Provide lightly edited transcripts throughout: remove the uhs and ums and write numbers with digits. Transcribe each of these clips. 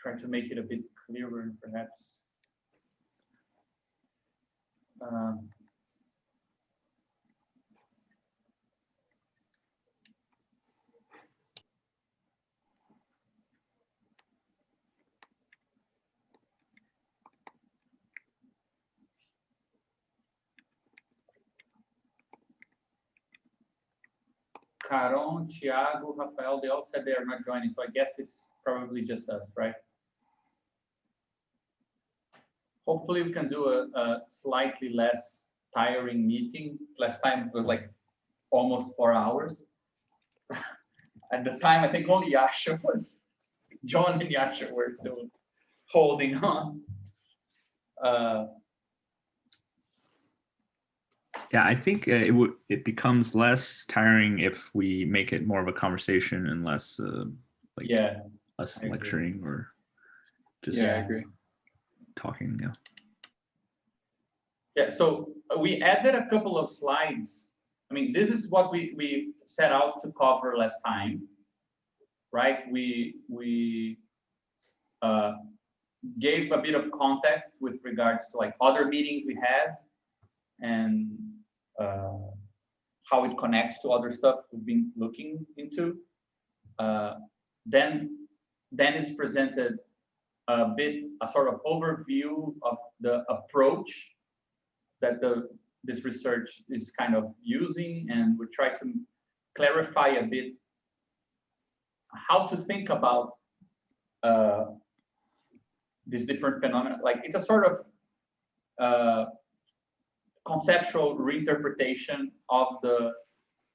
try to make it a bit clearer, perhaps. Caron, Thiago, Rafael, they all said they are not joining, so I guess it's probably just us, right? Hopefully we can do a slightly less tiring meeting. Last time it was like almost 4 hours. At the time, I think only Yasha was, John and Yasha were still holding on. Yeah, I think it becomes less tiring if we make it more of a conversation and less less lecturing or just I agree. Talking. Yeah. Yeah. So we added a couple of slides. I mean, this is what we set out to cover last time, right? We gave a bit of context with regards to like other meetings we had and how it connects to other stuff we've been looking into. Then Dennis presented a sort of overview of the approach that this research is kind of using, and we try to clarify a bit how to think about these different phenomena. Like it's a sort of conceptual reinterpretation of the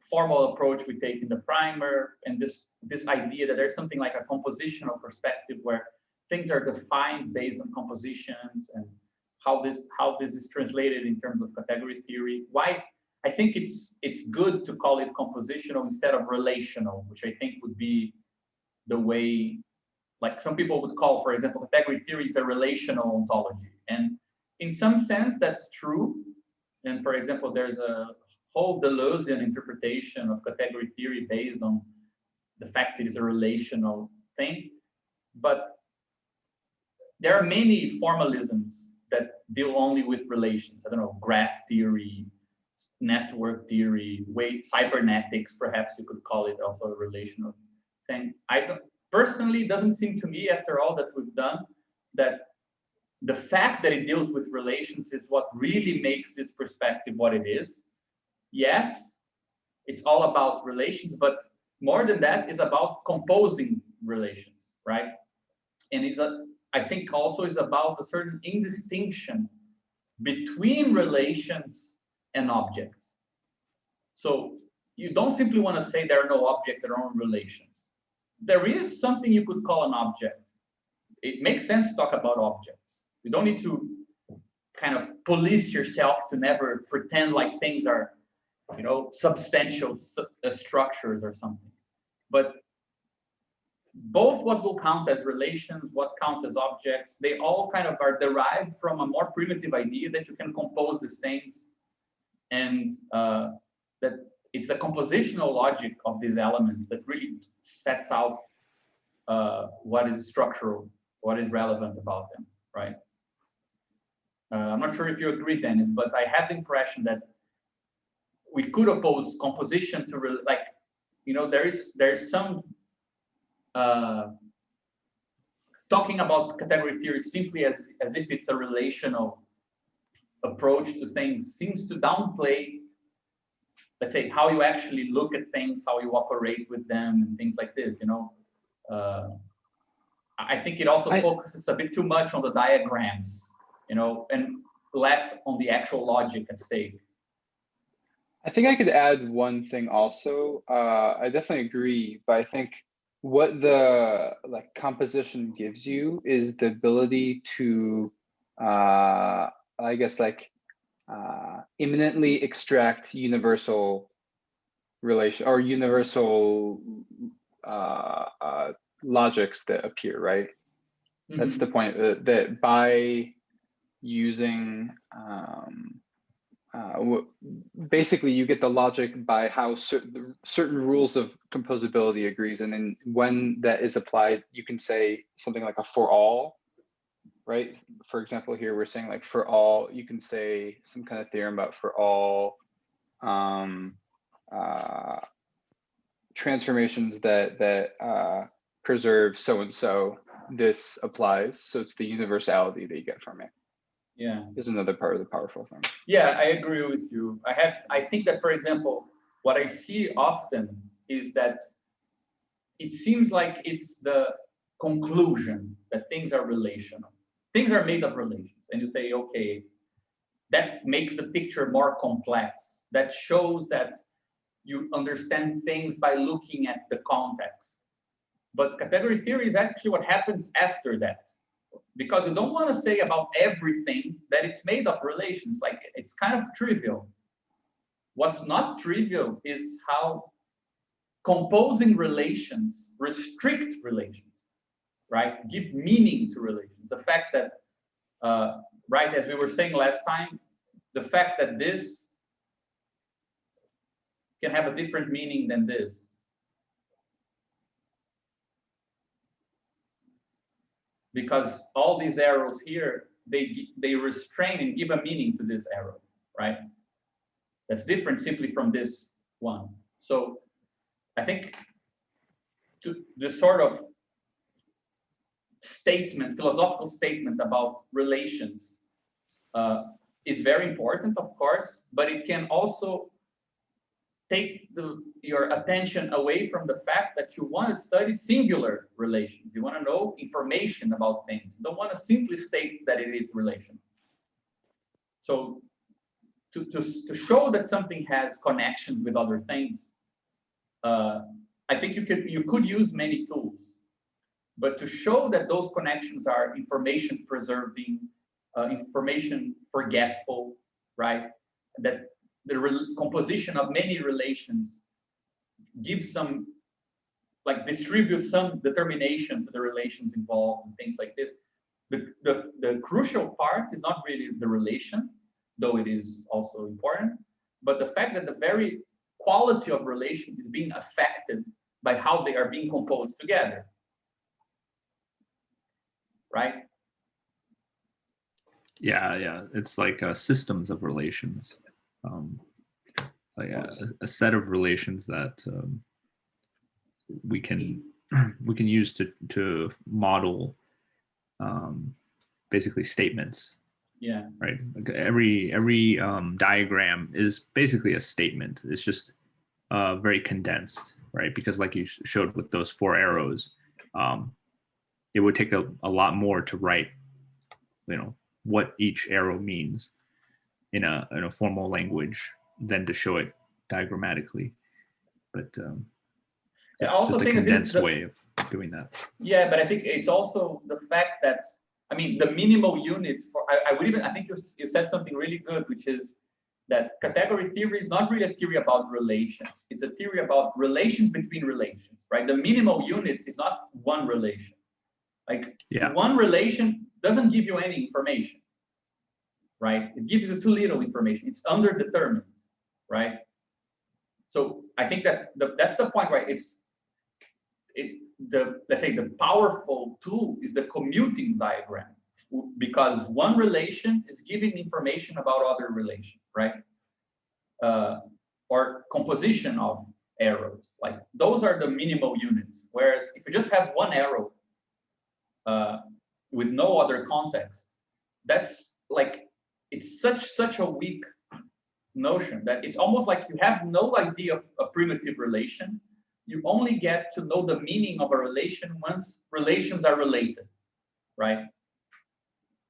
formal approach we take in the primer, and this idea that there's something like a compositional perspective where things are defined based on compositions and how this is translated in terms of category theory. Why I think it's good to call it compositional instead of relational, which I think would be the way, like some people would call, for example, category theory is a relational ontology. And in some sense, that's true. And for example, there's a whole Deleuzian interpretation of category theory based on the fact that it's a relational thing. But there are many formalisms that deal only with relations. I don't know, graph theory, network theory, cybernetics, perhaps you could call it also a relational thing. Personally, it doesn't seem to me, after all that we've done, that the fact that it deals with relations is what really makes this perspective what it is. Yes, it's all about relations, but more than that is about composing relations, right? And I think also is about a certain indistinction between relations and objects. So you don't simply want to say there are no objects, there are no relations. There is something you could call an object. It makes sense to talk about objects. You don't need to kind of police yourself to never pretend like things are, you know, substantial structures or something. But both what will count as relations, what counts as objects, they all kind of are derived from a more primitive idea that you can compose these things, and that it's the compositional logic of these elements that really sets out what is structural, what is relevant about them, right? I'm not sure if you agree, Dennis, but I have the impression that we could oppose composition to like, you know, there is some talking about category theory simply as if it's a relational approach to things seems to downplay, let's say, how you actually look at things, how you operate with them, and things like this, you know. I think it also focuses a bit too much on the diagrams, you know, and less on the actual logic at stake. I think I could add one thing also. I definitely agree, but I think what the composition gives you is the ability to, I guess, imminently extract universal relation or universal logics that appear, right? Mm-hmm. That's the point, that by using basically you get the logic by how certain rules of composability agrees, and then when that is applied, you can say something like a for all, right? For example, here we're saying like for all, you can say some kind of theorem about for all transformations that preserve so and so, this applies. So it's the universality that you get from it. Yeah, is another part of the powerful thing. Yeah, I agree with you. I think that, for example, what I see often is that it seems like it's the conclusion that things are relational. Things are made of relations, and you say, okay, that makes the picture more complex. That shows that you understand things by looking at the context. But category theory is actually what happens after that, because you don't want to say about everything that it's made of relations. Like, it's kind of trivial. What's not trivial is how composing relations restrict relations, right? Give meaning to relations. The fact that, right, as we were saying last time, the fact that this can have a different meaning than this. Because all these arrows here, they restrain and give a meaning to this arrow, right? That's different simply from this one. So I think this sort of statement, philosophical statement about relations is very important, of course, but it can also take your attention away from the fact that you want to study singular relations. You want to know information about things. You don't want to simply state that it is relational. So to show that something has connections with other things, I think you could use many tools, but to show that those connections are information preserving, information forgetful, right? That the composition of many relations gives some, like, distributes some determination to the relations involved and things like this. The crucial part is not really the relation, though it is also important, but the fact that the very quality of relation is being affected by how they are being composed together, right? Yeah. It's like systems of relations, like a set of relations that we can use to model basically statements. Yeah. Right. Like every diagram is basically a statement. It's just very condensed, right? Because like you showed with those 4 arrows, it would take a lot more to write, what each arrow means in a formal language than to show it diagrammatically. But it's just a condensed way of doing that. Yeah, but I think it's also the fact that, I mean, the minimal unit for, I think you said something really good, which is that category theory is not really a theory about relations. It's a theory about relations between relations, right? The minimal unit is not one relation. Like, one relation doesn't give you any information, right? It gives you too little information. It's underdetermined, right? So I think that that's the point, right? Let's say the powerful tool is the commuting diagram, because one relation is giving information about other relations, right? Or composition of arrows, like those are the minimal units. Whereas if you just have one arrow with no other context, that's like, it's such a weak notion that it's almost like you have no idea of a primitive relation. You only get to know the meaning of a relation once relations are related, right?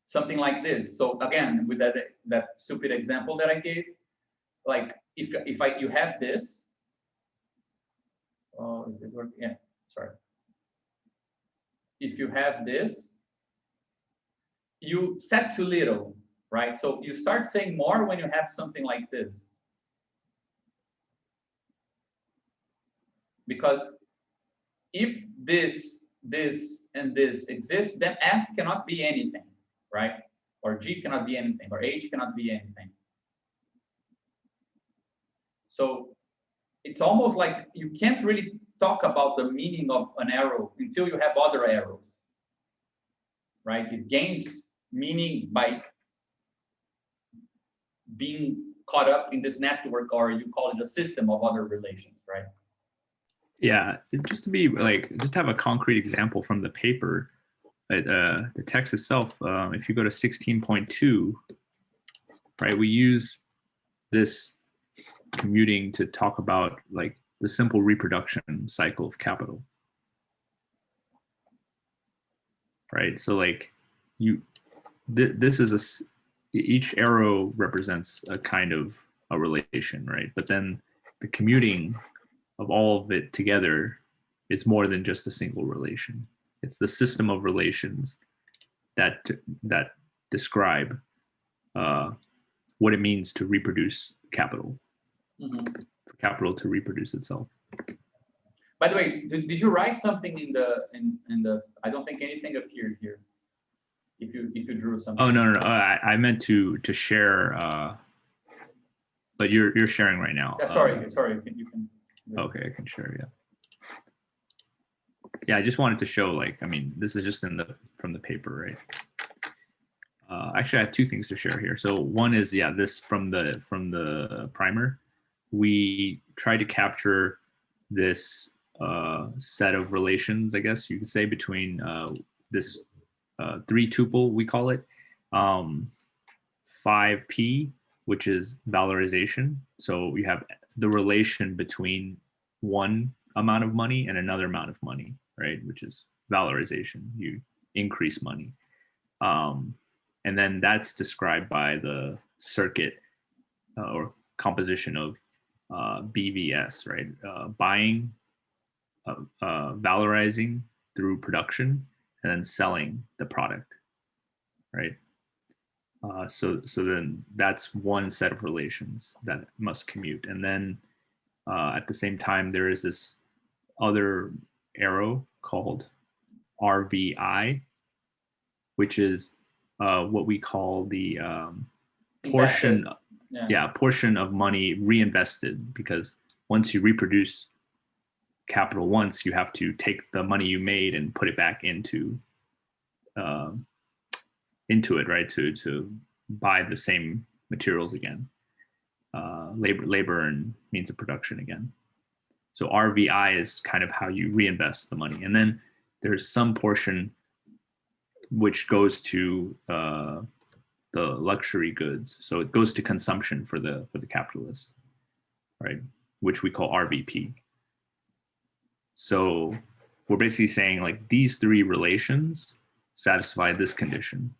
Something like this. So again, with that stupid example that I gave, like if you have this, oh, is it working? Yeah, sorry. If you have this, you set too little, right? So you start saying more when you have something like this. Because if this, and this exist, then F cannot be anything, right? Or G cannot be anything, or H cannot be anything. So it's almost like you can't really talk about the meaning of an arrow until you have other arrows, right? It gains meaning by being caught up in this network, or you call it a system of other relations, right? Yeah, just to be like, just have a concrete example from the paper. The text itself, if you go to 16.2, right, we use this commuting to talk about like the simple reproduction cycle of capital, right? So like this is each arrow represents a kind of a relation, right? But then the commuting of all of it together is more than just a single relation. It's the system of relations that describe what it means to reproduce capital, for capital to reproduce itself. By the way, did you write something in the? I don't think anything appeared here. If you drew something. Oh no. I meant to share. But you're sharing right now. Yeah, sorry. You can. Okay, I can share. Yeah. Yeah, I just wanted to show, like, I mean, this is just from the paper, right? Actually, I have two things to share here. So one is, yeah, this from the primer. We tried to capture this set of relations, I guess you could say, between this three tuple, we call it, 5P, which is valorization. So you have the relation between one amount of money and another amount of money, right? Which is valorization. You increase money. And then that's described by the circuit or composition of BVS, right? Buying, valorizing through production, and then selling the product, right? So then that's one set of relations that must commute. And then at the same time, there is this other arrow called RVI, which is what we call the portion, portion of money reinvested, because once you reproduce capital once, you have to take the money you made and put it back into it, right? To buy the same materials again, labor and means of production again. So RVI is kind of how you reinvest the money, and then there's some portion which goes to the luxury goods. So it goes to consumption for the capitalists, right? Which we call RVP. So we're basically saying, like, these three relations satisfy this condition,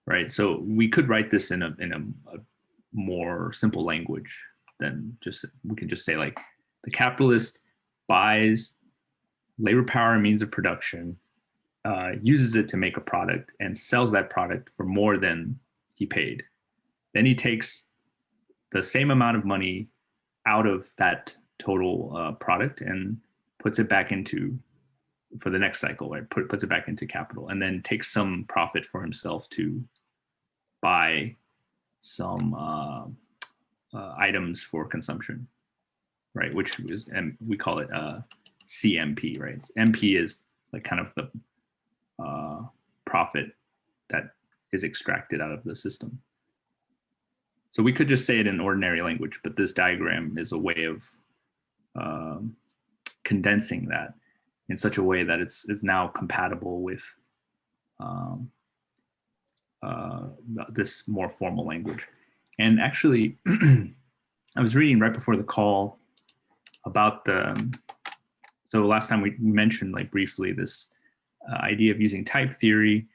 right? So we could write this in a more simple language than just, we can just say, like, the capitalist buys labor power and means of production, uses it to make a product, and sells that product for more than he paid. Then he takes the same amount of money out of that total product and puts it back into, for the next cycle, right? Puts it back into capital, and then takes some profit for himself to buy some items for consumption, right? Which is, and we call it CMP, right? MP is like kind of the profit that is extracted out of the system. So we could just say it in ordinary language, but this diagram is a way of condensing that in such a way that it's now compatible with this more formal language. And actually, I was reading right before the call about so last time we mentioned, like, briefly this idea of using type theory,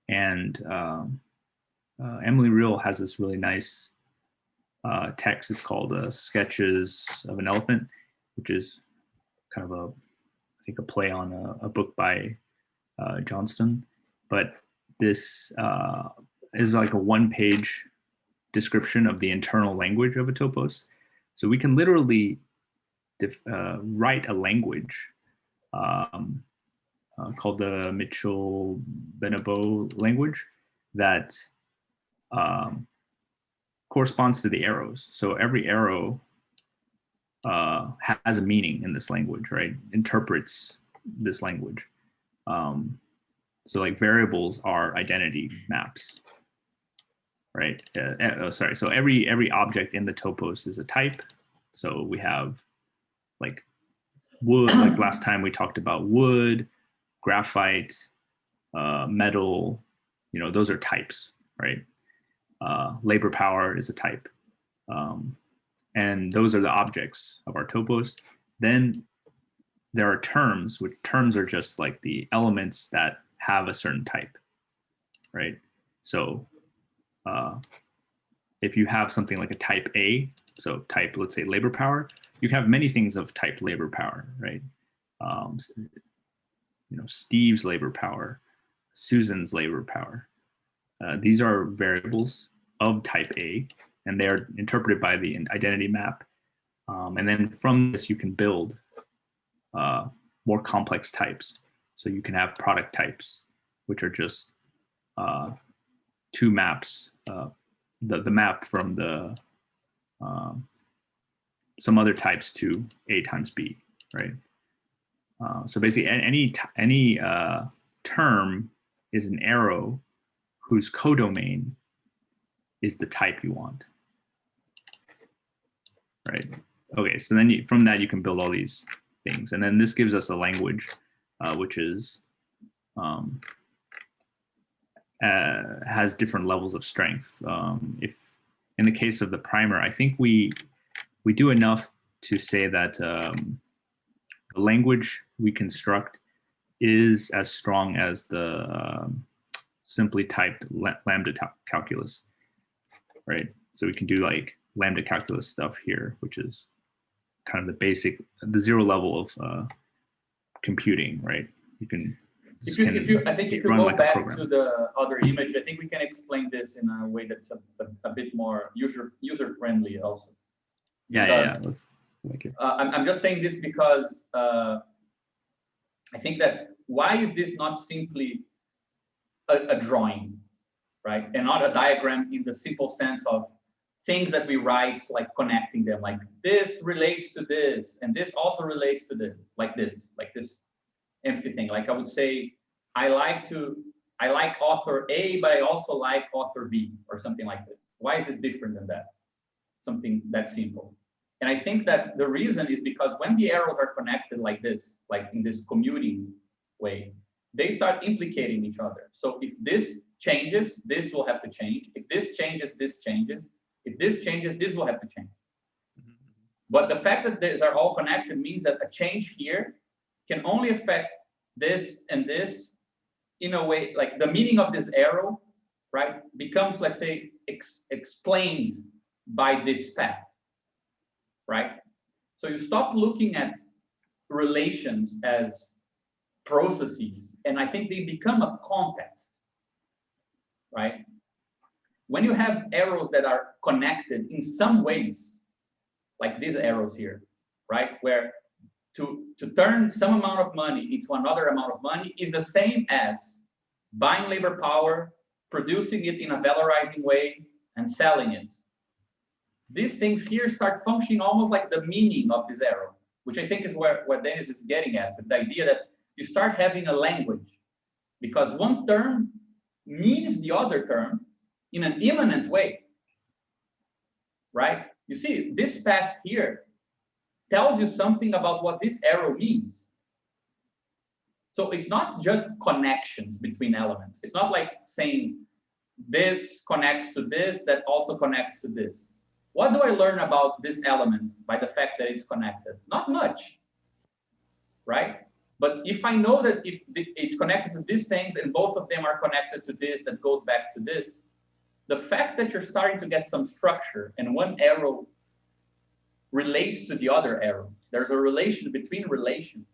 and Emily Real has this really nice text. It's called Sketches of an Elephant, which is kind of I think a play on a book by Johnston. But this is like a one-page description of the internal language of a topos. So we can literally write a language called the Mitchell-Benebow language that corresponds to the arrows. So every arrow has a meaning in this language, right? Interprets this language. So like variables are identity maps, right? Sorry. So every object in the topos is a type. So we have like wood, like last time we talked about wood, graphite, metal, those are types, right? Labor power is a type. And those are the objects of our topos. Then there are terms, which terms are just like the elements that have a certain type, right? So if you have something like a type A, so type, let's say labor power, you can have many things of type labor power, right? Steve's labor power, Susan's labor power. These are variables of type A, and they are interpreted by the identity map. And then from this, you can build more complex types. So you can have product types, which are just two maps, the map from the some other types to A times B, right? So basically, any term is an arrow whose codomain is the type you want, right? Okay, so then from that you can build all these things, and then this gives us a language which is has different levels of strength. If in the case of the primer, I think we do enough to say that the language we construct is as strong as the simply typed lambda calculus, right? So we can do like lambda calculus stuff here, which is kind of the zero level of computing, right? You can. If you go like back to the other image, I think we can explain this in a way that's a bit more user friendly also. Yeah. Let's make it. I'm just saying this because I think that why is this not simply a drawing, right? And not a diagram in the simple sense of things that we write, like connecting them, like this relates to this, and this also relates to this, like this empty thing. Like I would say, I like author A, but I also like author B, or something like this. Why is this different than that? Something that simple. And I think that the reason is because when the arrows are connected like this, like in this commuting way, they start implicating each other. So if this changes, this will have to change. If this changes, this changes. If this changes, this will have to change. But the fact that these are all connected means that a change here can only affect this and this in a way, like the meaning of this arrow, right, becomes, let's say, explained by this path, right? So you stop looking at relations as processes, and I think they become a context, right? When you have arrows that are connected in some ways, like these arrows here, right, where to turn some amount of money into another amount of money is the same as buying labor power, producing it in a valorizing way, and selling it. These things here start functioning almost like the meaning of this arrow, which I think is where Dennis is getting at, the idea that you start having a language, because one term means the other term in an immanent way, right? You see, this path here tells you something about what this arrow means. So it's not just connections between elements. It's not like saying this connects to this, that also connects to this. What do I learn about this element by the fact that it's connected? Not much, right? But if I know that if it's connected to these things and both of them are connected to this that goes back to this, the fact that you're starting to get some structure and one arrow relates to the other arrow, there's a relation between relations,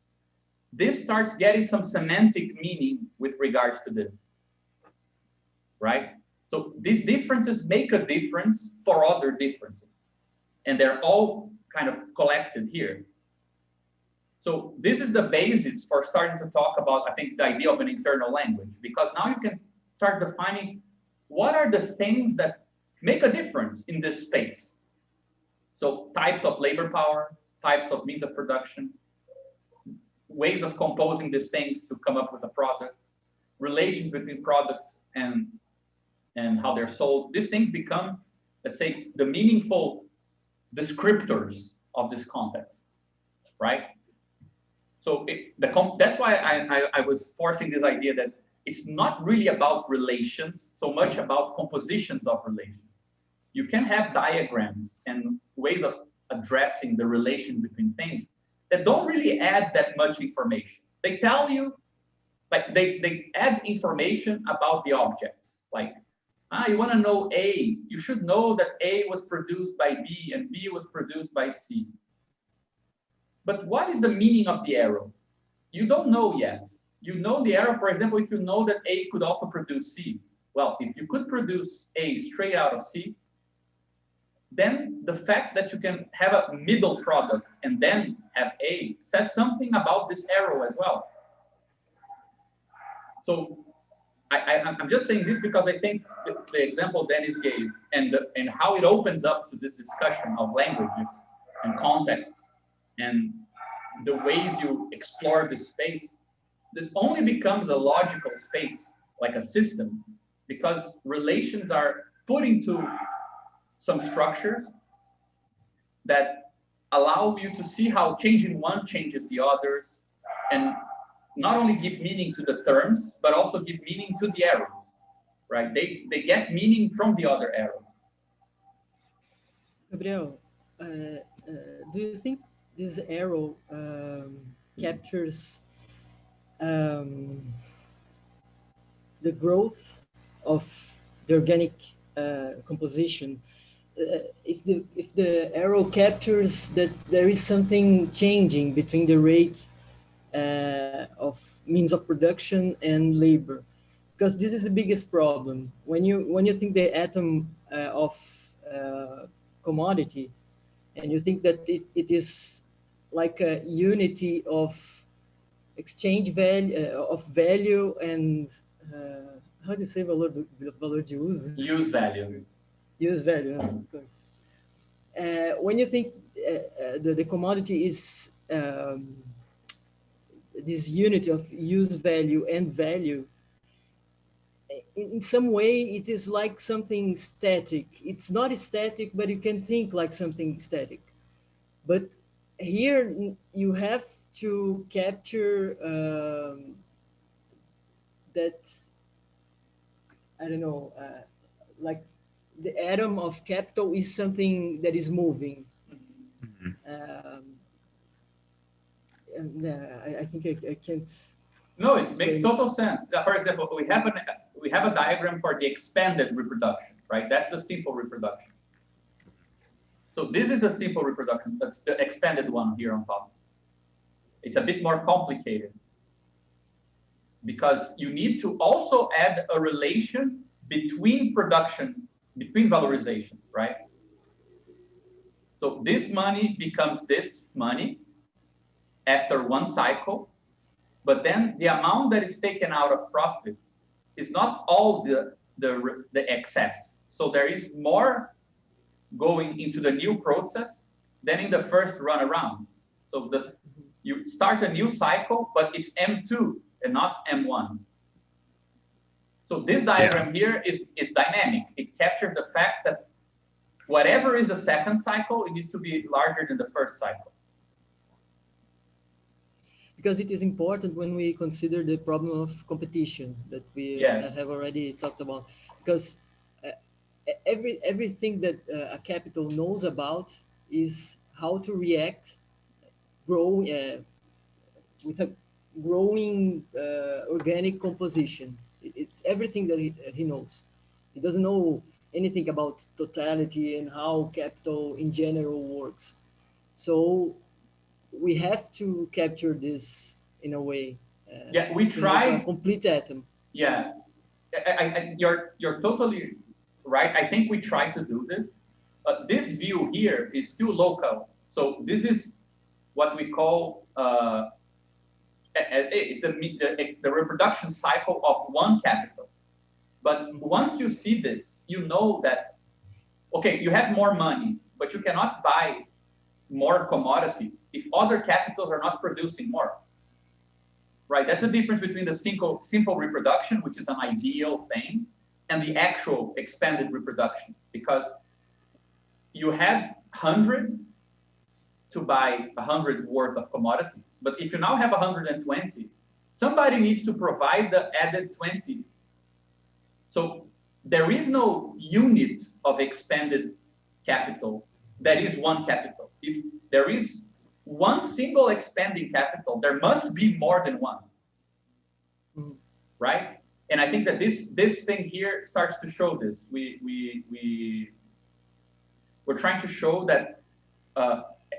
this starts getting some semantic meaning with regards to this, right? So these differences make a difference for other differences, and they're all kind of collected here. So this is the basis for starting to talk about, I think, the idea of an internal language, because now you can start defining what are the things that make a difference in this space. So types of labor power, types of means of production, ways of composing these things to come up with a product, relations between products and how they're sold. These things become, let's say, the meaningful descriptors of this context, right? So that's why I was forcing this idea that it's not really about relations so much about compositions of relations. You can have diagrams and ways of addressing the relation between things that don't really add that much information. They tell you, like they add information about the objects. Like, you want to know A, you should know that A was produced by B and B was produced by C. But what is the meaning of the arrow? You don't know yet. You know the arrow, for example, if you know that A could also produce C. Well, if you could produce A straight out of C, then the fact that you can have a middle product and then have A says something about this arrow as well. So I'm just saying this because I think the example Dennis gave and how it opens up to this discussion of languages and contexts and the ways you explore this space, this only becomes a logical space, like a system, because relations are put into some structures that allow you to see how changing one changes the others, and not only give meaning to the terms, but also give meaning to the arrows, right? They get meaning from the other arrows. Gabriel, do you think this arrow captures the growth of the organic composition? If the arrow captures that there is something changing between the rate of means of production and labor, because this is the biggest problem. When you think the atom of commodity, and you think that it is like a unity of exchange value and how do you say valor de uso? Use value. Use value, of course. When you think the commodity is this unity of use value and value, in some way it is like something static. It's not static, but you can think like something static. But here you have to capture that, I don't know, like the atom of capital is something that is moving. And I think I can't. No, it makes total sense. For example, we have a diagram for the expanded reproduction, right? That's the simple reproduction. So this is the simple reproduction. That's the expanded one here on top. It's a bit more complicated because you need to also add a relation between production, between valorizations, right? So this money becomes this money after one cycle, but then the amount that is taken out of profit is not all the excess. So there is more going into the new process than in the first run around. So you start a new cycle, but it's M2 and not M1. So this diagram here is dynamic. It captures the fact that whatever is the second cycle, it needs to be larger than the first cycle. Because it is important when we consider the problem of competition that we have already talked about. Because everything that a capital knows about is how to react, grow with a growing organic composition. It's everything that he knows. He doesn't know anything about totality and how capital in general works. So we have to capture this in a way. We tried a complete atom. Yeah, you're totally right. I think we try to do this, but this view here is still local. So this is what we call the reproduction cycle of one capital. But once you see this, you know that okay, you have more money, but you cannot buy more commodities if other capitals are not producing more. Right? That's the difference between the simple reproduction, which is an ideal thing, and the actual expanded reproduction. Because you have 100 to buy 100 worth of commodity, but if you now have 120, somebody needs to provide the added 20. So there is no unit of expanded capital that is one capital. If there is one single expanding capital, there must be more than one, right? And I think that this thing here starts to show this. We're trying to show that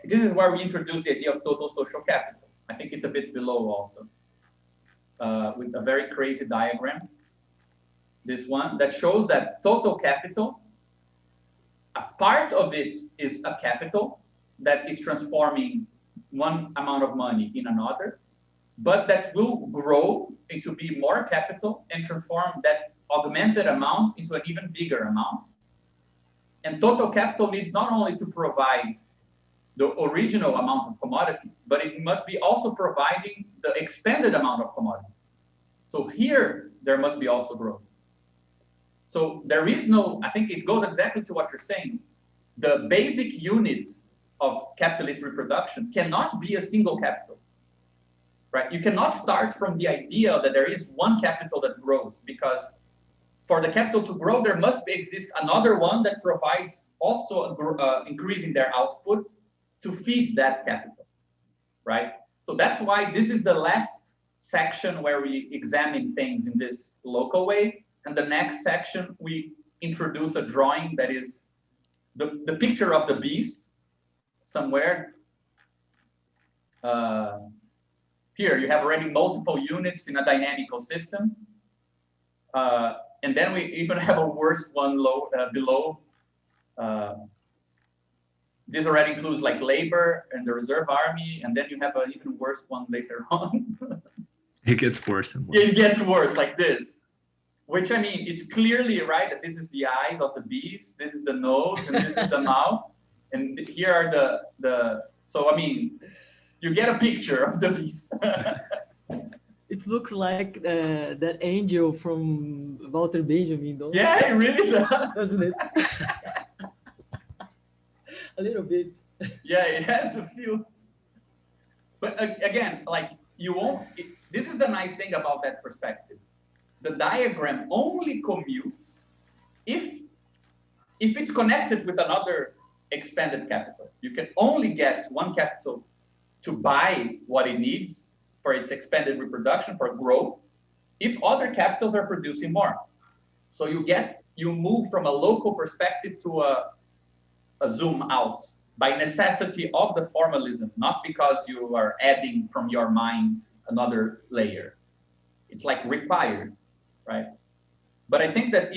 this is where we introduce the idea of total social capital. I think it's a bit below also, with a very crazy diagram. This one that shows that total capital, a part of it is a capital that is transforming one amount of money in another, but that will grow into be more capital and transform that augmented amount into an even bigger amount. And total capital needs not only to provide the original amount of commodities, but it must be also providing the expanded amount of commodities. So here, there must be also growth. So there is no, I think it goes exactly to what you're saying. The basic unit of capitalist reproduction cannot be a single capital, right? You cannot start from the idea that there is one capital that grows, because for the capital to grow, there must exist another one that provides also increasing their output to feed that capital, right? So that's why this is the last section where we examine things in this local way. And the next section, we introduce a drawing that is the picture of the beast somewhere. Here, you have already multiple units in a dynamical system. And then we even have a worse one below. This already includes like labor and the reserve army, and then you have an even worse one later on. It gets worse and worse. It gets worse, like this. Which, I mean, it's clearly right that this is the eyes of the beast, this is the nose, and this is the mouth, and here are so I mean, you get a picture of the beast. It looks like that angel from Walter Benjamin, don't it? Yeah, it really does. Doesn't it? A little bit. Yeah, it has the feel. But again, like you won't, this is the nice thing about that perspective. The diagram only commutes if it's connected with another expanded capital. You can only get one capital to buy what it needs for its expanded reproduction, for growth, if other capitals are producing more. So you move from a local perspective to a zoom out by necessity of the formalism, not because you are adding from your mind another layer. It's like required, right? But I think that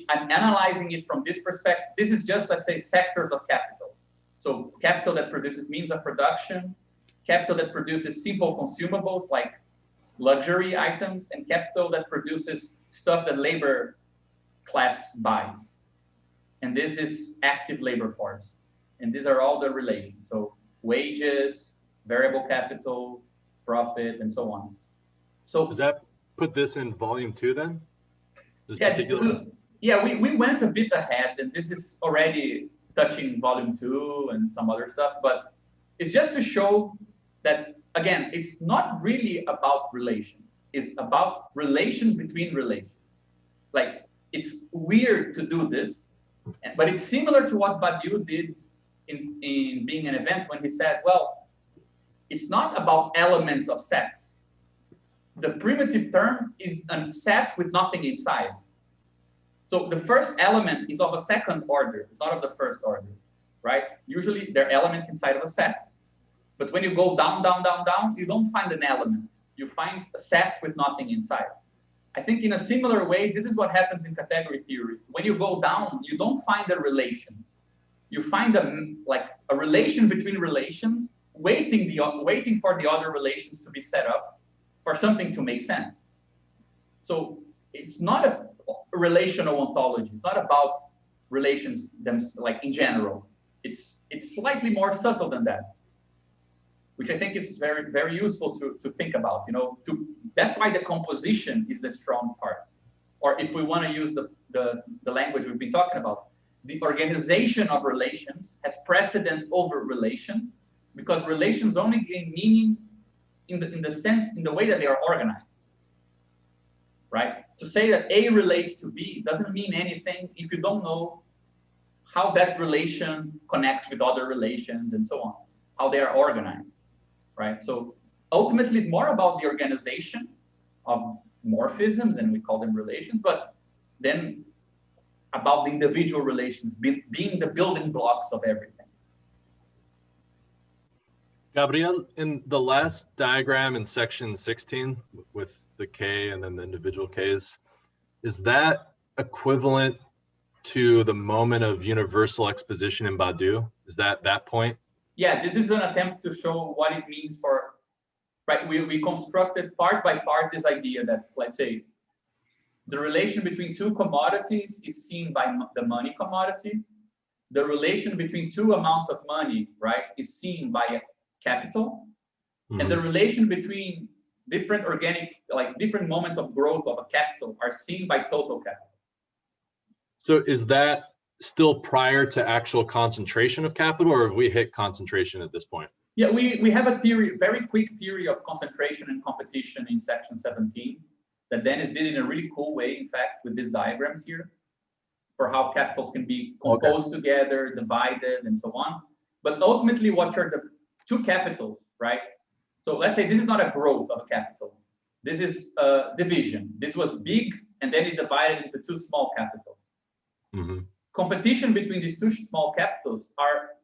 I'm analyzing it from this perspective. This is just, let's say, sectors of capital. So capital that produces means of production, capital that produces simple consumables like luxury items, and capital that produces stuff that labor class buys. And this is active labor force. And these are all the relations. So wages, variable capital, profit, and so on. So does that put this in volume 2 then? This yeah, particular... yeah, we went a bit ahead, and this is already touching volume 2 and some other stuff, but it's just to show that, again, it's not really about relations. It's about relations between relations. Like, it's weird to do this, but it's similar to what Badiou did in Being an Event, when he said, well, it's not about elements of sets. The primitive term is a set with nothing inside. So the first element is of a second order. It's not of the first order, right? Usually there are elements inside of a set. But when you go down, down, down, down, you don't find an element. You find a set with nothing inside. I think in a similar way, this is what happens in category theory. When you go down, you don't find a relation. You find a relation between relations, waiting for the other relations to be set up for something to make sense. So it's not a relational ontology. It's not about relations like in general. It's slightly more subtle than that, which I think is very, very useful to think about. That's why the composition is the strong part. Or if we want to use the language we've been talking about, the organization of relations has precedence over relations, because relations only gain meaning in the way that they are organized, right? To say that A relates to B doesn't mean anything if you don't know how that relation connects with other relations and so on, how they are organized, right? So ultimately, it's more about the organization of morphisms, and we call them relations, but then about the individual relations being the building blocks of everything. Gabriel, in the last diagram in section 16 with the K and then the individual Ks, is that equivalent to the moment of universal exposition in Badiou? Is that point? Yeah, this is an attempt to show what it means for, right? We constructed part by part this idea that, let's say, the relation between two commodities is seen by the money commodity. The relation between two amounts of money, right, is seen by capital. Mm-hmm. And the relation between different different moments of growth of a capital are seen by total capital. So is that still prior to actual concentration of capital, or have we hit concentration at this point? Yeah, we have a theory, very quick theory of concentration and competition in section 17 that Dennis did in a really cool way, in fact, with these diagrams here, for how capitals can be composed together, divided, and so on. But ultimately, what are the two capitals, right? So let's say this is not a growth of a capital. This is a division. This was big, and then it divided into two small capitals. Mm-hmm. Competition between these two small capitals are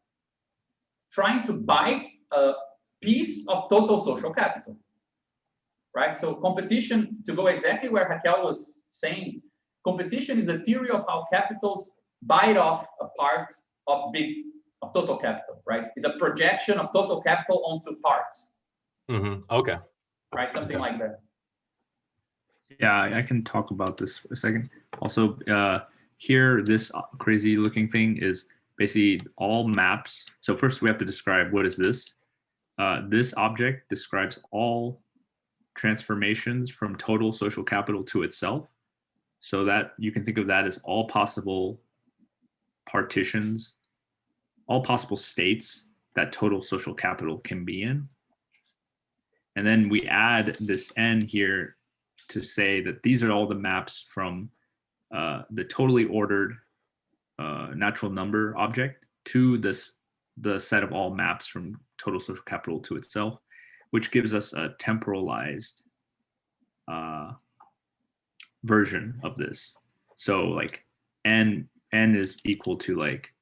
trying to bite a piece of total social capital, right? So competition, to go exactly where Raquel was saying, competition is a theory of how capitals bite off a part of total capital, right? It's a projection of total capital onto parts. Mm-hmm. Okay. Right, something like that. Yeah, I can talk about this for a second. Also, here, this crazy looking thing is basically all maps. So first we have to describe what is this. This object describes all transformations from total social capital to itself. So that you can think of that as all possible partitions, all possible states that total social capital can be in. And then we add this N here to say that these are all the maps from the totally ordered natural number object to the set of all maps from total social capital to itself, which gives us a temporalized version of this. So like n is equal to like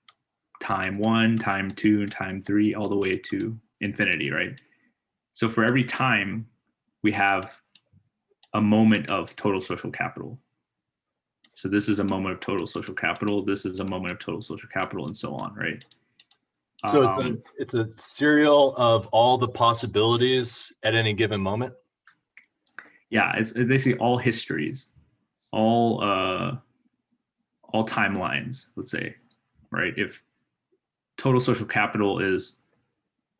time 1, time 2, time 3, all the way to infinity, right? So for every time, we have a moment of total social capital. So this is a moment of total social capital. This is a moment of total social capital, and so on, right? So it's a serial of all the possibilities at any given moment. Yeah, it's basically all histories, all timelines. Let's say, right? If total social capital is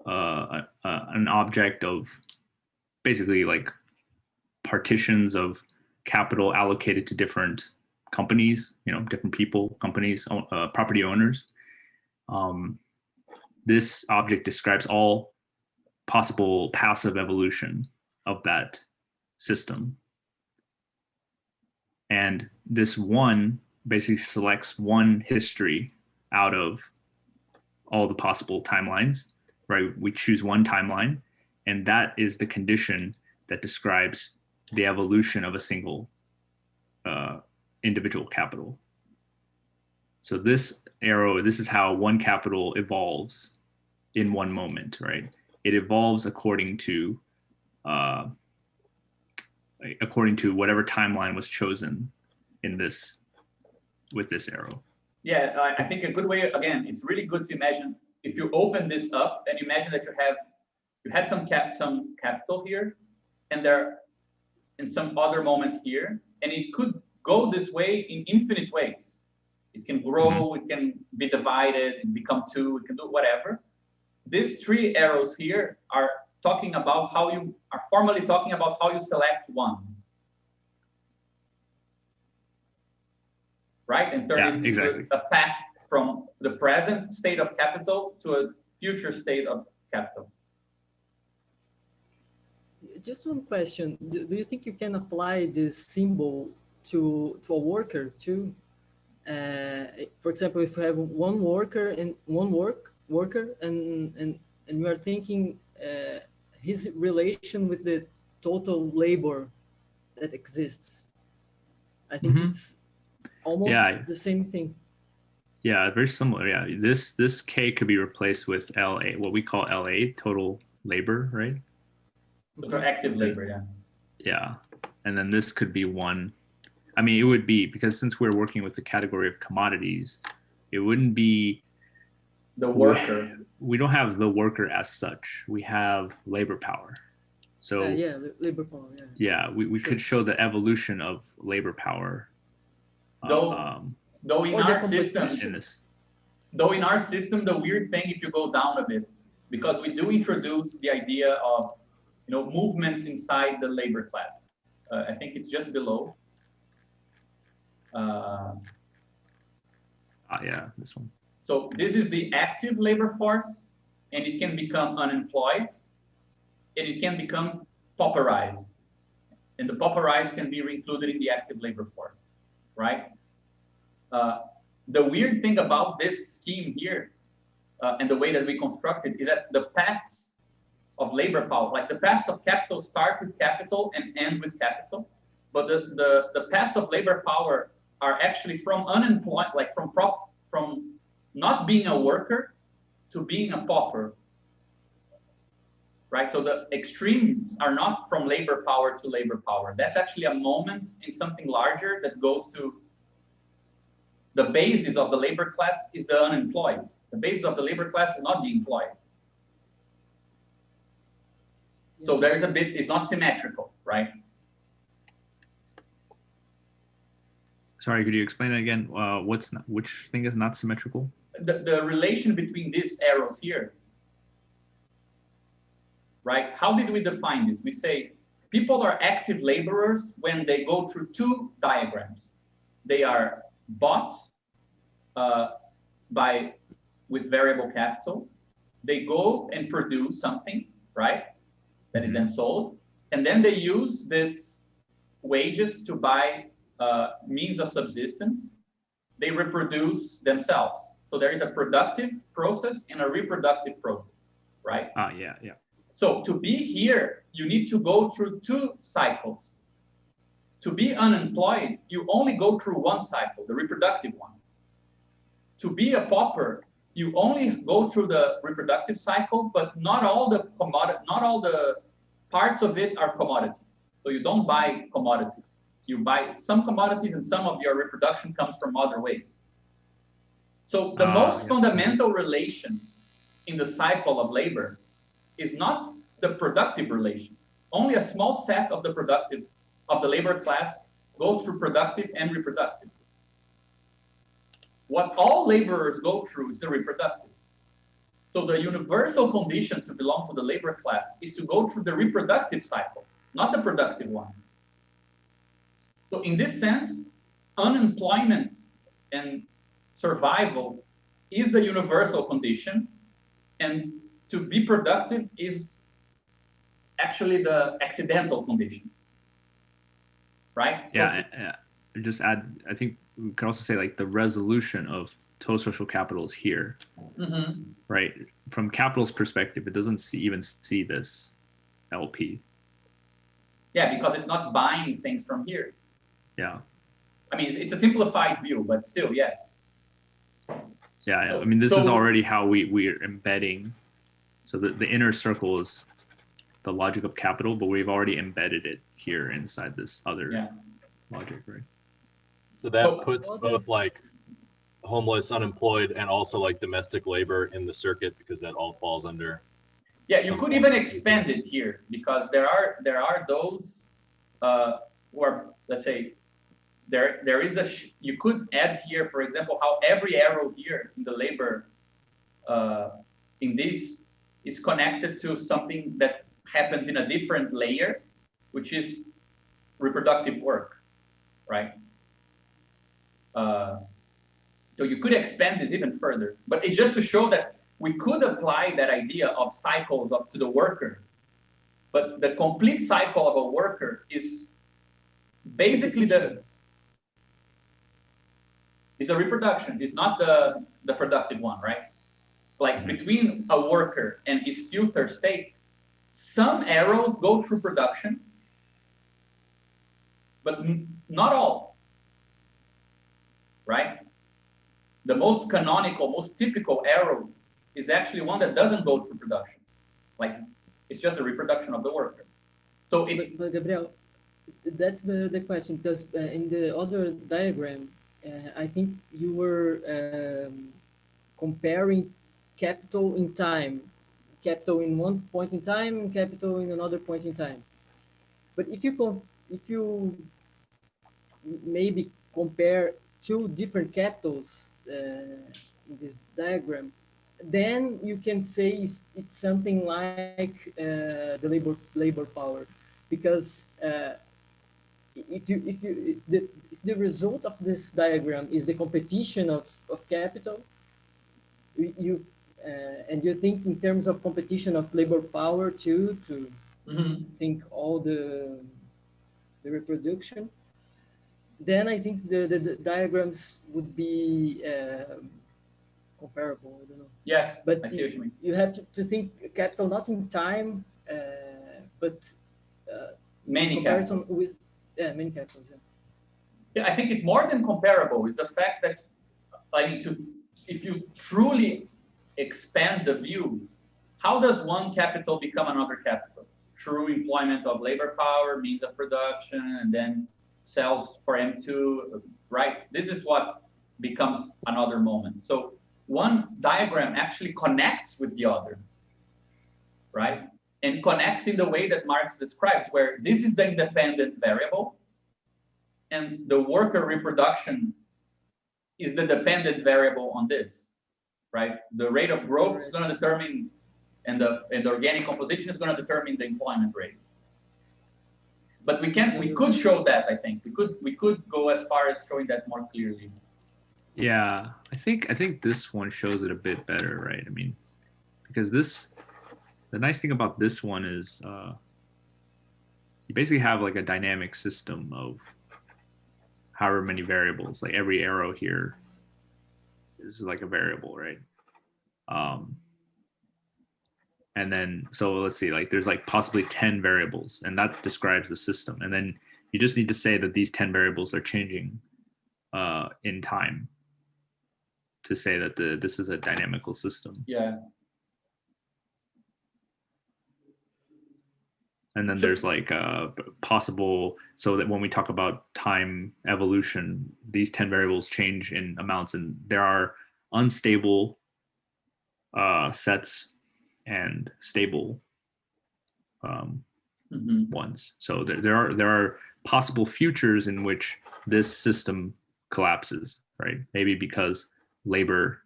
an object of basically like partitions of capital allocated to different companies, different people, companies, property owners. This object describes all possible passive evolution of that system. And this one basically selects one history out of all the possible timelines, right? We choose one timeline, and that is the condition that describes the evolution of a single individual capital. So this arrow, this is how one capital evolves in one moment, right? It evolves according to whatever timeline was chosen with this arrow. Yeah, I think a good way, again, it's really good to imagine if you open this up and imagine that you had some capital here, and there in some other moment here, and it could go this way in infinite ways. It can grow, it can be divided and become two, it can do whatever. These three arrows here are talking about how you are formally talking about how you select one. Right? And turn it into a path from the present state of capital to a future state of capital. Just one question. Do you think you can apply this symbol to a worker too? For example, if you have one worker and you are thinking his relation with the total labor that exists, I think it's almost the same thing. Yeah, very similar. Yeah, this K could be replaced with LA, what we call LA, total labor, right? Total active labor, yeah. Yeah, and then this could be one. I mean, it would be, because since we're working with the category of commodities, it wouldn't be the worker. We don't have the worker as such. We have labor power. So labor power. Yeah, we could show the evolution of labor power. Though in our system, the weird thing, if you go down a bit, because we do introduce the idea of movements inside the labor class. I think it's just below. Yeah, this one. So this is the active labor force, and it can become unemployed, and it can become pauperized. And the pauperized can be included in the active labor force, right? The weird thing about this scheme here, and the way that we construct it, is that the paths of labor power, like the paths of capital start with capital and end with capital, but the paths of labor power are actually from unemployed, like from not being a worker to being a pauper, right? So the extremes are not from labor power to labor power. That's actually a moment in something larger that goes to the basis of the labor class is the unemployed. The basis of the labor class is not the employed. So there is a bit, it's not symmetrical, right? Sorry, could you explain it again? Which thing is not symmetrical? The relation between these arrows here, right? How did we define this? We say people are active laborers when they go through two diagrams. They are bought with variable capital. They go and produce something, right? That is then sold. And then they use this wages to buy means of subsistence. They reproduce themselves. So there is a productive process and a reproductive process, right? Yeah. So to be here, you need to go through two cycles. To be unemployed, you only go through one cycle, the reproductive one. To be a pauper, you only go through the reproductive cycle, but not all the parts of it are commodities. So you don't buy commodities. You buy some commodities, and some of your reproduction comes from other ways. So the most fundamental relation in the cycle of labor is not the productive relation. Only a small set of the labor class goes through productive and reproductive. What all laborers go through is the reproductive. So the universal condition to belong to the labor class is to go through the reproductive cycle, not the productive one. So in this sense, unemployment and survival is the universal condition, and to be productive is actually the accidental condition, right? Yeah, just add, I think we could also say like the resolution of total social capital is here, right? From capital's perspective, it doesn't even see this LP. Yeah, because it's not buying things from here. Yeah. I mean, it's a simplified view, but still, yes. Yeah, I mean, this is already how we're embedding. So the inner circle is the logic of capital, but we've already embedded it here inside this other logic, right? So that puts both like homeless, unemployed, and also like domestic labor in the circuit, because that all falls under. Yeah, you could even expand it here, because there are those who are, let's say, there is you could add here, for example, how every arrow here in the labor in this is connected to something that happens in a different layer, which is reproductive work, right? So you could expand this even further, but it's just to show that we could apply that idea of cycles up to the worker, but the complete cycle of a worker is basically the reproduction. It's not the productive one, right? Like between a worker and his future state, some arrows go through production, but not all, right? The most canonical, most typical arrow is actually one that doesn't go through production. Like it's just a reproduction of the worker. So it's but Gabriel, that's the question, because in the other diagram, I think you were comparing capital in time, capital in one point in time, and capital in another point in time. But if you maybe compare two different capitals in this diagram, then you can say it's something like the labor power, because if the result of this diagram is the competition of capital, you and you think in terms of competition of labor power too, to think all the reproduction, then I think the diagrams would be comparable. I don't know. yes, But I see what you mean. you have to think capital not in time, but Many comparison capitals. with many capitals. Yeah, I think it's more than comparable. It's the fact that if you truly expand the view, how does one capital become another capital? Through employment of labor power, means of production, and then cells for M2, right? This is what becomes another moment. So one diagram actually connects with the other, right? And connects in the way that Marx describes, where this is the independent variable, and the worker reproduction is the dependent variable on this, right? The rate of growth is going to determine, and the organic composition is going to determine the employment rate. But we could show that, I think. We could go as far as showing that more clearly. Yeah, I think this one shows it a bit better, right? I mean, because the nice thing about this one is you basically have like a dynamic system of however many variables. Like every arrow here is like a variable, right? And then, so let's see, like there's like possibly 10 variables, and that describes the system. And then you just need to say that these 10 variables are changing in time to say that this is a dynamical system. Yeah. And then there's like possible, so that when we talk about time evolution, these 10 variables change in amounts, and there are unstable sets and stable ones. So there are possible futures in which this system collapses, right? Maybe because labor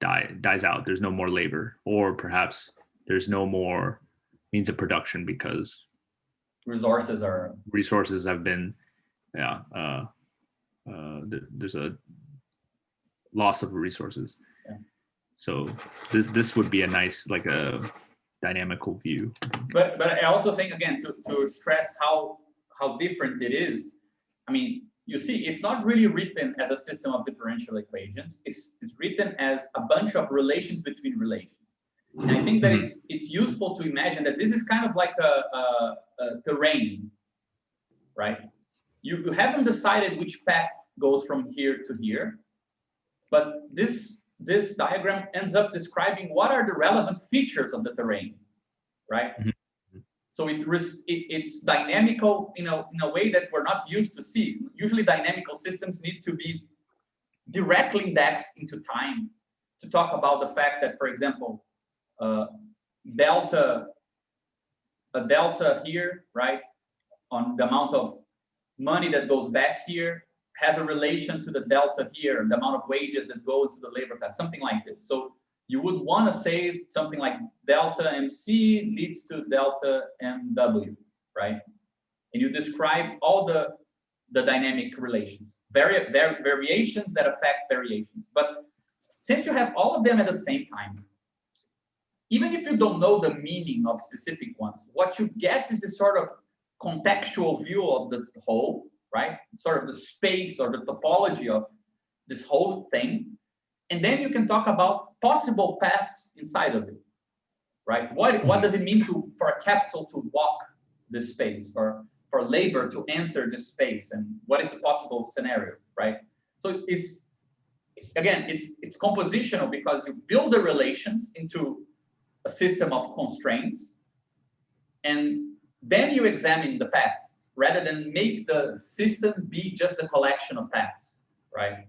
dies out, there's no more labor, or perhaps there's no more means of production because resources have been there's a loss of resources. Yeah. So this would be a nice, like a dynamical view. But I also think, again, to stress how different it is. I mean, you see, it's not really written as a system of differential equations. It's written as a bunch of relations between relations. And I think that it's useful to imagine that this is kind of like a terrain, right? You haven't decided which path goes from here to here, but this diagram ends up describing what are the relevant features of the terrain, right? So it's dynamical in a way that we're not used to see. Usually dynamical systems need to be directly indexed into time to talk about the fact that, for example, a delta here, right, on the amount of money that goes back here has a relation to the delta here, the amount of wages that go to the labor class, something like this. So you would want to say something like delta MC leads to delta MW, right? And you describe all the dynamic relations, variations that affect variations. But since you have all of them at the same time, even if you don't know the meaning of specific ones, what you get is this sort of contextual view of the whole, right? Sort of the space or the topology of this whole thing. And then you can talk about possible paths inside of it, right? What does it mean for a capital to walk this space, or for labor to enter this space, and what is the possible scenario, right? So it's compositional because you build the relations into a system of constraints, and then you examine the path rather than make the system be just a collection of paths, right?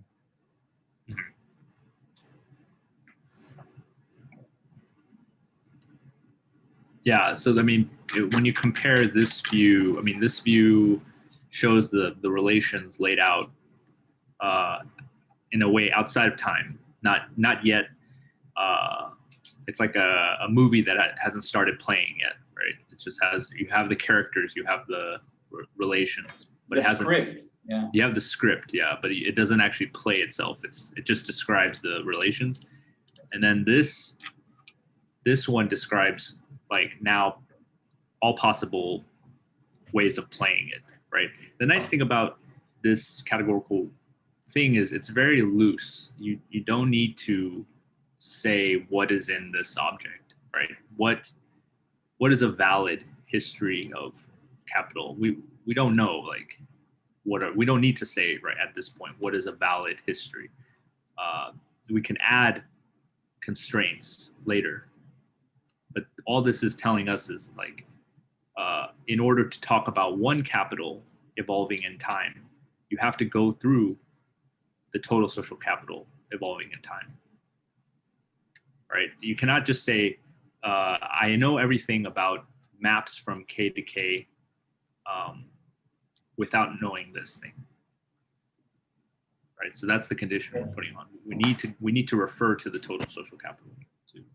Yeah, so I mean, when you compare this view, I mean, this view shows the relations laid out in a way outside of time, not yet. It's like a movie that hasn't started playing yet, right? It just has, you have the characters, you have the relations, but it hasn't. Script, yeah. You have the script, yeah, but it doesn't actually play itself. It just describes the relations, and then this one describes like now all possible ways of playing it, right? The nice thing about this categorical thing is it's very loose. You don't need to say what is in this object, right? What is a valid history of capital? We don't know, like we don't need to say right at this point what is a valid history. We can add constraints later, but all this is telling us is like in order to talk about one capital evolving in time, you have to go through the total social capital evolving in time, right? You cannot just say, I know everything about maps from K to K without knowing this thing, right? So that's the condition we're putting on. We need to refer to the total social capital too.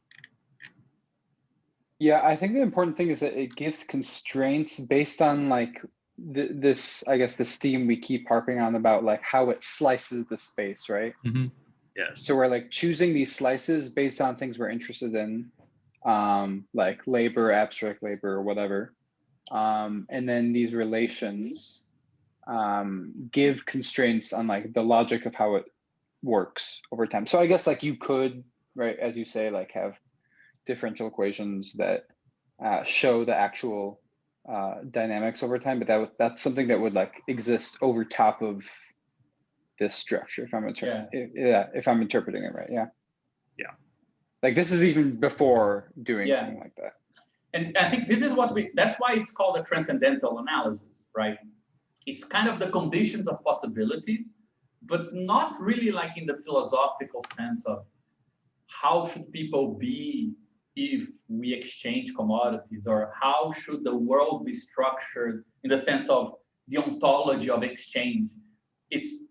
Yeah, I think the important thing is that it gives constraints based on like this, I guess, this theme we keep harping on about like how it slices the space, right? Mm-hmm. Yeah. So we're like choosing these slices based on things we're interested in, like labor, abstract labor, or whatever. And then these relations give constraints on like the logic of how it works over time. So I guess like you could, right, as you say, like have differential equations that show the actual dynamics over time, but that's something that would like exist over top of this structure, if I'm interpreting it right. Yeah. Like this is even before doing something like that. And I think this is that's why it's called a transcendental analysis, right? It's kind of the conditions of possibility, but not really like in the philosophical sense of how should people be if we exchange commodities, or how should the world be structured in the sense of the ontology of exchange. It's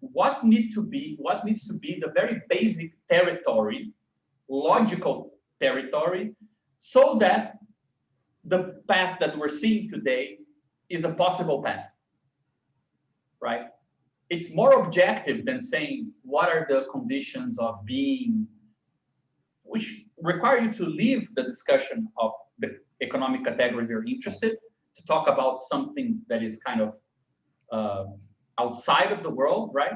what needs to be the very basic territory, logical territory, so that the path that we're seeing today is a possible path, right? It's more objective than saying what are the conditions of being, which require you to leave the discussion of the economic categories you're interested to talk about something that is kind of outside of the world, right?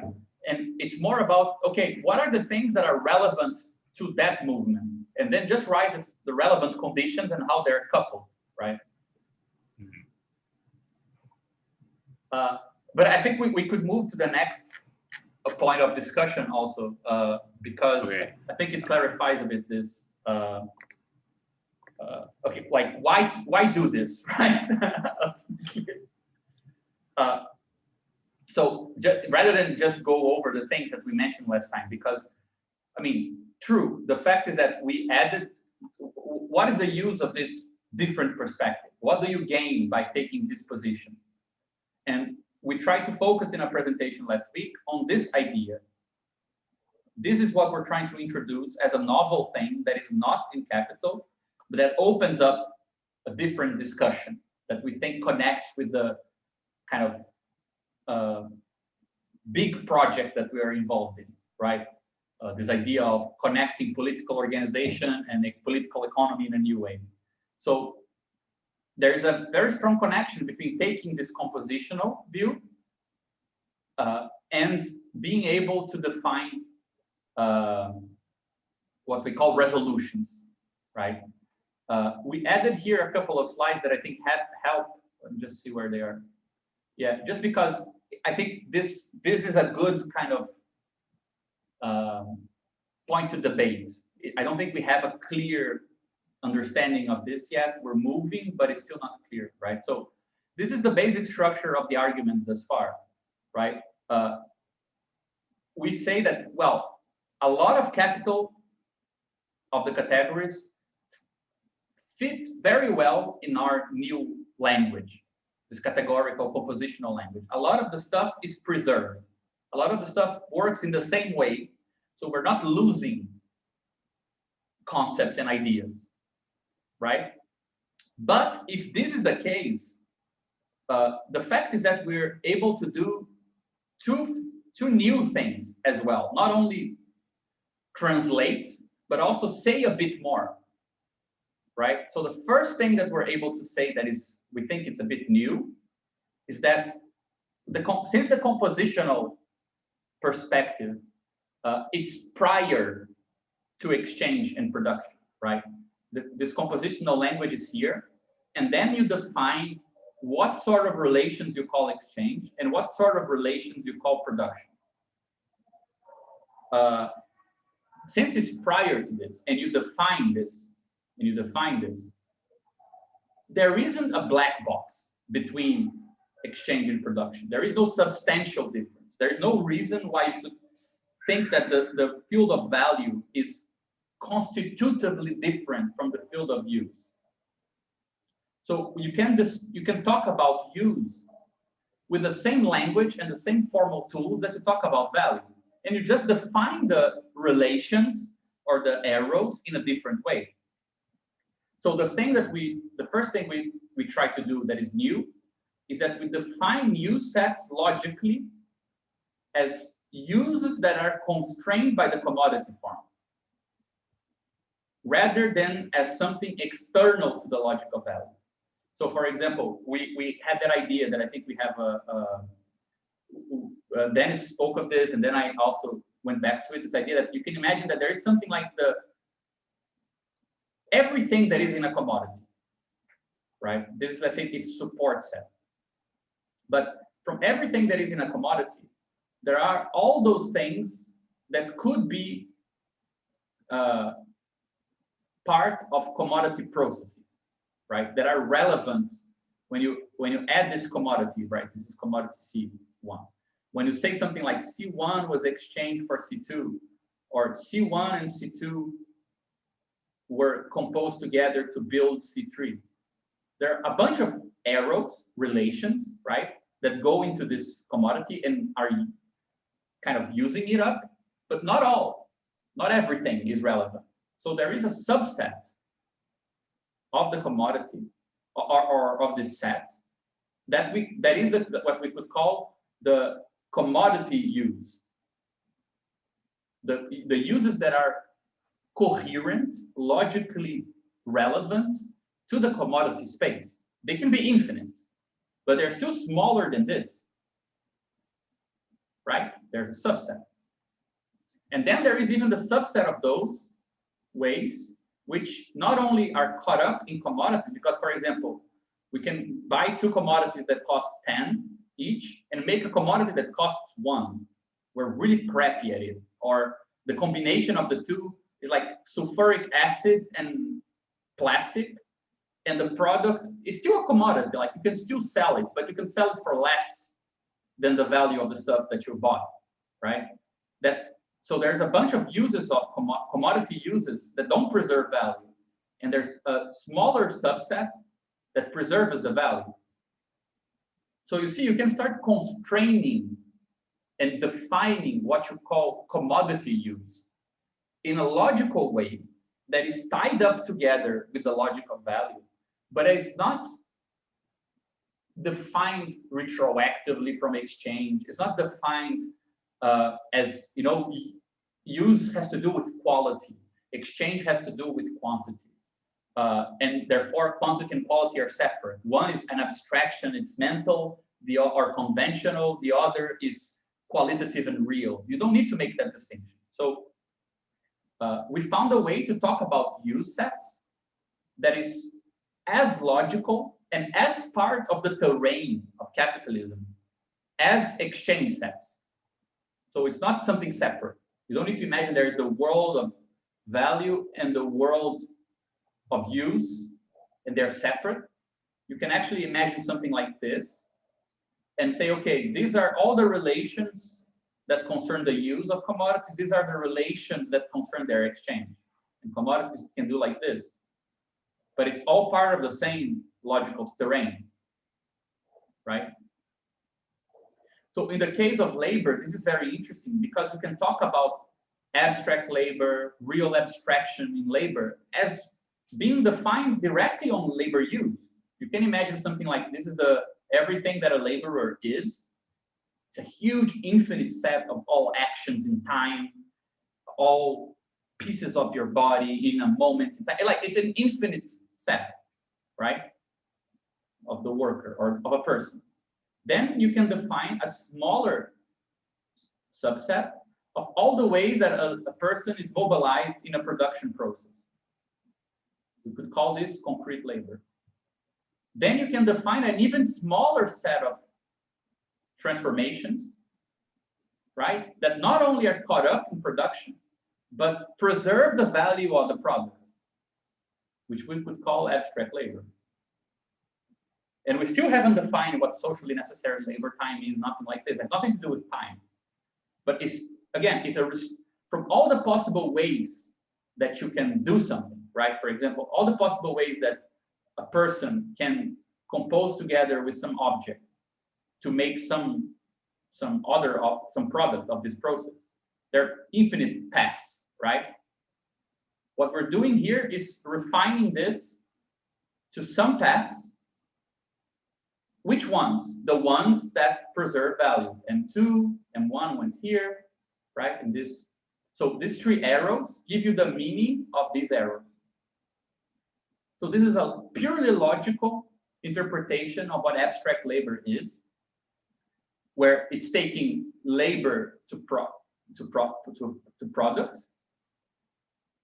And it's more about, okay, what are the things that are relevant to that movement? And then just write the relevant conditions and how they're coupled, right? But I think we could move to the next point of discussion also, because I think it clarifies a bit this. Okay, like why do this, right? So rather than just go over the things that we mentioned last time, because I mean, true, the fact is that we added. What is the use of this different perspective? What do you gain by taking this position? And we tried to focus in a presentation last week on this idea. This is what we're trying to introduce as a novel thing that is not in capital, but that opens up a different discussion that we think connects with the kind of big project that we are involved in, right? This idea of connecting political organization and a political economy in a new way. So there's a very strong connection between taking this compositional view and being able to define what we call resolutions, right? We added here a couple of slides that I think have helped. Let me just see where they are. Yeah, just because I think this is a good kind of point to debate. I don't think we have a clear understanding of this yet. We're moving, but it's still not clear, right? So this is the basic structure of the argument thus far, right? We say that, well, a lot of capital of the categories fit very well in our new language, this categorical compositional language. A lot of the stuff is preserved. A lot of the stuff works in the same way, so we're not losing concepts and ideas, right? But if this is the case, the fact is that we're able to do two new things as well. Not only translate, but also say a bit more, right? So the first thing that we're able to say that is, we think it's a bit new, is that since the compositional perspective, it's prior to exchange and production, right? This compositional language is here, and then you define what sort of relations you call exchange and what sort of relations you call production. Since it's prior to this, and you define this, there isn't a black box between exchange and production. There is no substantial difference. There is no reason why you should think that the field of value is constitutively different from the field of use. So you can talk about use with the same language and the same formal tools that you talk about value, and you just define the relations or the arrows in a different way. So the first thing we try to do that is new is that we define use sets logically as uses that are constrained by the commodity form, rather than as something external to the logical value. So for example, we had that idea that I think we have Dennis spoke of this, and then I also went back to it, this idea that you can imagine that there is something like everything that is in a commodity, right? This is, let's say, its support set. But from everything that is in a commodity, there are all those things that could be part of commodity processes, right? That are relevant when you add this commodity, right? This is commodity C1. When you say something like C1 was exchanged for C2, or C1 and C2 were composed together to build C3. There are a bunch of arrows, relations, right, that go into this commodity and are kind of using it up, but not all, not everything is relevant. So there is a subset of the commodity or of this set that is what we could call the commodity use. The uses that are coherent, logically relevant to the commodity space. They can be infinite, but they're still smaller than this, right? There's a subset. And then there is even the subset of those ways which not only are caught up in commodities, because, for example, we can buy two commodities that cost 10 each and make a commodity that costs 1. We're really crappy at it. Or the combination of the two is like sulfuric acid and plastic, and the product is still a commodity. Like, you can still sell it, but you can sell it for less than the value of the stuff that you bought, right? So there's a bunch of uses of commodity uses that don't preserve value, and there's a smaller subset that preserves the value. So you see, you can start constraining and defining what you call commodity use in a logical way that is tied up together with the logic of value, but it's not defined retroactively from exchange. It's not defined as, you know, use has to do with quality, exchange has to do with quantity. And therefore, quantity and quality are separate. One is an abstraction, it's mental, or conventional. The other is qualitative and real. You don't need to make that distinction. So we found a way to talk about use sets that is as logical and as part of the terrain of capitalism as exchange sets. So it's not something separate. You don't need to imagine there is a world of value and the world of use, and they're separate. You can actually imagine something like this and say, okay, these are all the relations that concern the use of commodities. These are the relations that concern their exchange. And commodities can do like this. But it's all part of the same logical terrain, right? So in the case of labor, this is very interesting because you can talk about abstract labor, real abstraction in labor as being defined directly on labor use. You can imagine something like this is the everything that a laborer is. It's a huge infinite set of all actions in time, all pieces of your body in a moment in time. Like it's an infinite set, right? Of the worker or of a person. Then you can define a smaller subset of all the ways that a person is mobilized in a production process. We could call this concrete labor. Then you can define an even smaller set of transformations, right? That not only are caught up in production, but preserve the value of the product, which we could call abstract labor. And we still haven't defined what socially necessary labor time is, nothing like this. It has nothing to do with time. But it's, again, it's from all the possible ways that you can do something, right? For example, all the possible ways that a person can compose together with some object to make some product of this process. There are infinite paths, right? What we're doing here is refining this to some paths. Which ones? The ones that preserve value. M2, M1 went here, right? And this. So these three arrows give you the meaning of these arrows. So this is a purely logical interpretation of what abstract labor is, where it's taking labor to product.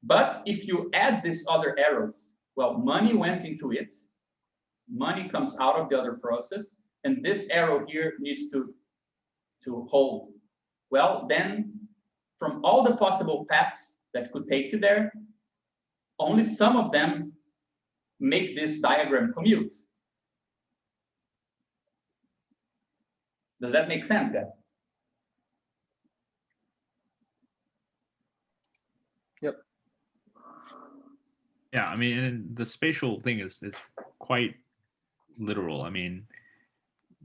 But if you add these other arrows, well, money went into it, money comes out of the other process, and this arrow here needs to hold. Well, then from all the possible paths that could take you there, only some of them make this diagram commute. Does that make sense, guys? Yep. Yeah, I mean, and the spatial thing is quite literal. I mean,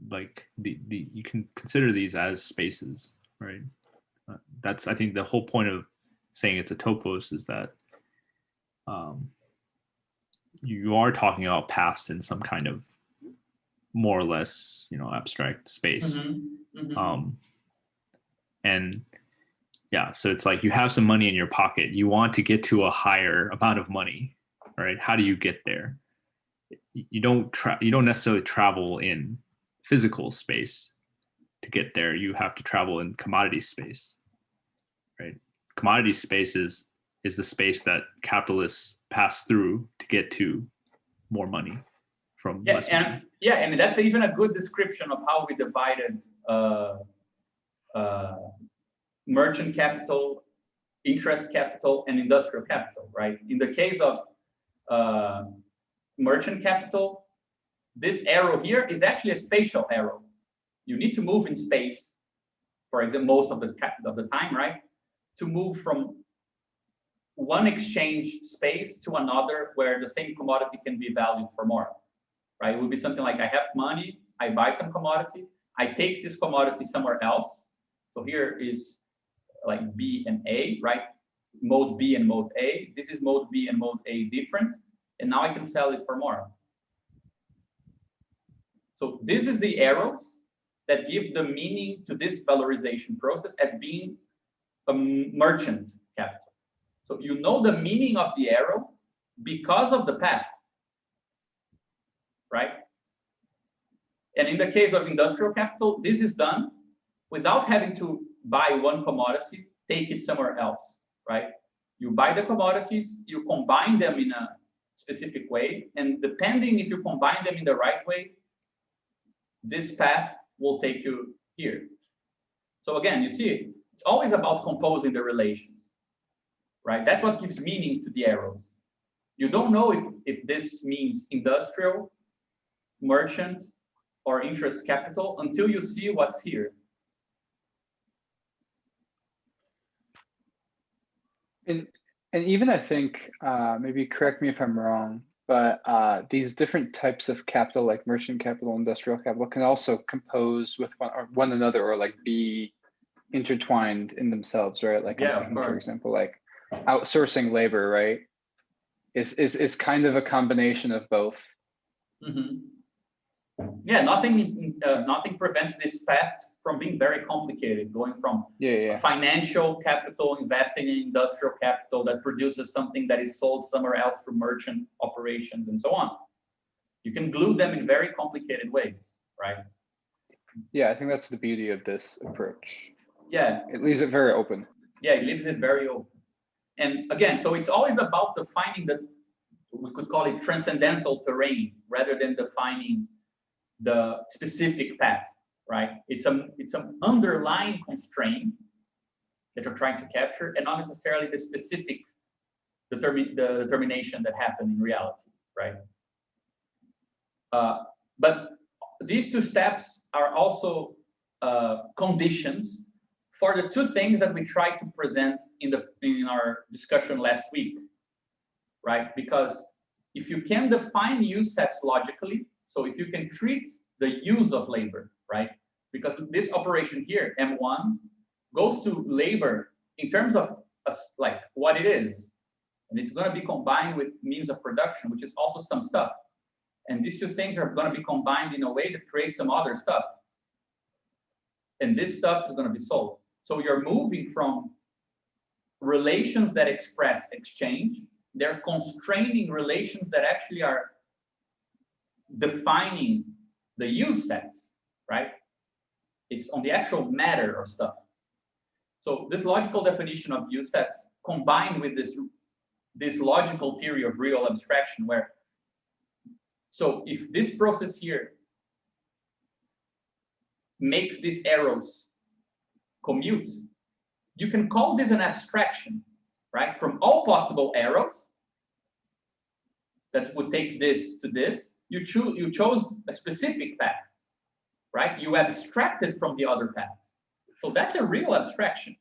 like you can consider these as spaces, right? That's, I think, the whole point of saying it's a topos is that you are talking about paths in some kind of more or less, abstract space. And yeah, so it's like you have some money in your pocket. You want to get to a higher amount of money, right? How do you get there? You don't necessarily travel in physical space to get there. You have to travel in commodity space, right? Commodity space is the space that capitalists pass through to get to more money from less money. Yeah, and that's even a good description of how we divided merchant capital, interest capital, and industrial capital, right? In the case of merchant capital, this arrow here is actually a spatial arrow. You need to move in space, for example, most of the time, right? To move from one exchange space to another where the same commodity can be valued for more, right? It would be something like I have money I buy some commodity, I take this commodity somewhere else. So here is like B and A, right? Mode B and mode A. This is mode B and mode A different. And now I can sell it for more. So this is the arrows that give the meaning to this valorization process as being a merchant capital. So you know the meaning of the arrow because of the path, right? And in the case of industrial capital, this is done without having to buy one commodity, take it somewhere else, right? You buy the commodities, you combine them in a specific way, and depending if you combine them in the right way, this path will take you here. So again, you see, it's always about composing the relations, right? That's what gives meaning to the arrows. You don't know if this means industrial, merchant, or interest capital until you see what's here. And even I think, maybe correct me if I'm wrong, but these different types of capital, like merchant capital, industrial capital, can also compose with one another, or like be intertwined in themselves, right? Like I'm thinking, for example, like outsourcing labor, right? Is kind of a combination of both. Mm-hmm. Yeah, nothing prevents this path from being very complicated, going from financial capital, investing in industrial capital that produces something that is sold somewhere else through merchant operations and so on. You can glue them in very complicated ways, right? Yeah, I think that's the beauty of this approach. Yeah. It leaves it very open. Yeah, it leaves it very open. And again, so it's always about defining the, we could call it transcendental terrain rather than defining the specific path, right? It's an underlying constraint that you're trying to capture, and not necessarily the specific determination that happened in reality, right? But these two steps are also conditions for the two things that we tried to present in our discussion last week, right? Because if you can define use sets logically, so if you can treat the use of labor, right? Because this operation here, M1, goes to labor in terms of like what it is. And it's going to be combined with means of production, which is also some stuff. And these two things are going to be combined in a way that creates some other stuff. And this stuff is going to be sold. So you're moving from relations that express exchange. They're constraining relations that actually are defining the use sets, right? It's on the actual matter of stuff. So this logical definition of use sets combined with this logical theory of real abstraction, where, so if this process here makes these arrows commute, you can call this an abstraction, right? From all possible arrows that would take this to this, you chose a specific path, right? You abstracted from the other paths. So that's a real abstraction.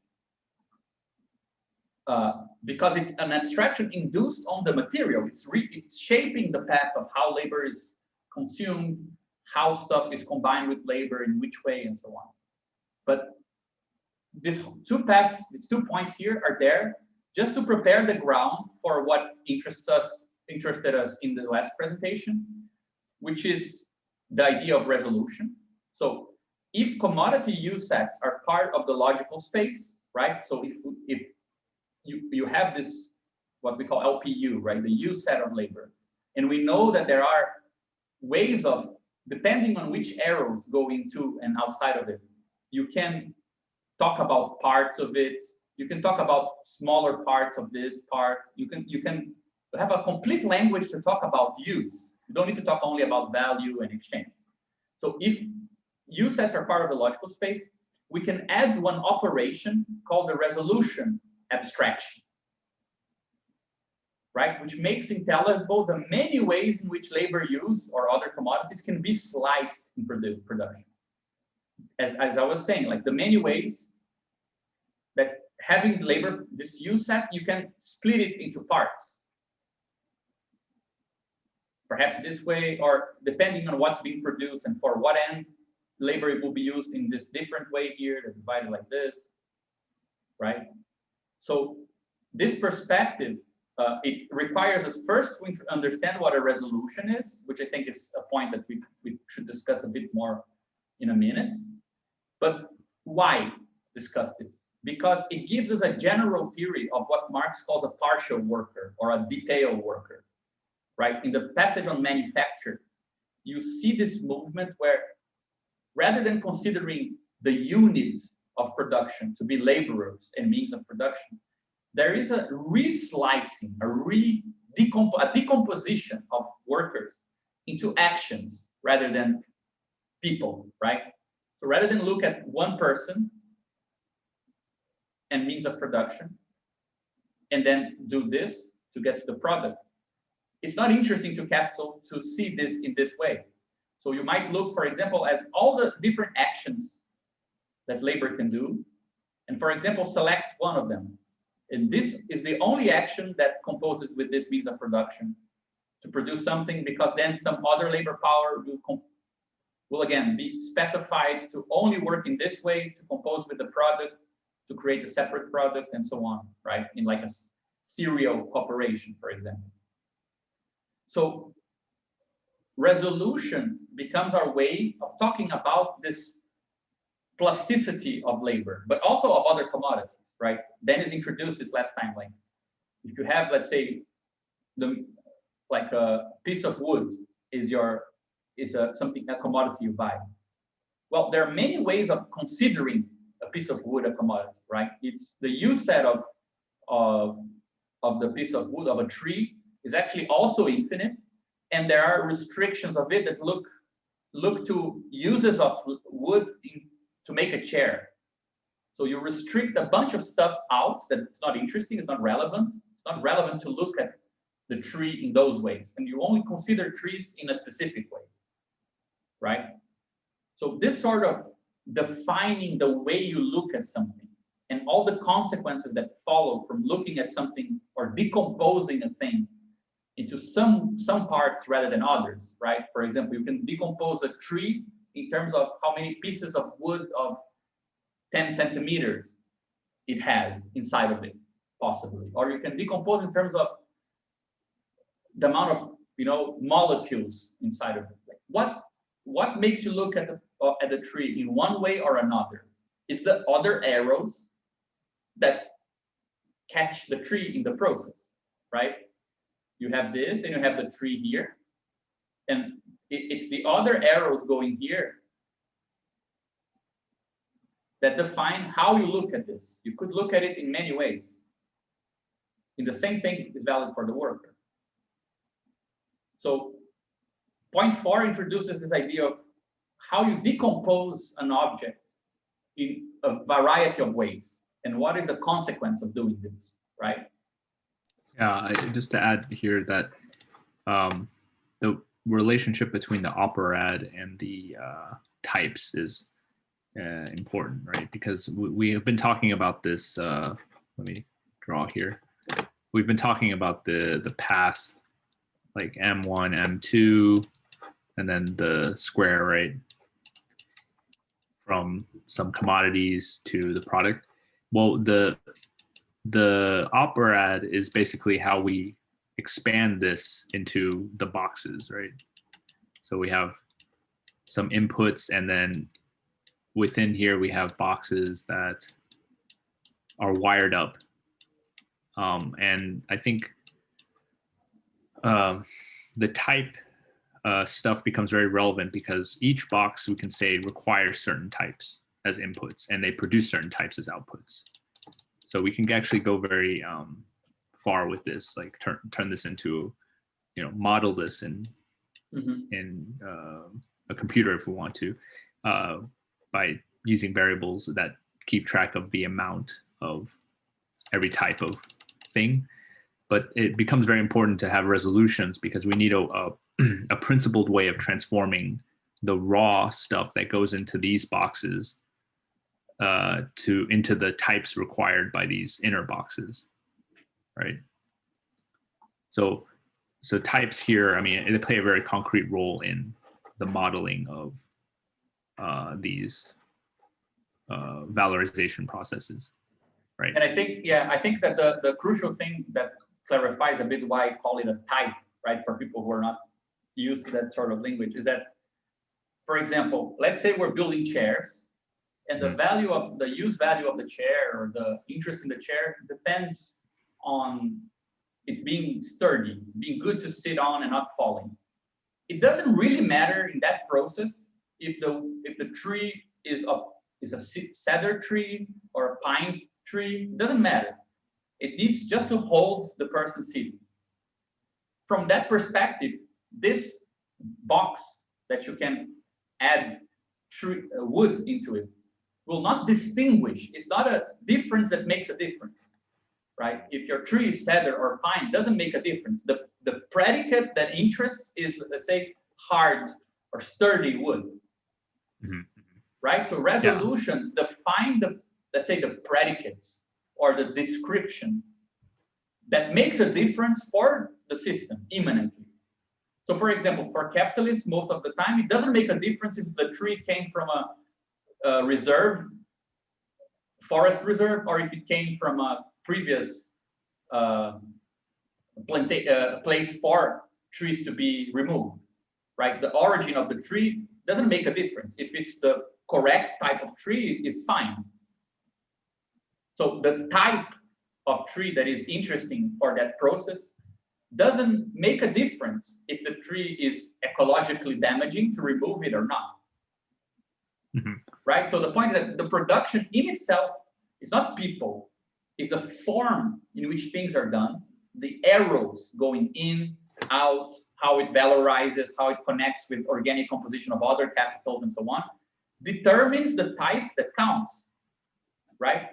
Because it's an abstraction induced on the material. It's shaping the path of how labor is consumed, how stuff is combined with labor, in which way, and so on. But these two paths, these 2 points here are there just to prepare the ground for what interested us in the last presentation, which is the idea of resolution. So if commodity use sets are part of the logical space, right? So if you have this, what we call LPU, right? The use set of labor. And we know that there are ways of, depending on which arrows go into and outside of it, you can talk about parts of it. You can talk about smaller parts of this part. You can have a complete language to talk about use. You don't need to talk only about value and exchange. So if use sets are part of the logical space, we can add one operation called the resolution abstraction, right? Which makes intelligible the many ways in which labor use or other commodities can be sliced in production. As I was saying, like the many ways that having labor, this use set, you can split it into parts. perhaps this way, or depending on what's being produced and for what end, labor will be used in this different way here, they're divided like this, right? So this perspective, it requires us first to understand what a resolution is, which I think is a point that we should discuss a bit more in a minute. But why discuss this? Because it gives us a general theory of what Marx calls a partial worker or a detail worker, right? In the passage on manufacture, you see this movement where rather than considering the units of production to be laborers and means of production, there is a reslicing, a decomposition of workers into actions rather than people, right? So rather than look at one person and means of production, and then do this to get to the product, it's not interesting to capital to see this in this way. So you might look, for example, as all the different actions that labor can do, and for example, select one of them. And this is the only action that composes with this means of production to produce something, because then some other labor power will again be specified to only work in this way to compose with the product, to create a separate product, and so on, right? In like a serial operation, for example. So resolution becomes our way of talking about this plasticity of labor, but also of other commodities, right? Dennis introduced this last time. Like, if you have, let's say, like a piece of wood is a commodity you buy. Well, there are many ways of considering a piece of wood a commodity, right? It's the use set of the piece of wood of a tree is actually also infinite, and there are restrictions of it that look to uses of wood to make a chair. So you restrict a bunch of stuff out that it's not interesting, it's not relevant. It's not relevant to look at the tree in those ways, and you only consider trees in a specific way, right? So this sort of defining the way you look at something and all the consequences that follow from looking at something or decomposing a thing into some parts rather than others, right? For example, you can decompose a tree in terms of how many pieces of wood of 10 centimeters it has inside of it, possibly. Or you can decompose in terms of the amount of, molecules inside of it. Like what makes you look at the tree in one way or another? It's the other arrows that catch the tree in the process, right? You have this and you have the tree here, and it's the other arrows going here that define how you look at this. You could look at it in many ways. And the same thing is valid for the worker. So point 4 introduces this idea of how you decompose an object in a variety of ways, and what is the consequence of doing this, right? Yeah, just to add here that the relationship between the operad and the types is important, right? Because we have been talking about this. Let me draw here. We've been talking about the path, like M1, M2, and then the square, right? From some commodities to the product. Well, the operad is basically how we expand this into the boxes, right? So we have some inputs, and then within here we have boxes that are wired up. And I think the type stuff becomes very relevant because each box, we can say, requires certain types as inputs, and they produce certain types as outputs. So we can actually go very far with this, like turn this into, model this in a computer if we want to, by using variables that keep track of the amount of every type of thing. But it becomes very important to have resolutions because we need a principled way of transforming the raw stuff that goes into these boxes into the types required by these inner boxes, right? So so types here, I mean, they play a very concrete role in the modeling of these valorization processes, right? And I think that the crucial thing that clarifies a bit why I call it a type, right, for people who are not used to that sort of language, is that, for example, let's say we're building chairs, and the value of the use value of the chair or the interest in the chair depends on it being sturdy, being good to sit on and not falling. It doesn't really matter in that process if the tree is a cedar tree or a pine tree. It doesn't matter. It needs just to hold the person sitting. From that perspective, this box that you can add wood into it will not distinguish. It's not a difference that makes a difference, right? If your tree is cedar or pine, doesn't make a difference. The predicate that interests is, let's say, hard or sturdy wood, right? So resolutions define let's say, the predicates or the description that makes a difference for the system immanently. So, for example, for capitalists, most of the time, it doesn't make a difference if the tree came from a reserve, forest reserve, or if it came from a previous place for trees to be removed, right? The origin of the tree doesn't make a difference. If it's the correct type of tree, it's fine. So the type of tree that is interesting for that process doesn't make a difference if the tree is ecologically damaging to remove it or not. Right? So the point is that the production in itself is not people, it's the form in which things are done, the arrows going in, out, how it valorizes, how it connects with organic composition of other capitals and so on, determines the type that counts, right?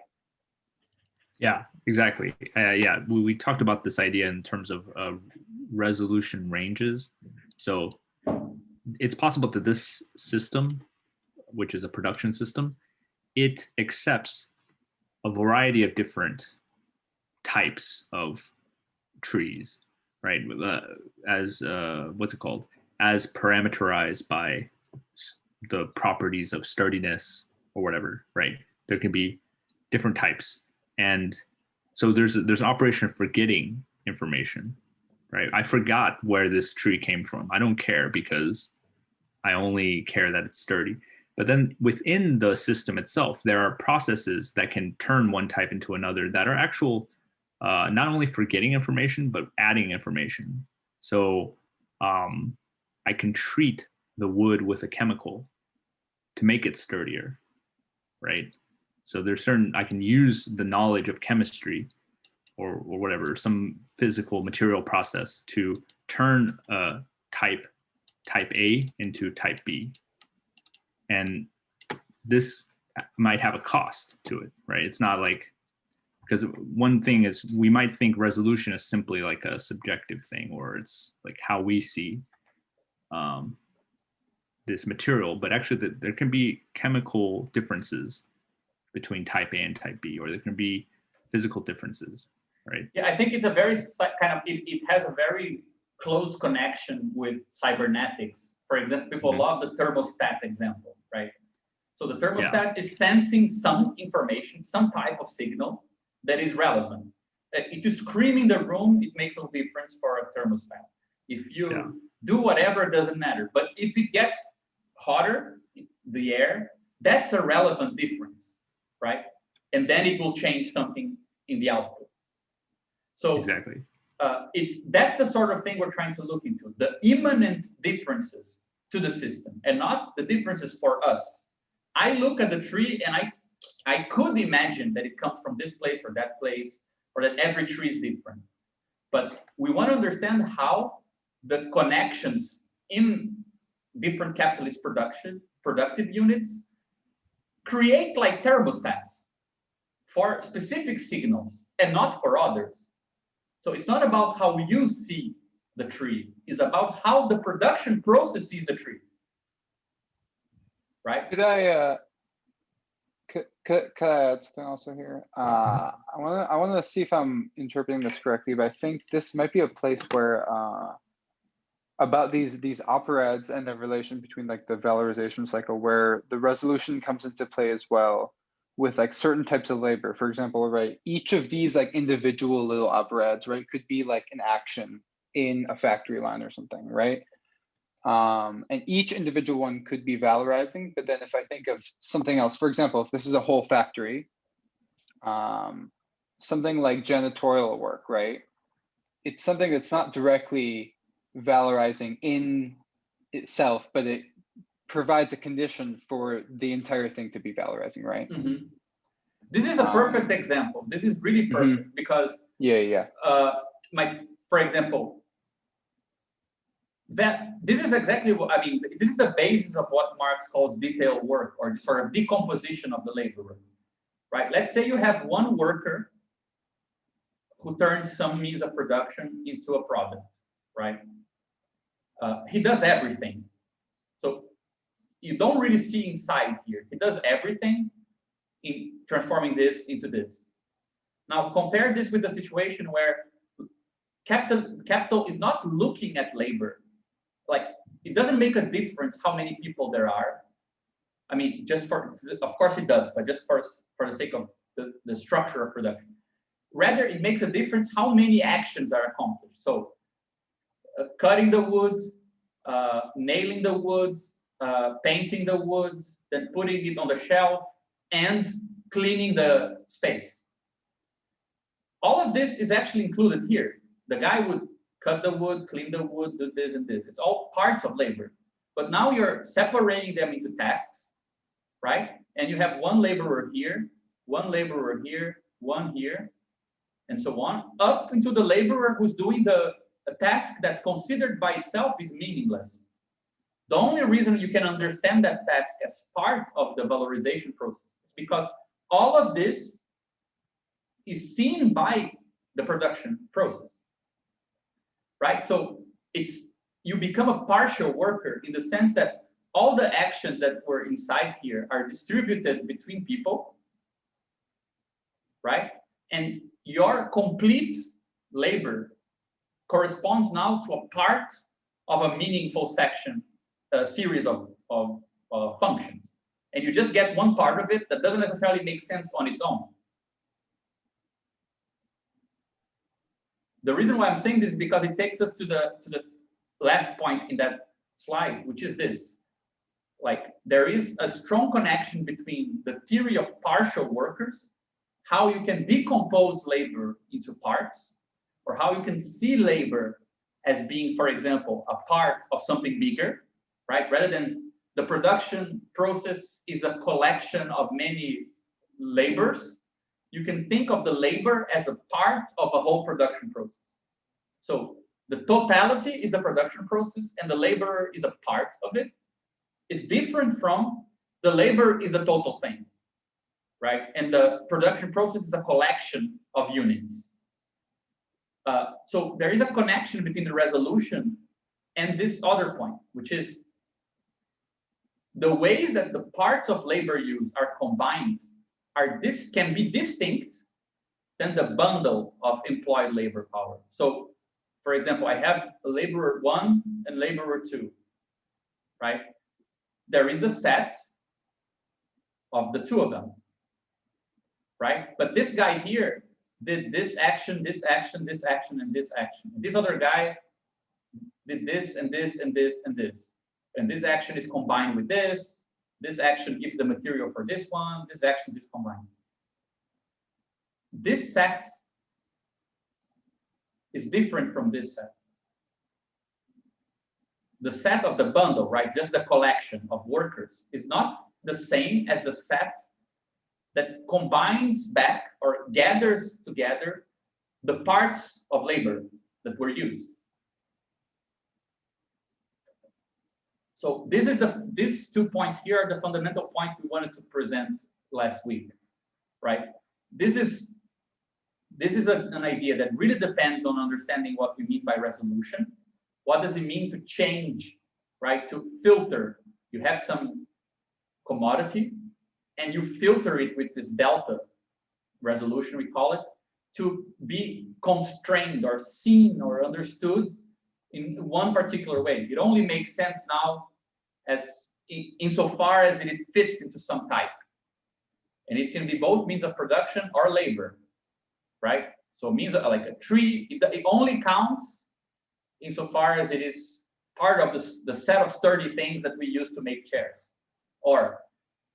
Yeah, exactly. Yeah, we talked about this idea in terms of resolution ranges. So it's possible that this system, which is a production system, it accepts a variety of different types of trees, right? As what's it called? As parameterized by the properties of sturdiness or whatever, right? There can be different types. And so there's an operation of forgetting information, right? I forgot where this tree came from. I don't care because I only care that it's sturdy. But then within the system itself, there are processes that can turn one type into another that are actual, not only forgetting information, but adding information. So I can treat the wood with a chemical to make it sturdier, right? So there's certain, I can use the knowledge of chemistry or whatever, some physical material process to turn a type A into type B. And this might have a cost to it, right? It's not like, because one thing is we might think resolution is simply like a subjective thing, or it's like how we see this material, but actually there can be chemical differences between type A and type B, or there can be physical differences, right? Yeah, I think it's a very kind of, it has a very close connection with cybernetics. For example, people love the thermostat example, right? So the thermostat is sensing some information, some type of signal that is relevant. If you scream in the room, it makes no difference for a thermostat. If you do whatever, it doesn't matter. But if it gets hotter, the air, that's a relevant difference, right? And then it will change something in the output. So exactly, that's the sort of thing we're trying to look into, the immanent differences to the system and not the differences for us. I look at the tree and I could imagine that it comes from this place or that place, or that every tree is different. But we want to understand how the connections in different capitalist productive units create like thermostats for specific signals and not for others. So it's not about how you see the tree, it's about how the production process sees the tree. Right? Could I add something also here? I want to see if I'm interpreting this correctly, but I think this might be a place where about these operads and the relation between like the valorization cycle, where the resolution comes into play as well with like certain types of labor. For example, right, each of these like individual little operads, right, could be like an action in a factory line or something, right? And each individual one could be valorizing. But then if I think of something else, for example, if this is a whole factory, something like janitorial work, right? It's something that's not directly valorizing in itself, but it provides a condition for the entire thing to be valorizing, right? Mm-hmm. This is a perfect example. This is really perfect because for example, that this is exactly what I mean. This is the basis of what Marx calls detailed work, or sort of decomposition of the labor, right? Let's say you have one worker who turns some means of production into a product, right? He does everything. So you don't really see inside here. He does everything in transforming this into this. Now compare this with the situation where capital is not looking at labor. Like, it doesn't make a difference how many people there are. I mean, of course it does, but just for the sake of the structure of production. Rather, it makes a difference how many actions are accomplished. So cutting the wood, nailing the wood, painting the wood, then putting it on the shelf, and cleaning the space. All of this is actually included here. The guy would cut the wood, clean the wood, do this and this. It's all parts of labor. But now you're separating them into tasks, right? And you have one laborer here, one laborer here, one here, and so on, up into the laborer who's doing a task that considered by itself is meaningless. The only reason you can understand that task as part of the valorization process is because all of this is seen by the production process, right? So you become a partial worker in the sense that all the actions that were inside here are distributed between people, right? And your complete labor corresponds now to a part of a meaningful section, a series of functions. And you just get one part of it that doesn't necessarily make sense on its own. The reason why I'm saying this is because it takes us to the last point in that slide, which is this. Like, there is a strong connection between the theory of partial workers, how you can decompose labor into parts, or how you can see labor as being, for example, a part of something bigger, right? Rather than the production process is a collection of many labors, you can think of the labor as a part of a whole production process. So the totality is the production process, and the labor is a part of it. It's different from the labor is a total thing, right? And the production process is a collection of units. So there is a connection between the resolution and this other point, which is the ways that the parts of labor use are combined can be distinct than the bundle of employed labor power. So, for example, I have a laborer 1 and laborer 2, right? There is the set of the two of them, right? But this guy here did this action, this action, this action, and this action. And this other guy did this and this and this and this. And this action is combined with this. This action gives the material for this one. This action is combined. This set is different from this set. The set of the bundle, right, just the collection of workers, is not the same as the set that combines back or gathers together the parts of labor that were used. So these 2 points here are the fundamental points we wanted to present last week, right? This is an idea that really depends on understanding what we mean by resolution. What does it mean to change, right? To filter. You have some commodity and you filter it with this delta resolution, we call it, to be constrained or seen or understood in one particular way. It only makes sense now as insofar as it fits into some type. And it can be both means of production or labor, right? So means like a tree, it only counts insofar as it is part of the set of sturdy things that we use to make chairs. Or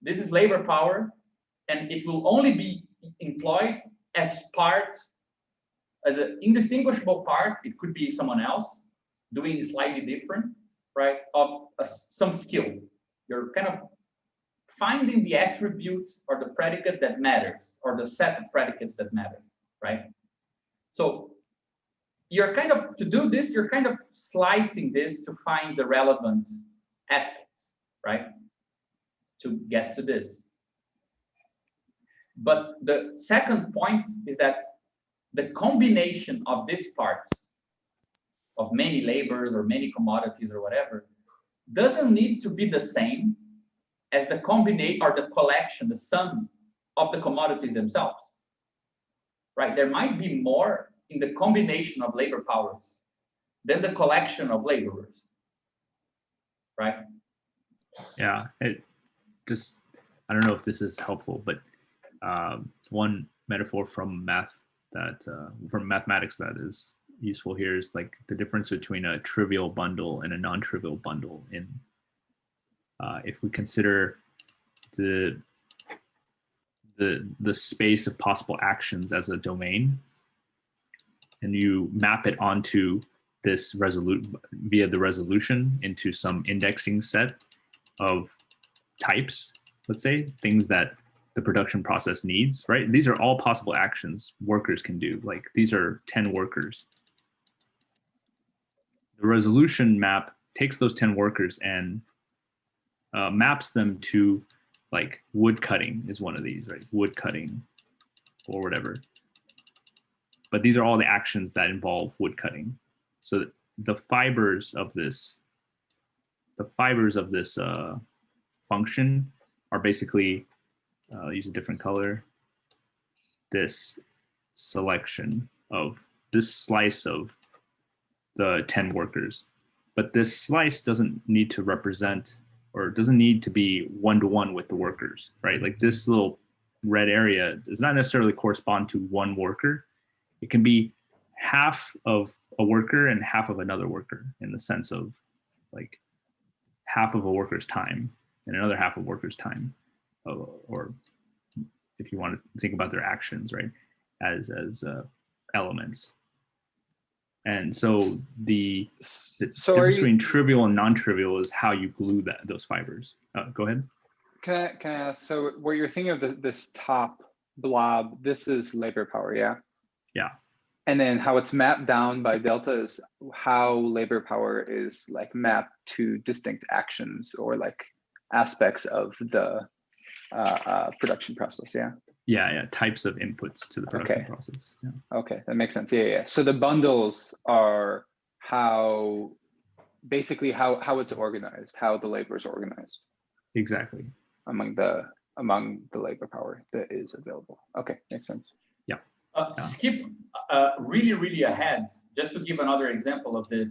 this is labor power, and it will only be employed as part, as an indistinguishable part. It could be someone else doing slightly different, right, of some skill. You're kind of finding the attribute or the predicate that matters, or the set of predicates that matter, right? So you're kind of, to do this, you're kind of slicing this to find the relevant aspects, right, to get to this. But the second point is that the combination of these parts, of many labors or many commodities or whatever, doesn't need to be the same as the combination or the collection, the sum of the commodities themselves, right? There might be more in the combination of labor powers than the collection of laborers, right? Yeah, it just, I don't know if this is helpful, but one metaphor from from mathematics that is useful here is like the difference between a trivial bundle and a non-trivial bundle. In if we consider the space of possible actions as a domain, and you map it onto this via the resolution into some indexing set of types, let's say, things that the production process needs, right? These are all possible actions workers can do. Like these are 10 workers. The resolution map takes those 10 workers and maps them to, like, wood cutting is one of these, right? Wood cutting or whatever. But these are all the actions that involve wood cutting. So the fibers of this function are basically, use a different color, this selection of this slice of the 10 workers. But this slice doesn't need to represent, or doesn't need to be one-to-one with the workers, right? Like this little red area does not necessarily correspond to one worker. It can be half of a worker and half of another worker, in the sense of like half of a worker's time and another half of a worker's time, or if you want to think about their actions, right, as elements. And so the difference between trivial and non-trivial is how you glue those fibers. Go ahead. Can I ask, so what you're thinking of this top blob, this is labor power, yeah? Yeah. And then how it's mapped down by delta is how labor power is like mapped to distinct actions or like aspects of the production process, yeah? Yeah, types of inputs to the production process. Yeah. Okay, that makes sense. Yeah. So the bundles are how, basically how it's organized, how the labor is organized. Exactly. Among the labor power that is available. Okay, makes sense. Yeah. Skip really ahead, just to give another example of this.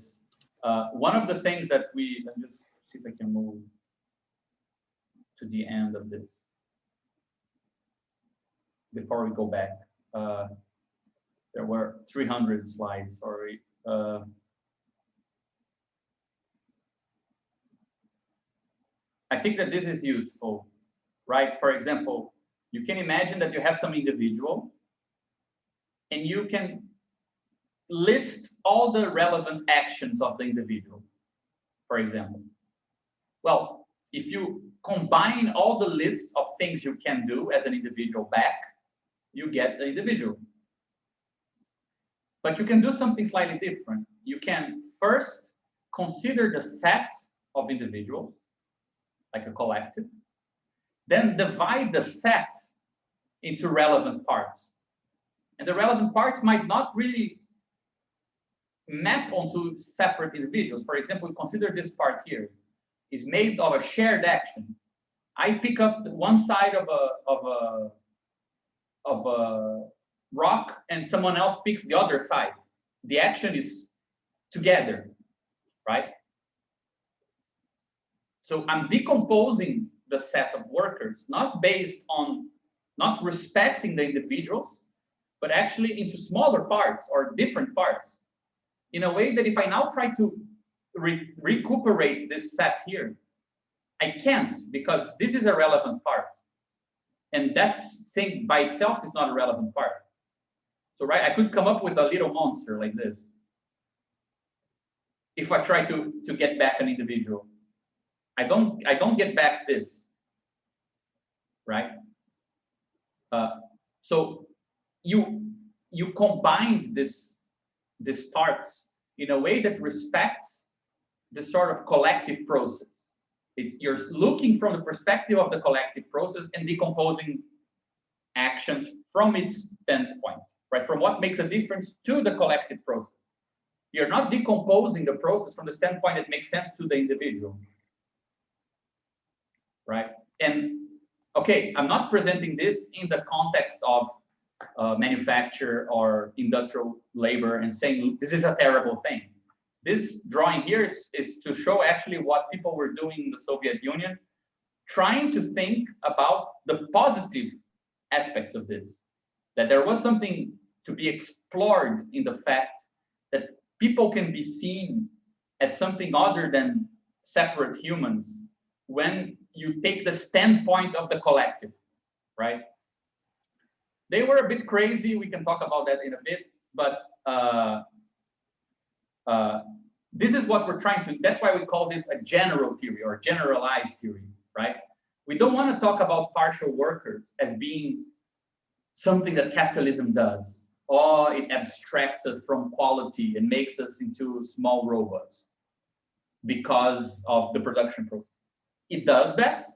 One of the things that let me just see if I can move to the end of this before we go back. There were 300 slides, sorry. I think that this is useful, right? For example, you can imagine that you have some individual and you can list all the relevant actions of the individual, for example. Well, if you combine all the list of things you can do as an individual back, you get the individual. But you can do something slightly different. You can first consider the set of individuals, like a collective, then divide the set into relevant parts. And the relevant parts might not really map onto separate individuals. For example, consider this part here is made of a shared action. I pick up one side of a rock and someone else picks the other side. The action is together. right? So I'm decomposing the set of workers, not based on not respecting the individuals, but actually into smaller parts or different parts, in a way that if I now try to recuperate this set here, I can't, because this is a relevant part. And that thing by itself is not a relevant part. So, right, I could come up with a little monster like this if I try to get back an individual. I don't get back this, right? So you combined these parts in a way that respects the sort of collective process. You're looking from the perspective of the collective process and decomposing actions from its standpoint, right? From what makes a difference to the collective process. You're not decomposing the process from the standpoint that makes sense to the individual, right? And okay, I'm not presenting this in the context of manufacture or industrial labor and saying this is a terrible thing. This drawing here is to show actually what people were doing in the Soviet Union, trying to think about the positive aspects of this, that there was something to be explored in the fact that people can be seen as something other than separate humans when you take the standpoint of the collective, right? They were a bit crazy. We can talk about that in a bit, but this is what we're trying to, that's why we call this a general theory or generalized theory, right? We don't want to talk about partial workers as being something that capitalism does, or it abstracts us from quality and makes us into small robots because of the production process. It does that,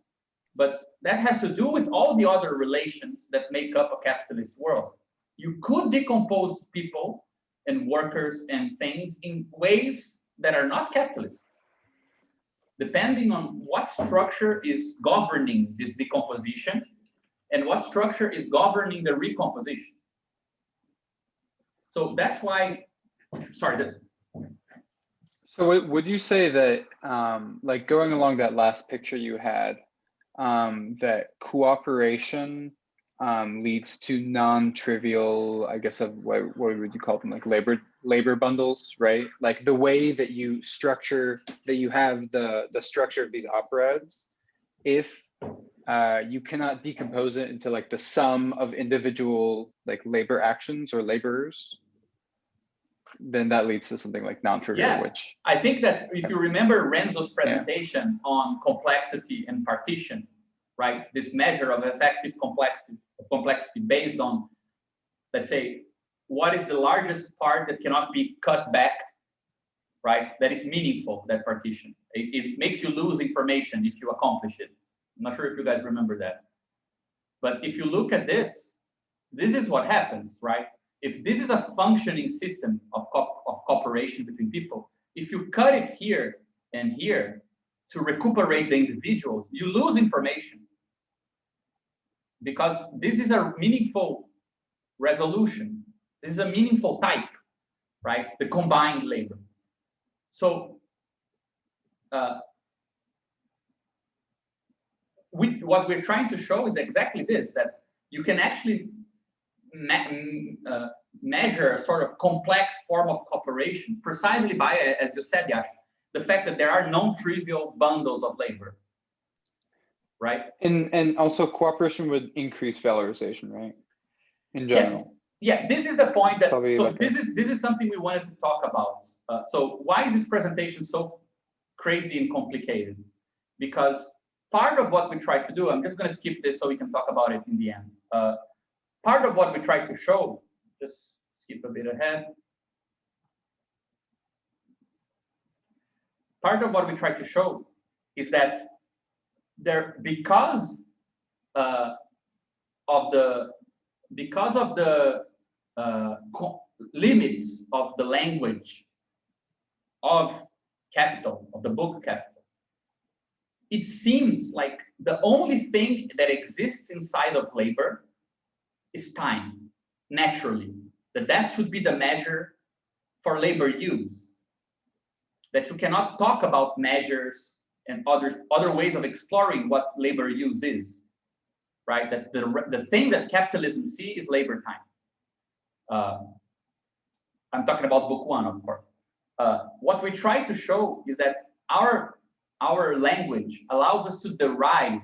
but that has to do with all the other relations that make up a capitalist world. You could decompose people and workers and things in ways that are not capitalist, depending on what structure is governing this decomposition and what structure is governing the recomposition. So that's why, sorry. So would you say that, like going along that last picture you had, that cooperation leads to non-trivial, I guess, of what would you call them, like labor bundles, right? Like the way that you structure, that you have the structure of these operas, if you cannot decompose it into like the sum of individual like labor actions or laborers, then that leads to something like non-trivial, Yeah, which I think that if you remember Renzo's presentation on complexity and partition, right? This measure of effective complexity based on, let's say, what is the largest part that cannot be cut back, right? That is meaningful, that partition. It makes you lose information if you accomplish it. I'm not sure if you guys remember that. But if you look at this is what happens, right? If this is a functioning system of cooperation between people, if you cut it here and here to recuperate the individuals, you lose information. Because this is a meaningful resolution. This is a meaningful type, right? The combined labor. So what we're trying to show is exactly this, that you can actually measure a sort of complex form of cooperation precisely by, as you said, Yash, the fact that there are non-trivial bundles of labor, right? and also cooperation would increase valorization, right? In general. Yeah, this is the point that, Probably so like this is something we wanted to talk about. So why is this presentation so crazy and complicated? Because part of what we try to do, I'm just going to skip this so we can talk about it in the end. Part of what we try to show, just skip a bit ahead. Part of what we try to show is that because of the limits of the language of capital, of the book capital, it seems like the only thing that exists inside of labor is time, naturally. That should be the measure for labor use. that you cannot talk about measures and other ways of exploring what labor use is, right? That the thing that capitalism sees is labor time. I'm talking about book 1, of course. What we try to show is that our language allows us to derive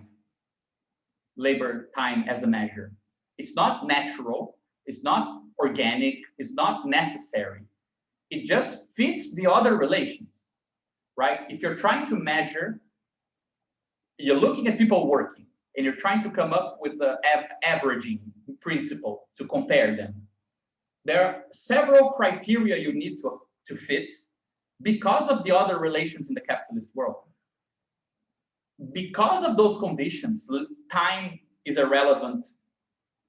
labor time as a measure. It's not natural, it's not organic, it's not necessary. It just fits the other relations, right? If you're trying to measure, you're looking at people working and you're trying to come up with the averaging principle to compare them. There are several criteria you need to fit because of the other relations in the capitalist world. Because of those conditions, time is a relevant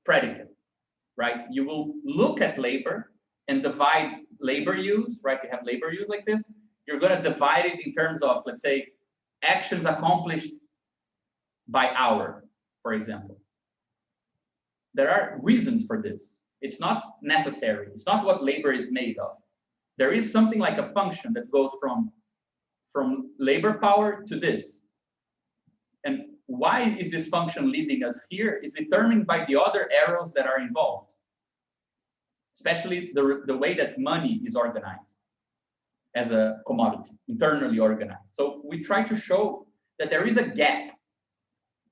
predicate, right? You will look at labor and divide labor use, right? You have labor use like this. You're going to divide it in terms of, let's say, actions accomplished by hour, for example. There are reasons for this. It's not necessary. It's not what labor is made of. There is something like a function that goes from labor power to this. And why is this function leading us here is determined by the other arrows that are involved, especially the way that money is organized as a commodity, internally organized. So we try to show that there is a gap.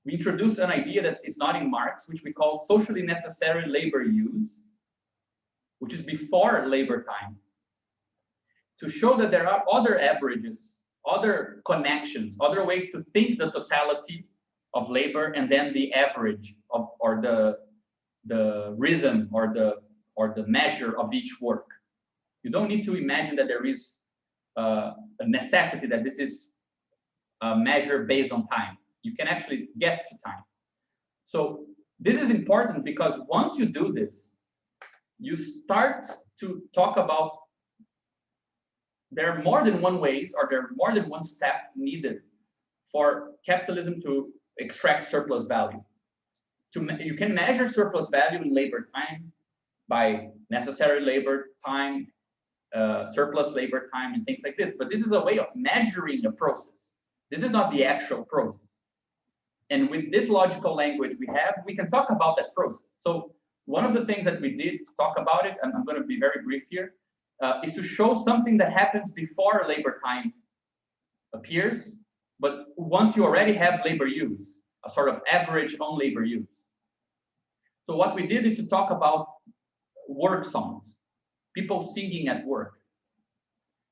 We introduce an idea that is not in Marx, which we call socially necessary labor use, which is before labor time, to show that there are other averages, other connections, other ways to think the totality of labor and then the average of, or the rhythm or the measure of each work. You don't need to imagine that there is a necessity that this is a measure based on time. You can actually get to time. So this is important because once you do this, you start to talk about there are more than one ways or there are more than one step needed for capitalism to extract surplus value. You can measure surplus value in labor time by necessary labor time, surplus labor time, and things like this. But this is a way of measuring a process. This is not the actual process. And with this logical language we can talk about that process. So one of the things that we did to talk about it, and I'm going to be very brief here, is to show something that happens before labor time appears, but once you already have labor use, a sort of average on labor use. So what we did is to talk about work songs, people singing at work.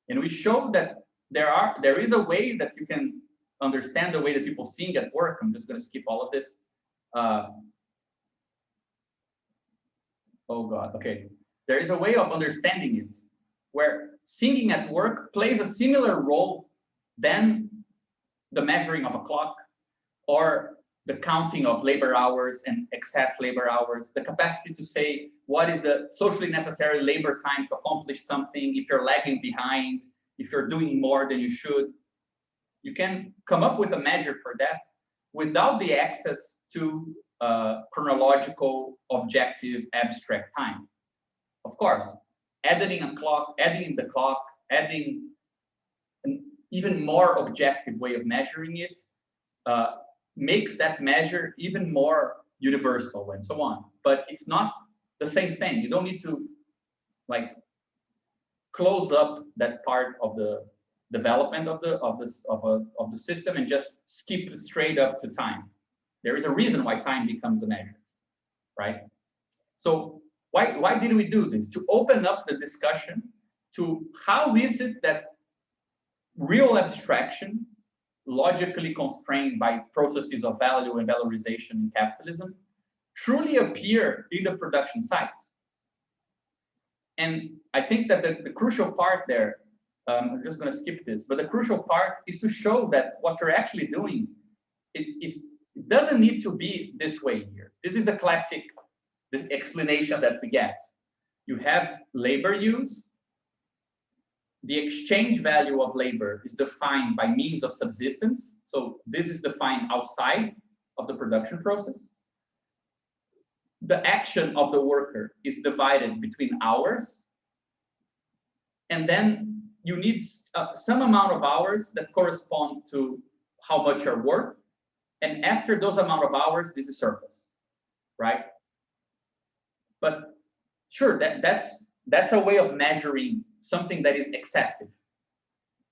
And we showed that there is a way that you can understand the way that people sing at work. I'm just going to skip all of this. Oh God, okay. There is a way of understanding it where singing at work plays a similar role than the measuring of a clock or the counting of labor hours and excess labor hours, the capacity to say what is the socially necessary labor time to accomplish something, if you're lagging behind, if you're doing more than you should. You can come up with a measure for that without the access to chronological, objective, abstract time. Of course, adding the clock, adding an even more objective way of measuring it makes that measure even more universal and so on. But it's not the same thing. You don't need to like close up that part of the development of the system and just skip straight up to time. There is a reason why time becomes a measure, right? So why did we do this? To open up the discussion to how is it that real abstraction, logically constrained by processes of value and valorization in capitalism, truly appear in the production sites. And I think that the crucial part there, I'm just going to skip this, but the crucial part is to show that what you're actually doing, it doesn't need to be this way here. This is the classic explanation that we get. You have labor use. The exchange value of labor is defined by means of subsistence. So this is defined outside of the production process. The action of the worker is divided between hours. And then you need some amount of hours that correspond to how much you're worth. And after those amount of hours, this is surplus, right? But sure, that's a way of measuring something that is excessive.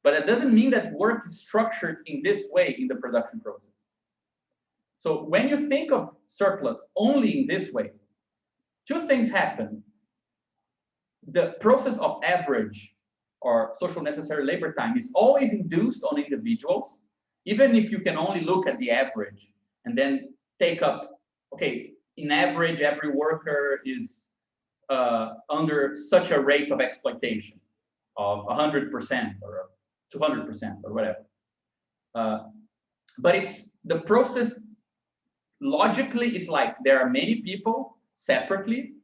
But that doesn't mean that work is structured in this way in the production process. So when you think of surplus only in this way, two things happen. The process of average or social necessary labor time is always induced on individuals, even if you can only look at the average and then take up, okay, in average, every worker is under such a rate of exploitation of 100% or 200% or whatever. But it's the process logically is like there are many people separately.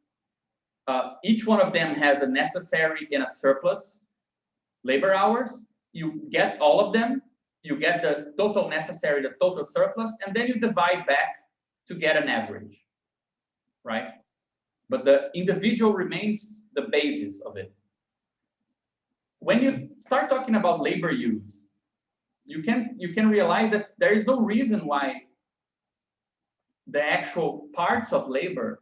Each one of them has a necessary and a surplus labor hours. You get all of them, you get the total necessary, the total surplus, and then you divide back to get an average, right? But the individual remains the basis of it. When you start talking about labor use, you can realize that there is no reason why the actual parts of labor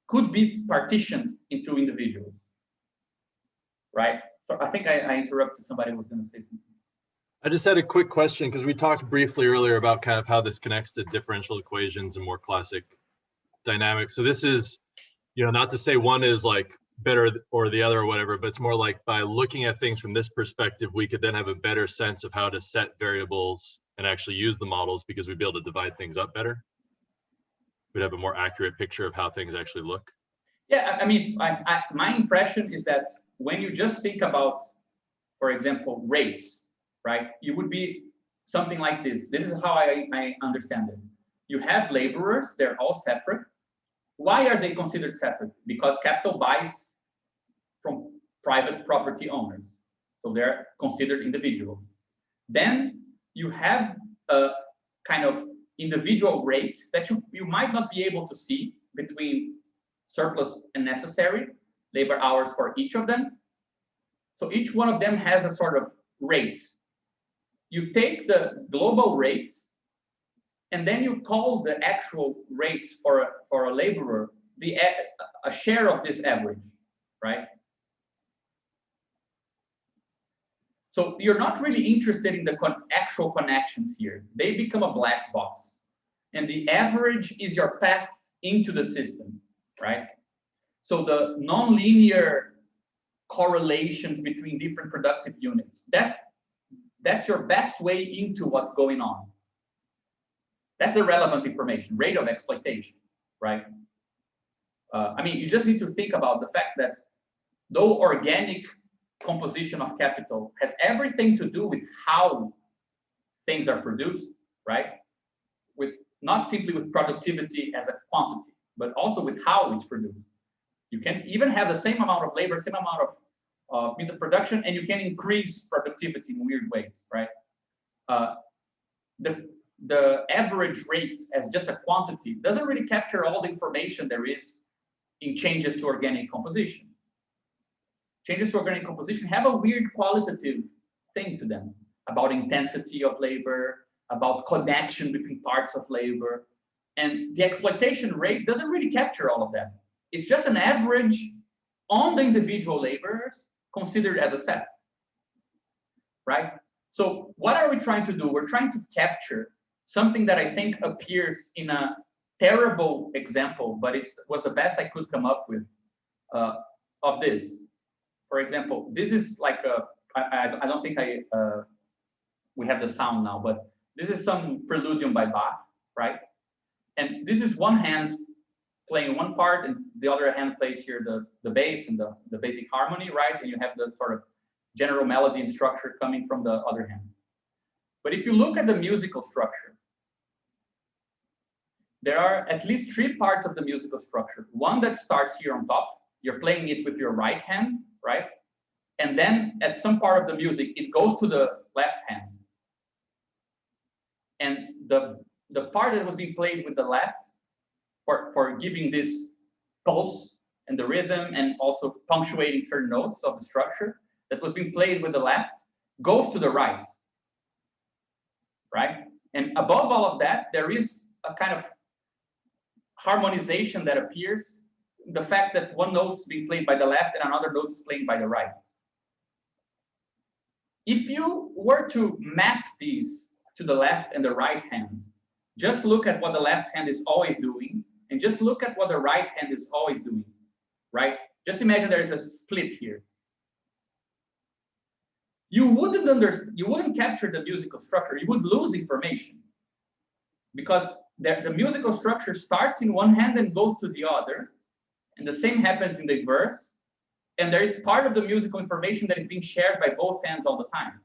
could be partitioned into individuals, right? So I think I interrupted somebody who was going to say something. I just had a quick question because we talked briefly earlier about kind of how this connects to differential equations and more classic dynamics. So this is, you know, not to say one is like better or the other or whatever, but it's more like by looking at things from this perspective, we could then have a better sense of how to set variables and actually use the models because we'd be able to divide things up better. We'd have a more accurate picture of how things actually look. Yeah, I mean, my impression is that when you just think about, for example, rates, right? You would be something like this. This is how I understand it. You have laborers, they're all separate. Why are they considered separate? Because capital buys from private property owners. So they're considered individual. Then you have a kind of individual rate that you might not be able to see between surplus and necessary labor hours for each of them. So each one of them has a sort of rate. You take the global rate and then you call the actual rate for a laborer a share of this average, right? So you're not really interested in the actual connections here. They become a black box. And the average is your path into the system, right? So the nonlinear correlations between different productive units, that's your best way into what's going on. That's the relevant information, rate of exploitation, right? I mean, you just need to think about the fact that though organic composition of capital has everything to do with how things are produced, right? With not simply with productivity as a quantity, but also with how it's produced. You can even have the same amount of labor, same amount of means of production, and you can increase productivity in weird ways, right? The average rate as just a quantity doesn't really capture all the information there is in changes to organic composition. Changes to organic composition have a weird qualitative thing to them about intensity of labor, about connection between parts of labor. And the exploitation rate doesn't really capture all of that. It's just an average on the individual laborers considered as a set, right? So what are we trying to do? We're trying to capture something that I think appears in a terrible example, but it was the best I could come up with of this. For example, this is like I don't think we have the sound now, but this is some preludium by Bach, right? And this is one hand playing one part, and the other hand plays here the bass and the basic harmony, right? And you have the sort of general melody and structure coming from the other hand. But if you look at the musical structure, there are at least 3 parts of the musical structure. One that starts here on top, you're playing it with your right hand, right? And then at some part of the music, it goes to the left hand. And the part that was being played with the left for giving this pulse and the rhythm and also punctuating certain notes of the structure, that was being played with the left goes to the right, right? And above all of that, there is a kind of harmonization that appears, the fact that one note is being played by the left and another note is played by the right. If you were to map these to the left and the right hand, just look at what the left hand is always doing, and just look at what the right hand is always doing, right? Just imagine there is a split here. You wouldn't capture the musical structure. You would lose information, because the musical structure starts in one hand and goes to the other, and the same happens in the verse. And there is part of the musical information that is being shared by both hands all the time.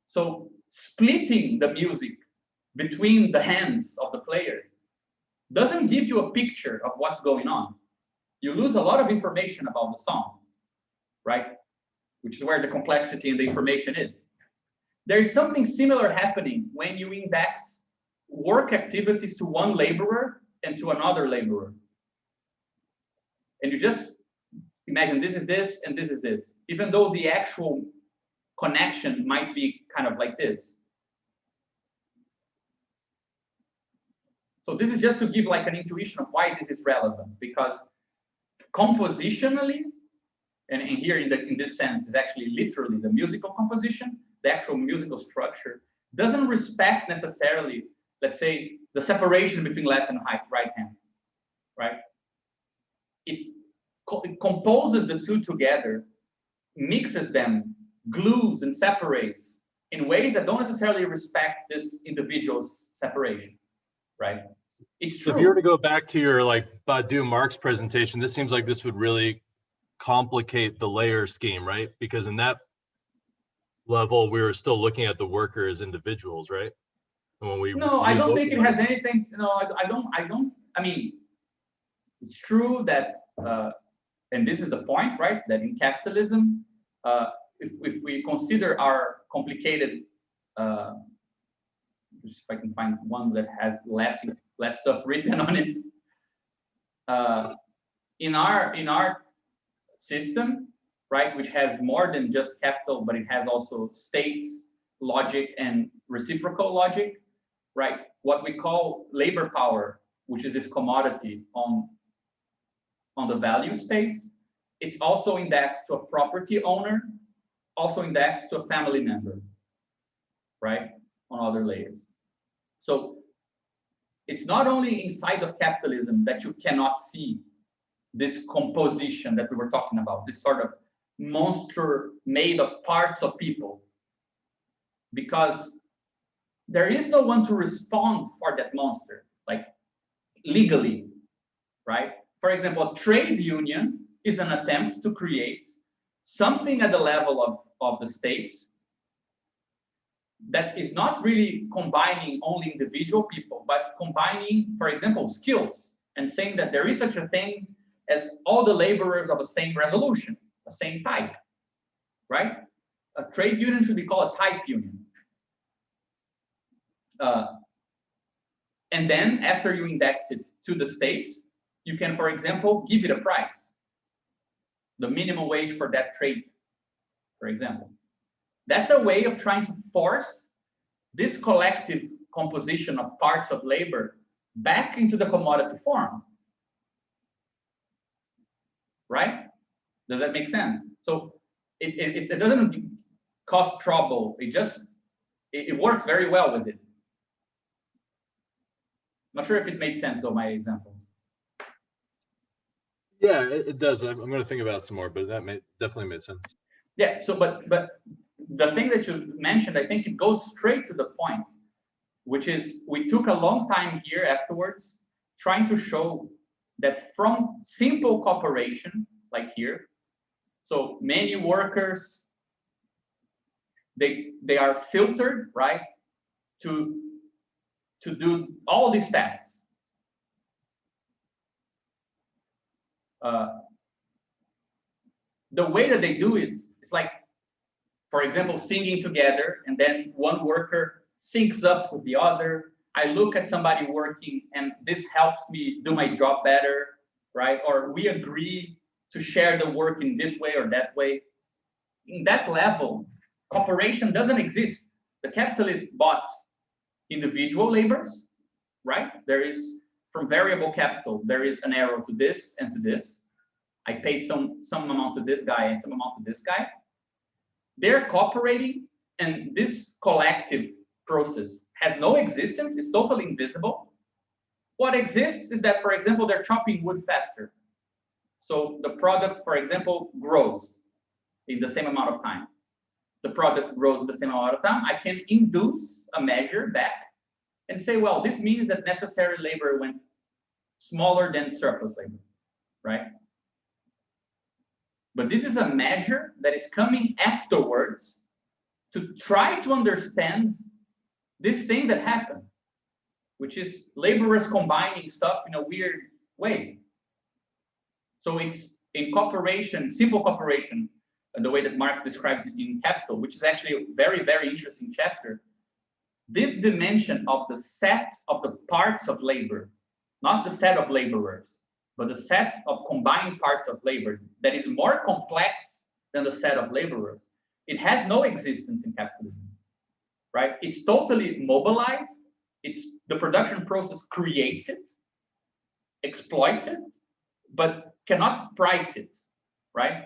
So splitting the music between the hands of the player doesn't give you a picture of what's going on. You lose a lot of information about the song, right? Which is where the complexity and the information is. There is something similar happening when you index work activities to one laborer and to another laborer. And you just imagine this is this and this is this, even though the actual connection might be kind of like this. So this is just to give like an intuition of why this is relevant, because compositionally, and here in this sense is actually literally the musical composition, the actual musical structure, doesn't respect necessarily, let's say, the separation between left and right hand, right? It composes the two together, mixes them, glues and separates in ways that don't necessarily respect this individual's separation, right? It's true. So if you were to go back to your like Badu Marx presentation, this seems like this would really complicate the layer scheme, right? Because in that level, we were still looking at the worker as individuals, right? And when we I don't think it has anything. No, I don't. I mean, it's true that, and this is the point, right? That in capitalism, if we consider our complicated, if I can find one that has less stuff written on it, in our system, right, which has more than just capital, but it has also states, logic, and reciprocal logic, right? What we call labor power, which is this commodity on the value space, it's also indexed to a property owner, also indexed to a family member, right, on other layers. So it's not only inside of capitalism that you cannot see this composition that we were talking about, this sort of monster made of parts of people, because there is no one to respond for that monster, like legally, right? For example, a trade union is an attempt to create something at the level of the state that is not really combining only individual people, but combining, for example, skills, and saying that there is such a thing as all the laborers of the same resolution, the same type, right? A trade union should be called a type union. And then after you index it to the state, you can, for example, give it a price, the minimum wage for that trade, for example. That's a way of trying to force this collective composition of parts of labor back into the commodity form, right? Does that make sense? So it doesn't cause trouble. It works very well with it. Not sure if it made sense though, my example. Yeah, it does. I'm going to think about it some more, but that definitely made sense. Yeah. So, but the thing that you mentioned, I think it goes straight to the point, which is we took a long time here afterwards trying to show that from simple cooperation, like here, so many workers, they are filtered, right, to do all these tasks. The way that they do it is like, for example, singing together, and then one worker syncs up with the other. I look at somebody working, and this helps me do my job better, right? Or we agree to share the work in this way or that way. in that level, cooperation doesn't exist. The capitalist bought individual labors, right? There is, from variable capital, there is an arrow to this and to this. I paid some amount to this guy and some amount to this guy. They're cooperating, and this collective process has no existence. It's totally invisible. What exists is that, for example, they're chopping wood faster. So the product, for example, grows in the same amount of time. The product grows in the same amount of time. I can induce a measure back and say, well, this means that necessary labor went smaller than surplus labor, right? But this is a measure that is coming afterwards to try to understand this thing that happened, which is laborers combining stuff in a weird way. So it's in cooperation, simple cooperation, the way that Marx describes it in Capital, which is actually a very, very interesting chapter. This dimension of the set of the parts of labor, not the set of laborers, but the set of combined parts of labor that is more complex than the set of laborers, it has no existence in capitalism, right? It's totally mobilized. It's the production process creates it, exploits it, but cannot price it, right?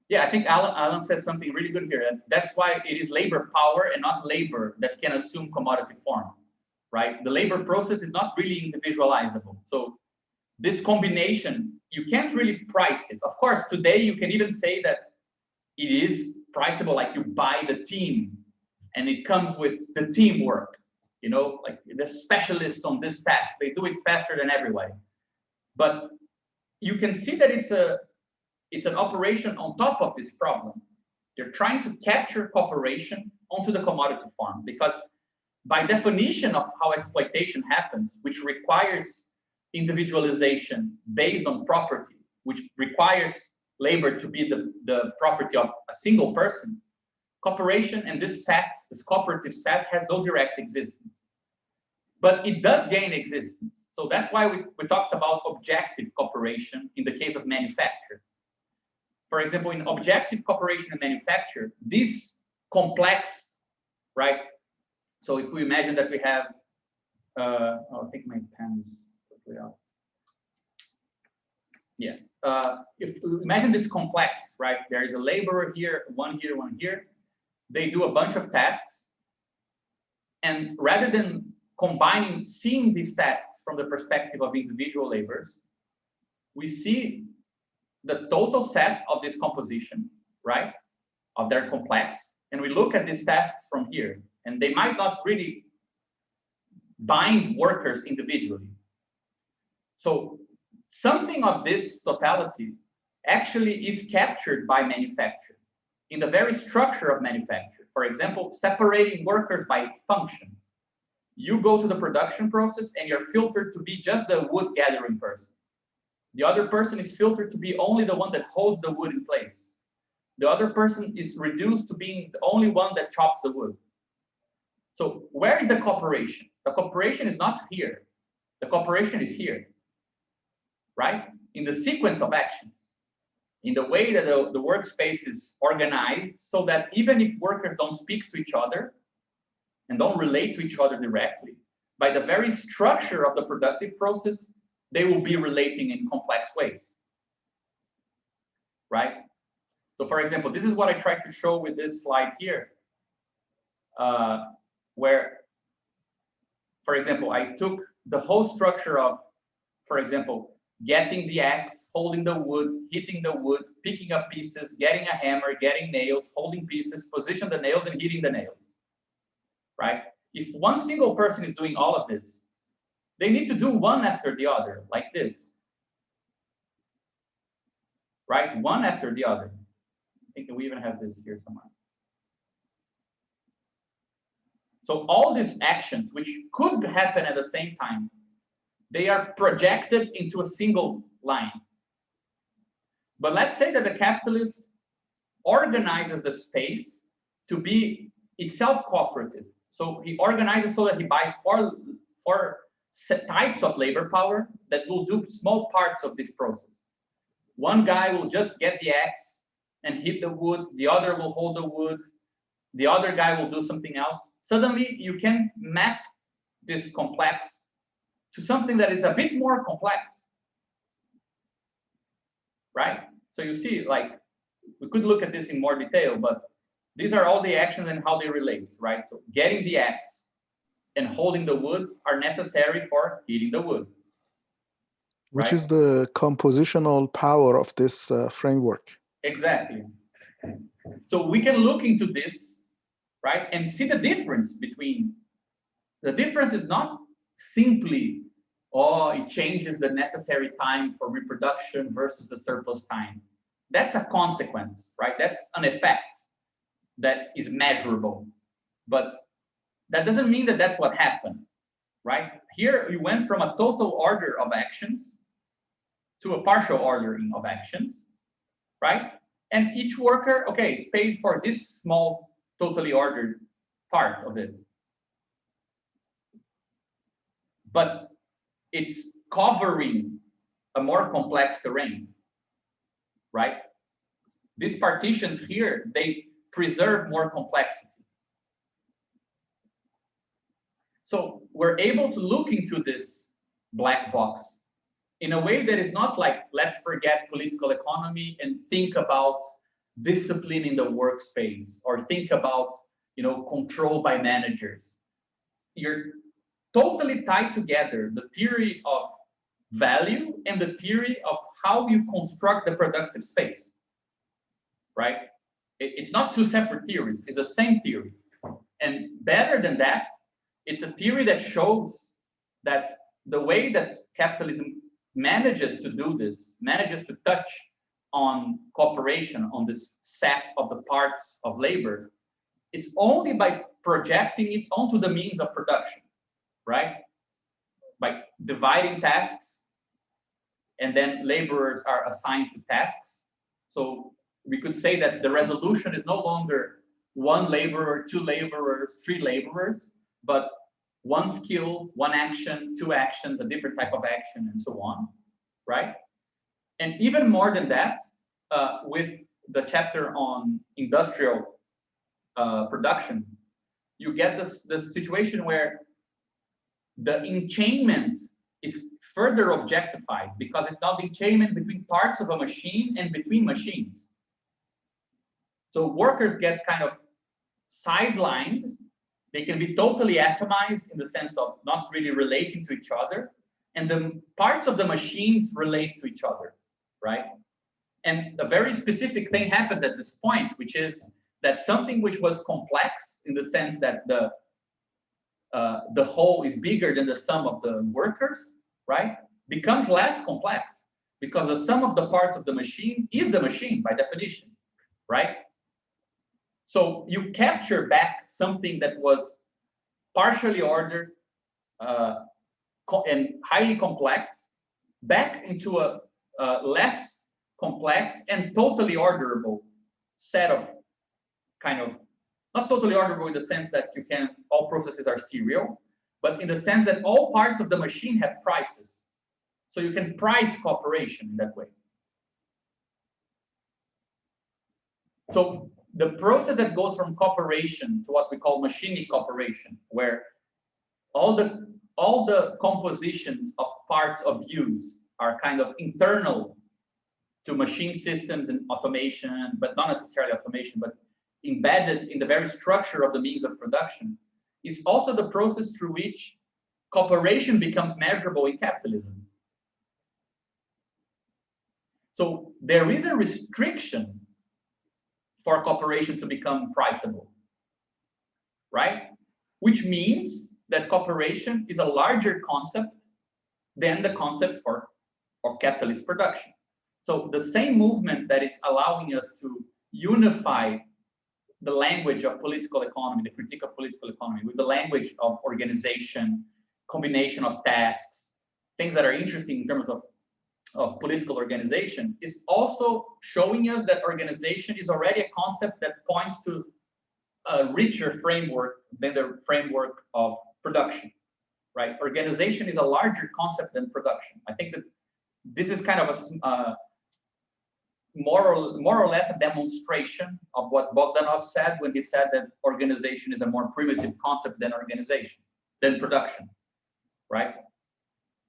Yeah, I think Alan says something really good here. And that's why it is labor power and not labor that can assume commodity form, right? The labor process is not really individualizable. So this combination, you can't really price it. Of course, today you can even say that it is priceable, like you buy the team and it comes with the teamwork, you know, like the specialists on this task, they do it faster than everybody. But you can see that it's an operation on top of this problem. They're trying to capture cooperation onto the commodity form, because by definition of how exploitation happens, which requires individualization based on property, which requires labor to be the property of a single person, cooperation and this set, this cooperative set, has no direct existence. But it does gain existence. So that's why we talked about objective cooperation in the case of manufacture. For example, in objective cooperation and manufacture, this complex, right? So if we imagine that we have, I'll take my pens quickly out. Yeah, if we imagine this complex, right? There is a laborer here, one here, one here. They do a bunch of tasks. And rather than combining, seeing these tasks from the perspective of individual laborers, we see the total set of this composition, right, of their complex, and we look at these tasks from here, and they might not really bind workers individually. So something of this totality actually is captured by manufacture in the very structure of manufacture. For example, separating workers by function. You go to the production process and you're filtered to be just the wood gathering person. The other person is filtered to be only the one that holds the wood in place. The other person is reduced to being the only one that chops the wood. So where is the cooperation? The cooperation is not here. The cooperation is here, right? In the sequence of actions, in the way that the workspace is organized, so that even if workers don't speak to each other and don't relate to each other directly, by the very structure of the productive process, they will be relating in complex ways, right? So for example, this is what I tried to show with this slide here, where, for example, I took the whole structure of, for example, getting the axe, holding the wood, hitting the wood, picking up pieces, getting a hammer, getting nails, holding pieces, position the nails and hitting the nails, right? If one single person is doing all of this, they need to do one after the other, like this, right? One after the other. I think we even have this here somewhere. So all these actions, which could happen at the same time, they are projected into a single line. But let's say that the capitalist organizes the space to be itself cooperative. So he organizes so that he buys four types of labor power that will do small parts of this process. One guy will just get the axe and hit the wood, the other will hold the wood, the other guy will do something else. Suddenly you can map this complex to something that is a bit more complex, right? So you see, like, we could look at this in more detail, but these are all the actions and how they relate, right? So getting the axe and holding the wood are necessary for hitting the wood. Which right? is the compositional power of this framework. Exactly. So we can look into this, right, and see the difference between, the difference is not simply, oh, it changes the necessary time for reproduction versus the surplus time. That's a consequence, right? That's an effect that is measurable, but that doesn't mean that that's what happened, right? Here you went from a total order of actions to a partial ordering of actions, right? And each worker, okay, is paid for this small, totally ordered part of it. But it's covering a more complex terrain, right? These partitions here, they preserve more complexity. So we're able to look into this black box in a way that is not like, let's forget political economy and think about discipline in the workspace, or think about, you know, control by managers. You're totally tied together, the theory of value and the theory of how you construct the productive space, right? It's not two separate theories, it's the same theory. And better than that, it's a theory that shows that the way that capitalism manages to do this, manages to touch on cooperation, on this set of the parts of labor, it's only by projecting it onto the means of production, right? By dividing tasks, and then laborers are assigned to tasks. So we could say that the resolution is no longer one laborer, two laborers, three laborers, but one skill, one action, two actions, a different type of action, and so on, right? And even more than that, with the chapter on industrial production, you get this situation where the enchainment is further objectified, because it's not the enchainment between parts of a machine and between machines. So workers get kind of sidelined. They can be totally atomized in the sense of not really relating to each other. And the parts of the machines relate to each other, right? And a very specific thing happens at this point, which is that something which was complex in the sense that the whole is bigger than the sum of the workers, right, becomes less complex, because the sum of the parts of the machine is the machine by definition, right? So you capture back something that was partially ordered and highly complex back into a less complex and totally orderable set of kind of, not totally orderable in the sense that you can, all processes are serial, but in the sense that all parts of the machine have prices. So you can price cooperation in that way. So the process that goes from cooperation to what we call machinic cooperation, where all the compositions of parts of use are kind of internal to machine systems and automation, but not necessarily automation, but embedded in the very structure of the means of production, is also the process through which cooperation becomes measurable in capitalism. So there is a restriction for cooperation to become priceable, right? Which means that cooperation is a larger concept than the concept of capitalist production. So the same movement that is allowing us to unify the language of political economy, the critique of political economy, with the language of organization, combination of tasks, things that are interesting in terms of political organization, is also showing us that organization is already a concept that points to a richer framework than the framework of production, right? Organization is a larger concept than production. I think that this is kind of a more or less a demonstration of what Bogdanov said when he said that organization is a more primitive concept than production, right?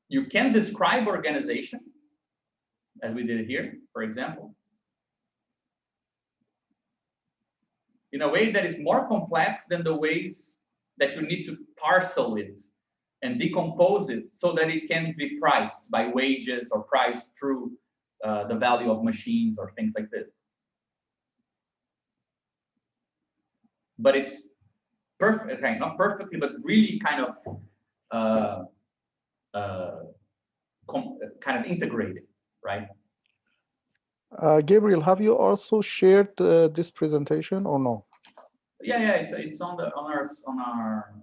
You can describe organization, as we did here, for example, in a way that is more complex than the ways that you need to parcel it and decompose it so that it can be priced by wages or priced through the value of machines or things like this. But it's perfect, okay, not perfectly, but really kind of integrated, right? Gabriel, have you also shared this presentation or no? Yeah, it's on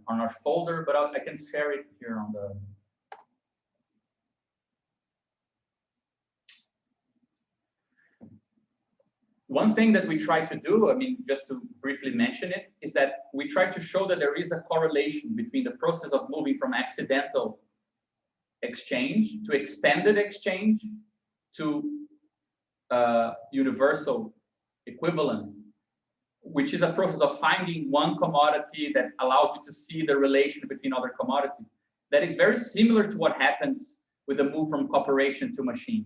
our folder, but I can share it here on the. One thing that we try to do, I mean, just to briefly mention it, is that we try to show that there is a correlation between the process of moving from accidental exchange to expanded exchange to universal equivalent, which is a process of finding one commodity that allows you to see the relation between other commodities. That is very similar to what happens with the move from cooperation to machine.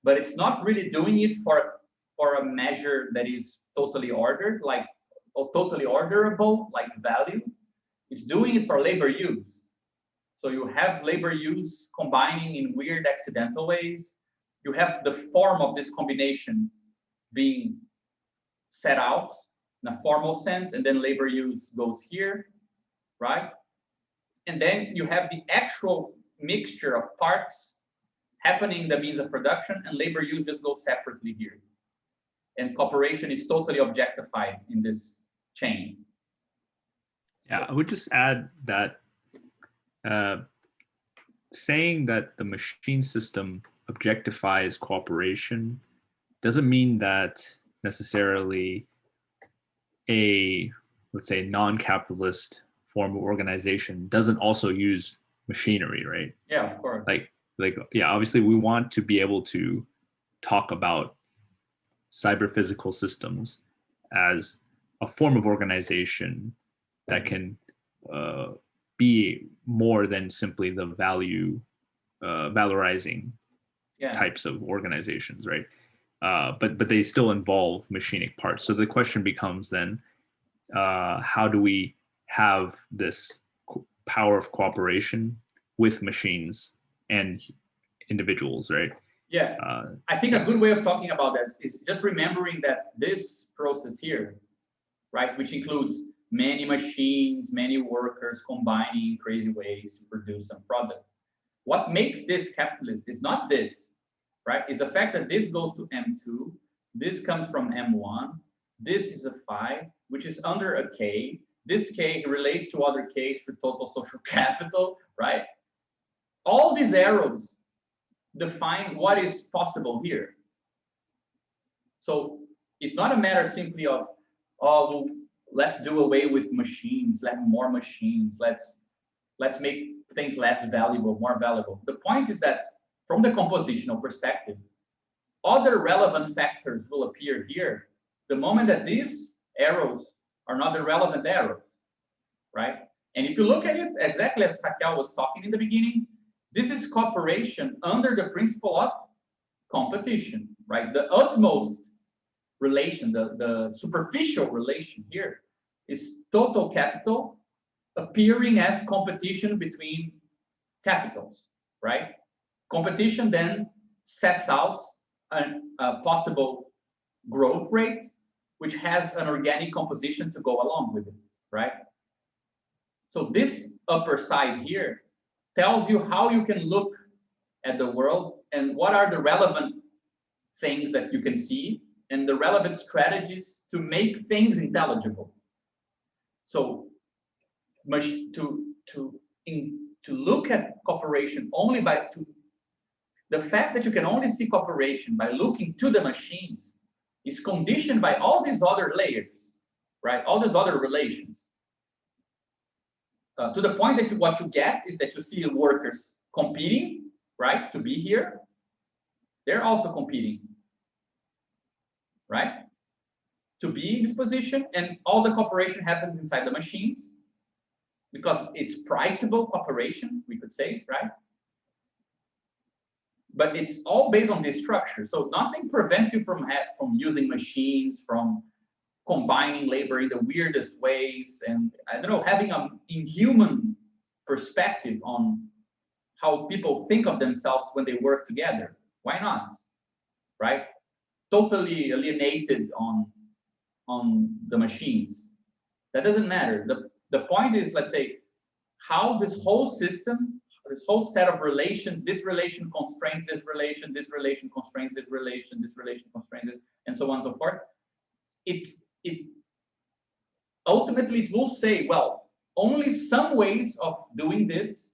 But it's not really doing it for a measure that is totally ordered, or totally orderable, like value. It's doing it for labor use. So you have labor use combining in weird accidental ways. You have the form of this combination being set out in a formal sense, and then labor use goes here, right? And then you have the actual mixture of parts happening in the means of production, and labor use just goes separately here. And cooperation is totally objectified in this chain. Yeah, I would just add that saying that the machine system objectifies cooperation doesn't mean that necessarily let's say, non-capitalist form of organization doesn't also use machinery, right? Yeah, of course. Yeah, obviously we want to be able to talk about cyber-physical systems as a form of organization that can be more than simply the valorizing types of organizations, right? But they still involve machinic parts. So the question becomes then, how do we have this power of cooperation with machines and individuals, right? Yeah, I think a good way of talking about that is just remembering that this process here, right, which includes many machines, many workers combining in crazy ways to produce some product. What makes this capitalist is not this, right? Is the fact that this goes to M2, this comes from M1, this is a phi, which is under a K. This K relates to other Ks for total social capital, right? All these arrows define what is possible here. So it's not a matter simply of, oh, well, let's do away with machines, let more machines, let's make things less valuable, more valuable. The point is that from the compositional perspective, other relevant factors will appear here the moment that these arrows are not the relevant arrows, right? And if you look at it exactly as Raquel was talking in the beginning, this is cooperation under the principle of competition, right? The utmost relation, the superficial relation here is total capital appearing as competition between capitals, right? Competition then sets out a possible growth rate, which has an organic composition to go along with it, right? So this upper side here tells you how you can look at the world and what are the relevant things that you can see and the relevant strategies to make things intelligible. So to look at cooperation only the fact that you can only see cooperation by looking to the machines is conditioned by all these other layers, right? All these other relations. to the point that what you get is that you see workers competing, right, to be here. They're also competing, right, to be in this position, and all the cooperation happens inside the machines because it's priceable cooperation, we could say, right? But it's all based on this structure. So nothing prevents you from using machines, from combining labor in the weirdest ways, and I don't know, having an inhuman perspective on how people think of themselves when they work together. Why not? Right? Totally alienated on the machines. That doesn't matter. The point is, let's say, how this whole system, this whole set of relations, this relation constrains this relation, this relation constrains this relation, this relation constrains it, and so on and so forth. It ultimately it will say, well, only some ways of doing this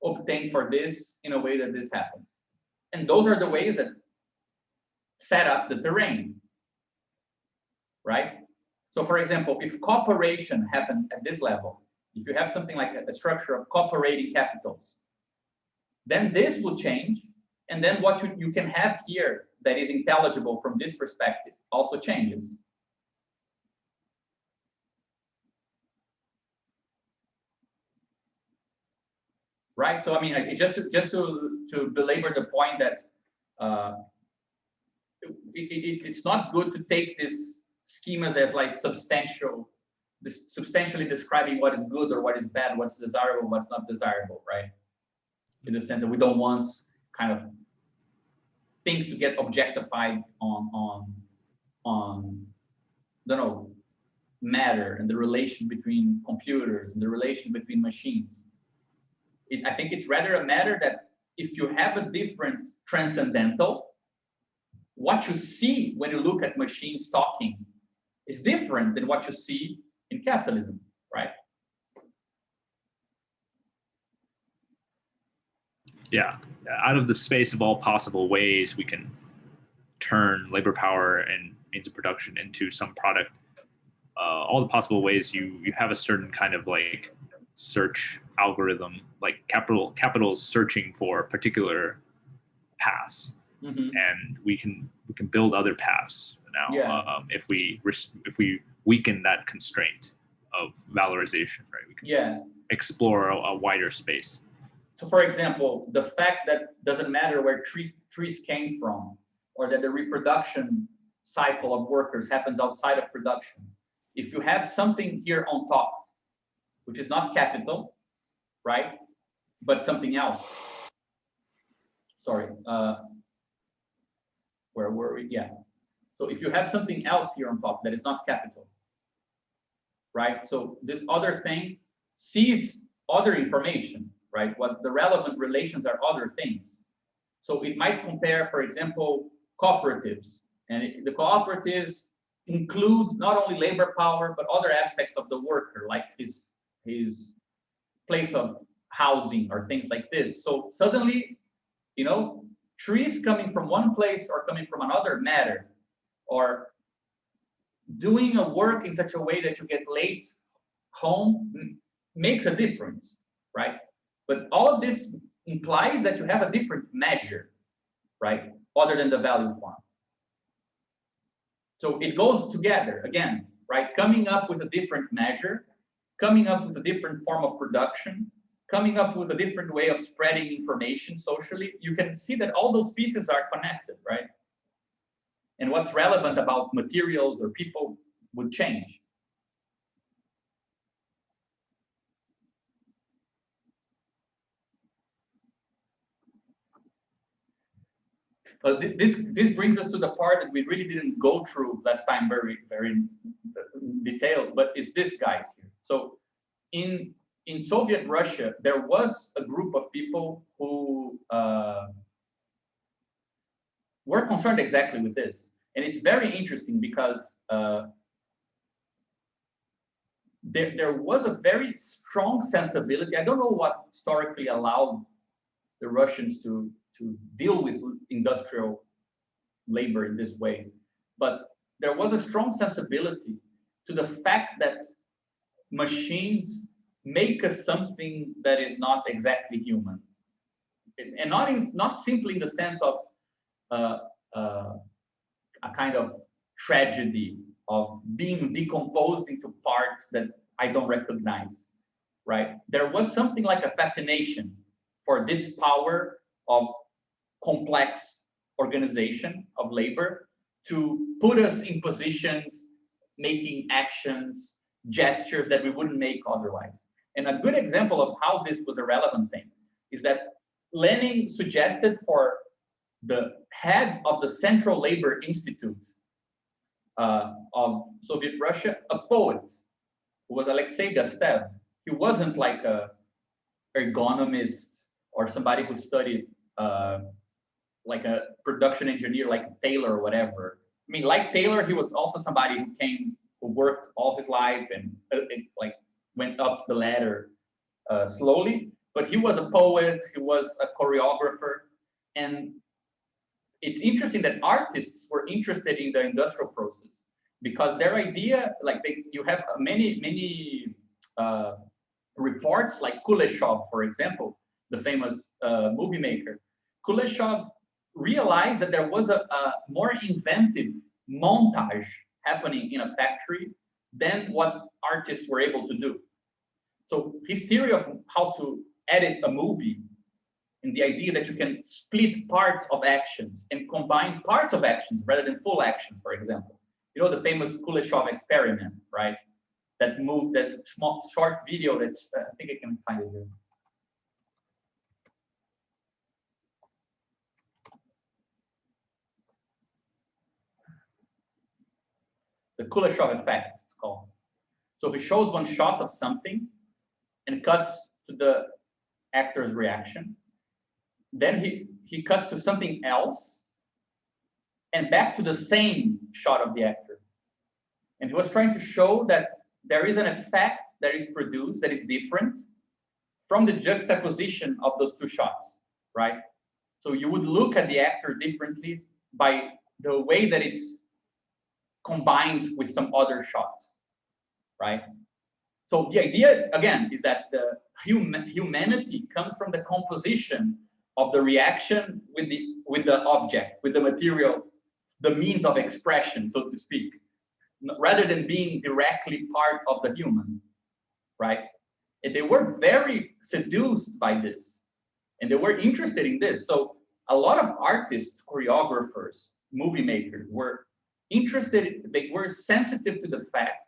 obtain for this in a way that this happens. And those are the ways that set up the terrain, right? So for example, if cooperation happens at this level, if you have something like a structure of cooperating capitals, then this will change. And then what you can have here that is intelligible from this perspective also changes. Right. So I mean, just to belabor the point that it's not good to take these schemas as like substantially describing what is good or what is bad, what's desirable, what's not desirable, right? In the sense that we don't want kind of things to get objectified on I don't know, matter and the relation between computers and the relation between machines. I think it's rather a matter that if you have a different transcendental, what you see when you look at machines talking is different than what you see in capitalism, right? Yeah, out of the space of all possible ways we can turn labor power and means of production into some product, all the possible ways you have a certain kind of like search algorithm, like capital searching for particular paths, and we can build other paths now. Yeah. If we weaken that constraint of valorization, right? We can explore a wider space. So for example, the fact that doesn't matter where trees came from, or that the reproduction cycle of workers happens outside of production. If you have something here on top, which is not capital, right, but something else. Sorry, where were we? Yeah. So if you have something else here on top that is not capital, right? So this other thing sees other information, right? What the relevant relations are other things. So it might compare, for example, cooperatives, and the cooperatives include not only labor power but other aspects of the worker, like his place of housing or things like this. So suddenly, you know, trees coming from one place or coming from another matter, or doing a work in such a way that you get late home makes a difference, right? But all of this implies that you have a different measure, right, other than the value form. So it goes together again, right? Coming up with a different measure, coming up with a different form of production, coming up with a different way of spreading information socially. You can see that all those pieces are connected, right? And what's relevant about materials or people would change. This brings us to the part that we really didn't go through last time very detailed, but it's this guys here. So in Soviet Russia, there was a group of people who were concerned exactly with this. And it's very interesting because there was a very strong sensibility. I don't know what historically allowed the Russians to deal with industrial labor in this way, but there was a strong sensibility to the fact that machines make us something that is not exactly human, and not simply in the sense of a kind of tragedy of being decomposed into parts that I don't recognize, right? There was something like a fascination for this power of complex organization of labor to put us in positions, making actions, gestures that we wouldn't make otherwise. And a good example of how this was a relevant thing is that Lenin suggested for the head of the Central Labor Institute of Soviet Russia, a poet who was Alexei Gastev. He wasn't like a ergonomist or somebody who studied like a production engineer like Taylor or whatever. I mean, like Taylor, he was also somebody who worked all his life and like went up the ladder slowly. But he was a poet, he was a choreographer, and it's interesting that artists were interested in the industrial process because their idea, like you have many reports, like Kuleshov, for example, the famous movie maker. Kuleshov realized that there was a more inventive montage happening in a factory than what artists were able to do. So his theory of how to edit a movie and the idea that you can split parts of actions and combine parts of actions rather than full actions, for example. You know, the famous Kuleshov experiment, right? That small short video that I think I can find it here. The Kuleshov effect, it's called. So he shows one shot of something and cuts to the actor's reaction. Then he cuts to something else and back to the same shot of the actor. And he was trying to show that there is an effect that is produced that is different from the juxtaposition of those two shots, right? So you would look at the actor differently by the way that it's combined with some other shots, right? So the idea, again, is that the humanity comes from the composition of the reaction with the object, with the material, the means of expression, so to speak, rather than being directly part of the human, right? And they were very seduced by this, and they were interested in this. So a lot of artists, choreographers, movie makers were interested, they were sensitive to the fact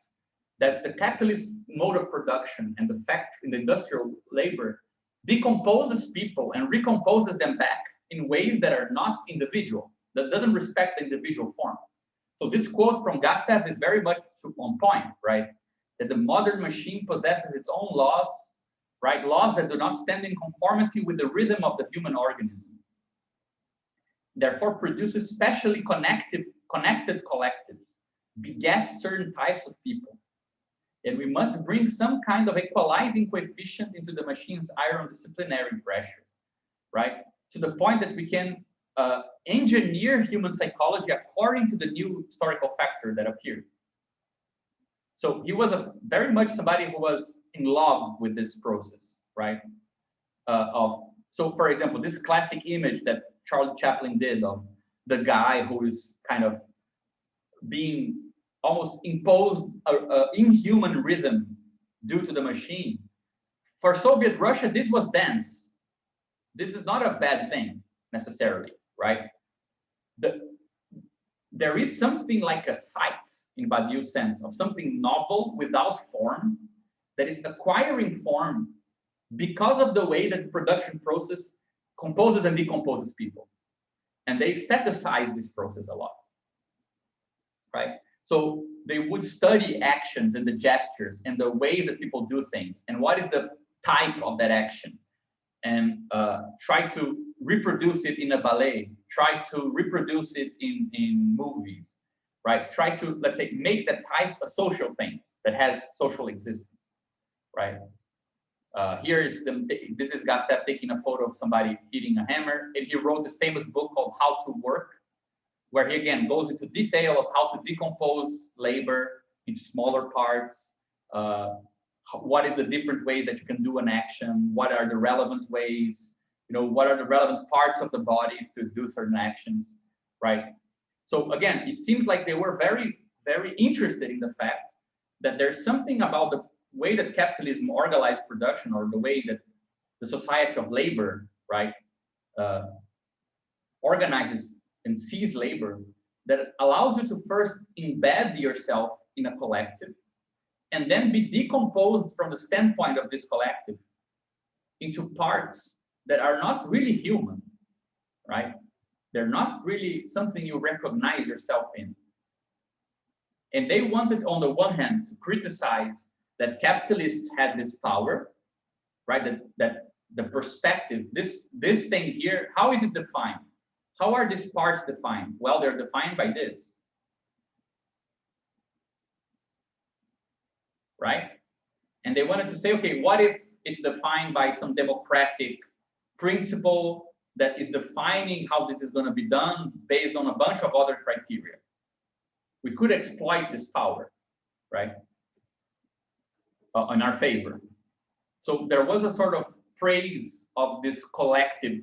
that the capitalist mode of production and the factory, the industrial labor decomposes people and recomposes them back in ways that are not individual, that doesn't respect the individual form. So this quote from Gastev is very much on point, right? That the modern machine possesses its own laws, right? Laws that do not stand in conformity with the rhythm of the human organism. Therefore produces specially connected collectives, begets certain types of people. And we must bring some kind of equalizing coefficient into the machine's iron disciplinary pressure, right? To the point that we can engineer human psychology according to the new historical factor that appeared. So he was very much somebody who was in love with this process, right? So for example, this classic image that Charlie Chaplin did of the guy who is kind of being almost imposed an inhuman rhythm due to the machine. For Soviet Russia, this was dance. This is not a bad thing necessarily, right? There is something like a sight in Badiou's sense of something novel without form that is acquiring form because of the way that the production process composes and decomposes people. And they staticize this process a lot, right? So they would study actions and the gestures and the ways that people do things and what is the type of that action, and try to reproduce it in a ballet, try to reproduce it in movies, right? Try to, let's say, make that type a social thing that has social existence, right? This is Gastev taking a photo of somebody hitting a hammer, and he wrote this famous book called How to Work, where he again goes into detail of how to decompose labor into smaller parts, what is the different ways that you can do an action, what are the relevant ways, what are the relevant parts of the body to do certain actions, right? So again, it seems like they were very, very interested in the fact that there's something about the way that capitalism organized production, or the way that the society of labor, right, organizes and sees labor, that allows you to first embed yourself in a collective and then be decomposed from the standpoint of this collective into parts that are not really human, right? They're not really something you recognize yourself in. And they wanted, on the one hand, to criticize that capitalists had this power, right? That the perspective, this thing here, how is it defined? How are these parts defined? Well, they're defined by this, right? And they wanted to say, okay, what if it's defined by some democratic principle that is defining how this is going to be done based on a bunch of other criteria? We could exploit this power, right, in our favor. So there was a sort of praise of this collective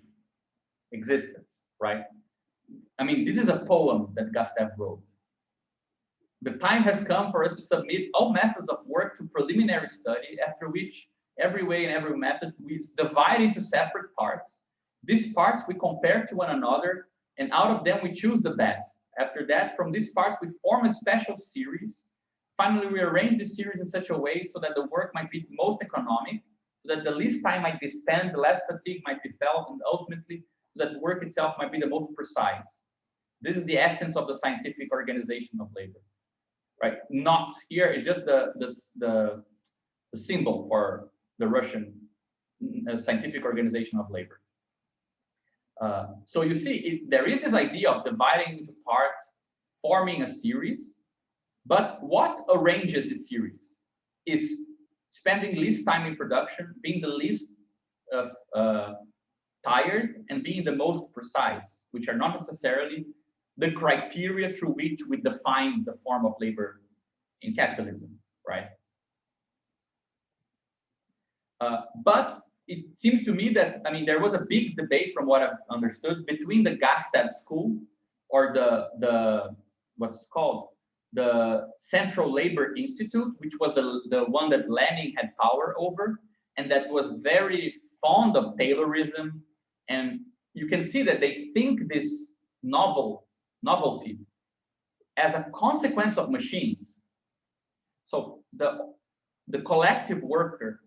existence, right? I mean, this is a poem that Gustave wrote. The time has come for us to submit all methods of work to preliminary study, after which every way and every method we divide into separate parts. These parts we compare to one another, and out of them we choose the best. After that, from these parts we form a special series. Finally, we arrange the series in such a way so that the work might be most economic, so that the least time might be spent, the less fatigue might be felt, and ultimately, so that the work itself might be the most precise. This is the essence of the scientific organization of labor, right? Not here is just the symbol for the Russian scientific organization of labor. So you see, there is this idea of dividing into parts, forming a series, but what arranges the series is spending least time in production, being the least tired, and being the most precise, which are not necessarily the criteria through which we define the form of labor in capitalism, right? But it seems to me that, I mean, there was a big debate, from what I've understood, between the Gustave school, or the what's called the Central Labor Institute, which was the one that Lenin had power over, and that was very fond of Taylorism. And you can see that they think this novelty as a consequence of machines. So the collective worker,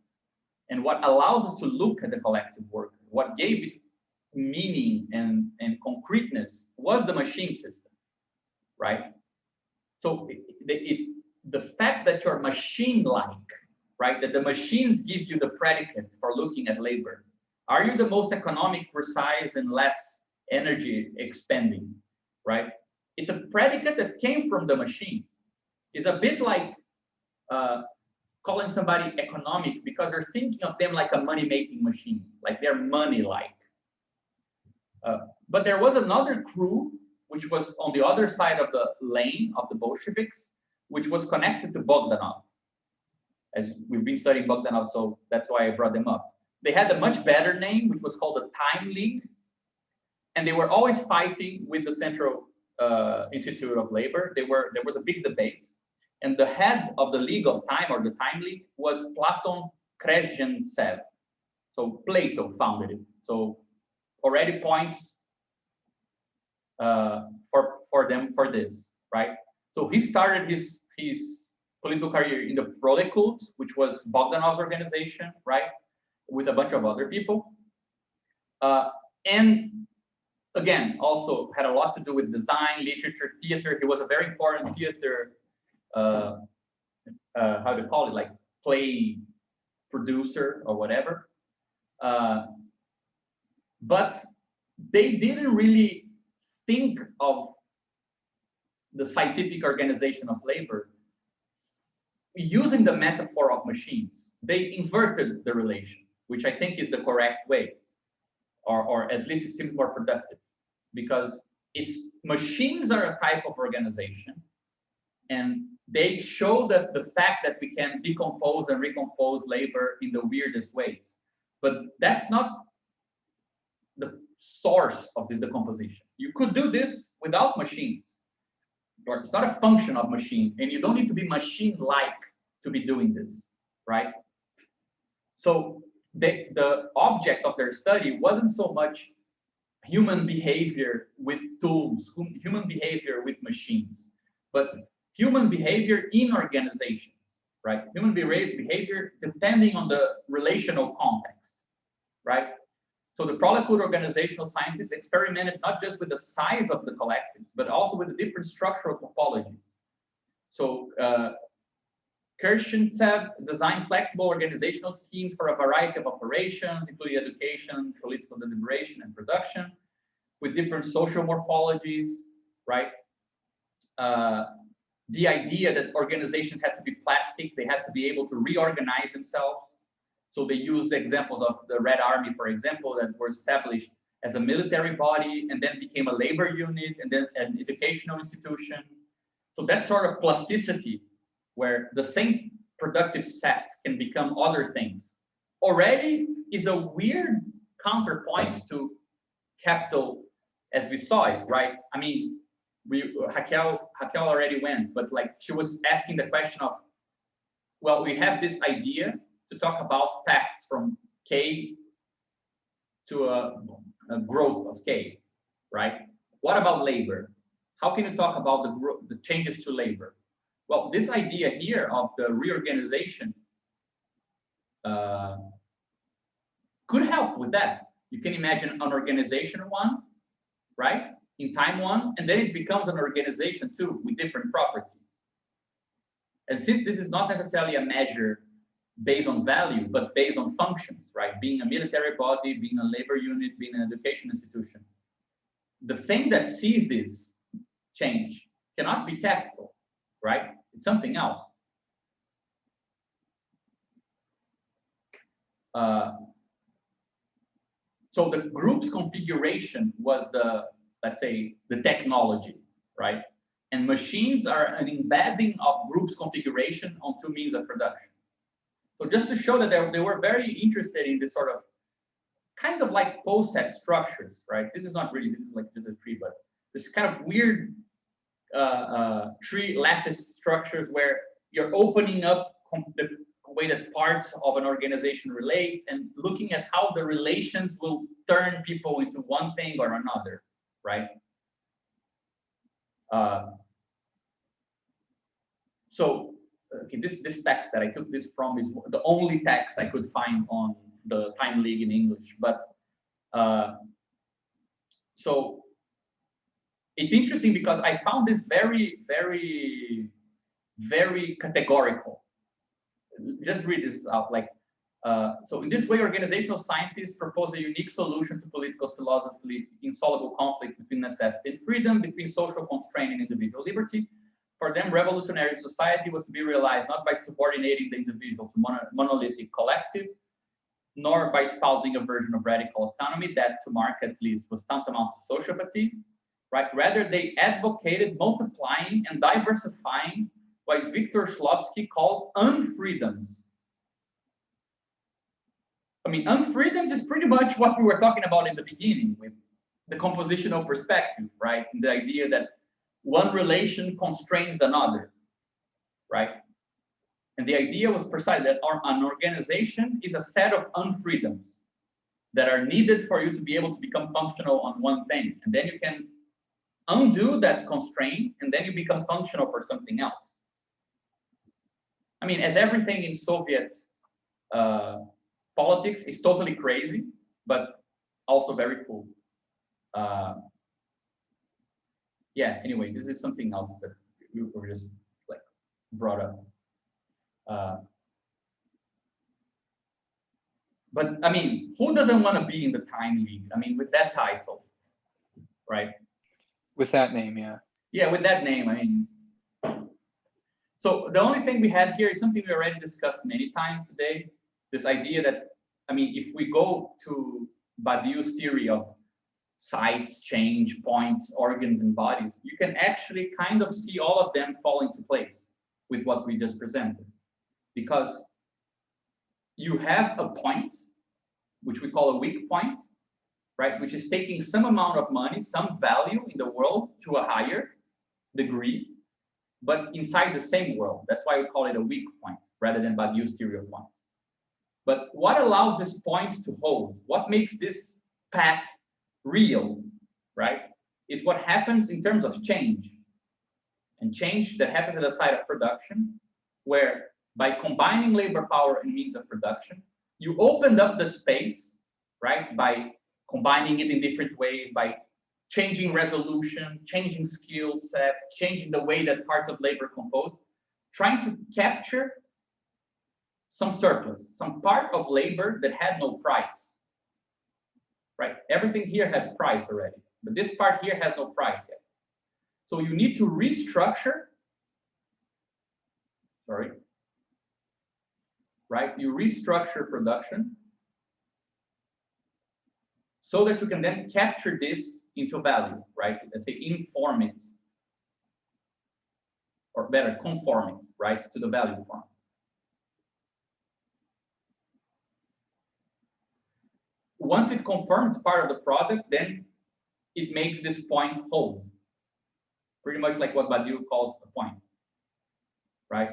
and what allows us to look at the collective worker, what gave it meaning and concreteness, was the machine system, right? So the fact that you're machine-like, right, that the machines give you the predicate for looking at labor. Are you the most economic, precise, and less energy expending, right? It's a predicate that came from the machine. It's a bit like calling somebody economic because they're thinking of them like a money-making machine, like they're money-like. But there was another crew which was on the other side of the lane of the Bolsheviks, which was connected to Bogdanov. As we've been studying Bogdanov, so that's why I brought them up. They had a much better name, which was called the Time League, and they were always fighting with the Central Institute of Labor. There was a big debate, and the head of the League of Time, or the Time League, was Platon Krezhentsev. So Plato founded it. So already points for them for this, right? So he started his political career in the Prolekult, which was Bogdanov's organization, right, with a bunch of other people, and again, also had a lot to do with design, literature, theater. He was a very important theater, how to call it, like play producer or whatever. But they didn't really think of the scientific organization of labor using the metaphor of machines. They inverted the relation, which I think is the correct way, or at least it seems more productive, because machines are a type of organization, and they show that the fact that we can decompose and recompose labor in the weirdest ways, but that's not the source of this decomposition. You could do this without machines. It's not a function of machine, and you don't need to be machine-like to be doing this, right? So the object of their study wasn't so much human behavior with tools, human behavior with machines, but human behavior in organizations, right? Human behavior depending on the relational context, right? So the Prolikud organizational scientists experimented not just with the size of the collectives, but also with the different structural topologies. So Kirshintsev designed flexible organizational schemes for a variety of operations, including education, political deliberation, and production, with different social morphologies, right? The idea that organizations had to be plastic, they had to be able to reorganize themselves. So they used the examples of the Red Army, for example, that were established as a military body and then became a labor unit and then an educational institution. So that sort of plasticity where the same productive set can become other things already is a weird counterpoint to capital as we saw it, right? I mean, Raquel already went, but like she was asking the question of, well, we have this idea to talk about paths from K to a growth of K, right? What about labor? How can you talk about the changes to labor? Well, this idea here of the reorganization could help with that. You can imagine an organization one, right? In time one, and then it becomes an organization two with different properties. And since this is not necessarily a measure based on value, but based on functions, right? Being a military body, being a labor unit, being an education institution. The thing that sees this change cannot be capital, right? It's something else. So the group's configuration was the, let's say, the technology, right? And machines are an embedding of groups configuration on two means of production. So just to show that they were very interested in this sort of kind of like post-set structures, right? This is not really, this is like just a tree, but this kind of weird tree lattice structures where you're opening up the way that parts of an organization relate and looking at how the relations will turn people into one thing or another, right? So, okay, this text that I took this from is the only text I could find on the Time League in English. But so it's interesting because I found this very, very, very categorical. Just read this out. Like, so in this way, organizational scientists propose a unique solution to political philosophy, insoluble conflict between necessity and freedom, between social constraint and individual liberty. For them, revolutionary society was to be realized not by subordinating the individual to monolithic collective, nor by espousing a version of radical autonomy that, to Marx at least, was tantamount to sociopathy, right? Rather, they advocated multiplying and diversifying what Victor Shklovsky called unfreedoms. I mean, unfreedoms is pretty much what we were talking about in the beginning with the compositional perspective, right? And the idea that one relation constrains another, right? And the idea was precisely that an organization is a set of unfreedoms that are needed for you to be able to become functional on one thing. And then you can undo that constraint, and then you become functional for something else. I mean, as everything in Soviet politics is totally crazy, but also very cool. Yeah, anyway, this is something else that we were just like brought up. But I mean, who doesn't want to be in the Time League? I mean, with that title, right? With that name, yeah. Yeah, with that name, I mean. So the only thing we had here is something we already discussed many times today. This idea that, I mean, if we go to Badiou's theory of sites, change, points, organs, and bodies, you can actually kind of see all of them fall into place, with what we just presented, because you have a point, which we call a weak point, right? Which is taking some amount of money, some value in the world to a higher degree, but inside the same world. That's why we call it a weak point rather than Badiou's theory of points. But what allows this point to hold? What makes this path real, right? Is what happens in terms of change. And change that happens at the side of production, where by combining labor power and means of production, you opened up the space, right? By combining it in different ways, by changing resolution, changing skill set, changing the way that parts of labor compose, trying to capture some surplus, some part of labor that had no price, right? Everything here has price already, but this part here has no price yet. So you need to restructure, right? You restructure production so that you can then capture this into value, right? Let's say inform it, or better, conform it, right, to the value form. Once it conforms part of the product, then it makes this point hold. Pretty much like what Badiou calls a point, right?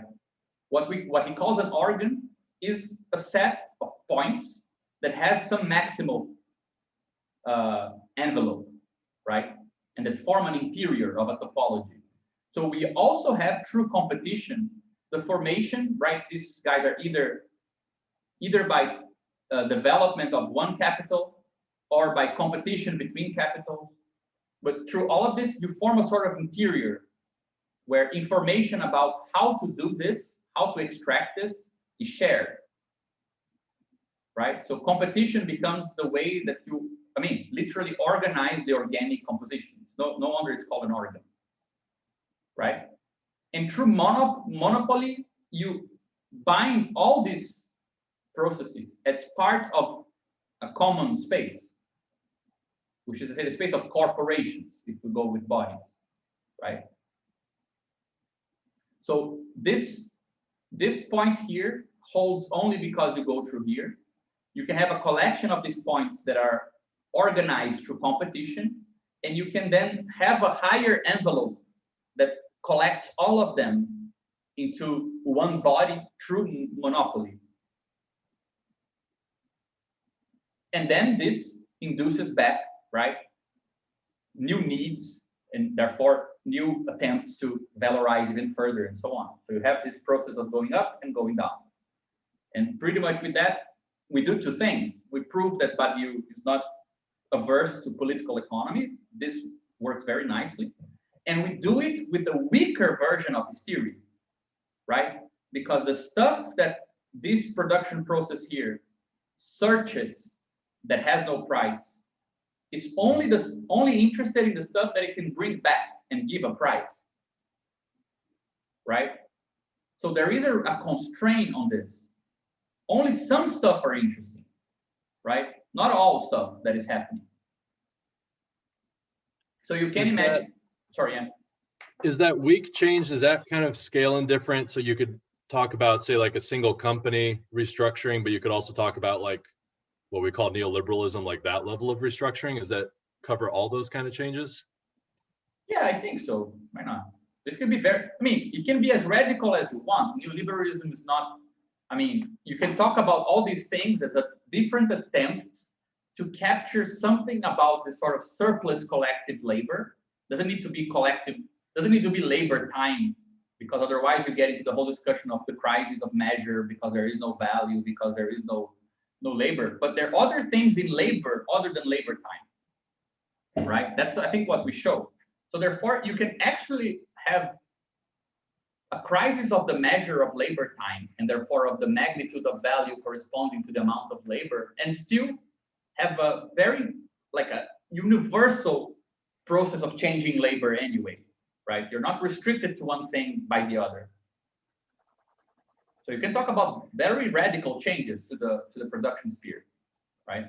What he calls an organ is a set of points that has some maximal envelope, right? And that form an interior of a topology. So we also have through competition, the formation, right? These guys are either by development of one capital or by competition between capitals. But through all of this, you form a sort of interior where information about how to do this, how to extract this is shared, right? So competition becomes the way that you, literally organize the organic compositions. No wonder it's called an organ, right? And through monopoly, you bind all these processes as parts of a common space, which is to say the space of corporations, if we go with bodies, right? So this point here holds only because you go through here. You can have a collection of these points that are organized through competition, and you can then have a higher envelope that collects all of them into one body through monopoly. And then this induces back, right, new needs and therefore new attempts to valorize even further and so on. So you have this process of going up and going down. And pretty much with that, we do two things. We prove that Badiou is not averse to political economy. This works very nicely. And we do it with a weaker version of his theory, right? Because the stuff that this production process here searches that has no price is only interested in the stuff that it can bring back and give a price, right? So there is a constraint on this. Only some stuff are interesting, right? Not all stuff that is happening. So you can imagine. Sorry, yeah. Is that weak change, is that kind of scale indifferent? So you could talk about, say, like a single company restructuring, but you could also talk about like what we call neoliberalism, like that level of restructuring. Does that cover all those kind of changes? Yeah, I think so. Why not? This can be very, it can be as radical as you want. Neoliberalism is not, you can talk about all these things as a different attempts to capture something about this sort of surplus collective labor. Doesn't need to be collective, doesn't need to be labor time, because otherwise you get into the whole discussion of the crisis of measure, because there is no value, because there is no labor. But there are other things in labor other than labor time, right? That's, I think, what we show. So therefore, you can actually have a crisis of the measure of labor time, and therefore of the magnitude of value corresponding to the amount of labor, and still have a very, like a universal process of changing labor anyway, right? You're not restricted to one thing by the other. So you can talk about very radical changes to the production sphere, right?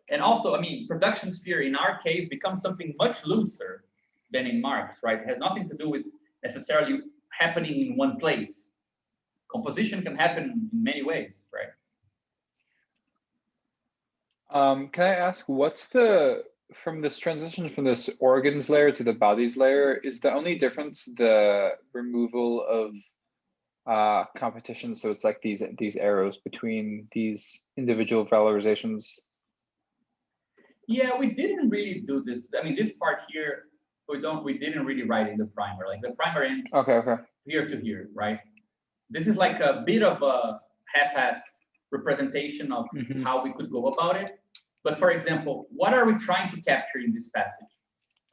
And also, production sphere in our case becomes something much looser than in Marx, right? It has nothing to do with necessarily happening in one place. Composition can happen in many ways, right? Can I ask, what's the, from this transition from this organs layer to the bodies layer, is the only difference the removal of competition? So it's like these arrows between these individual valorizations. Yeah, we didn't really do this. I mean, this part here, we didn't really write in the primer. Like the primer ends Okay. here to here, right? This is like a bit of a half-assed representation of how we could go about it. But for example, what are we trying to capture in this passage?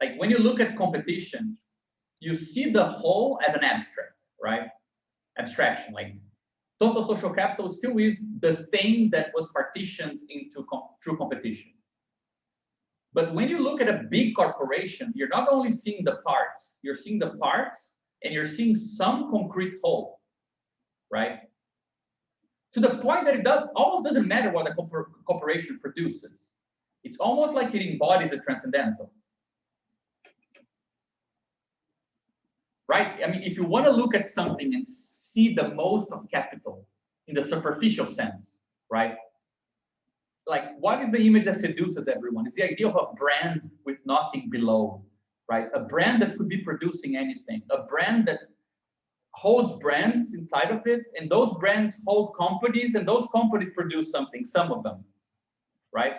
Like when you look at competition, you see the whole as an abstract, right? Abstraction, like total social capital still is the thing that was partitioned into true competition. But when you look at a big corporation, you're not only seeing the parts, you're seeing the parts and you're seeing some concrete whole, right? To the point that it almost doesn't matter what a corporation produces. It's almost like it embodies the transcendental. Right? I mean, if you want to look at something and see the most of capital in the superficial sense, right? Like, what is the image that seduces everyone? It's the idea of a brand with nothing below, right? A brand that could be producing anything, a brand that holds brands inside of it, and those brands hold companies, and those companies produce something, some of them, right?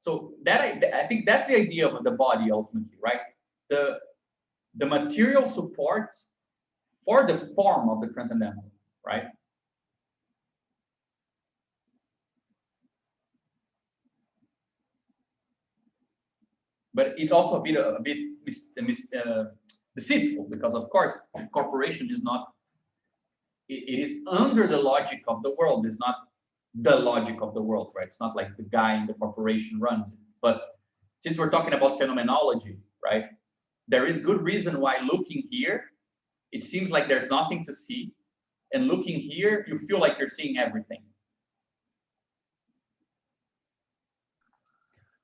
So that I think that's the idea of the body ultimately, right? The material supports for the form of the transcendental, right? But it's also a bit deceitful, because of course corporation is not. It is under the logic of the world. It's not the logic of the world, right? It's not like the guy in the corporation runs it. But since we're talking about phenomenology, right? There is good reason why looking here, it seems like there's nothing to see, and looking here, you feel like you're seeing everything.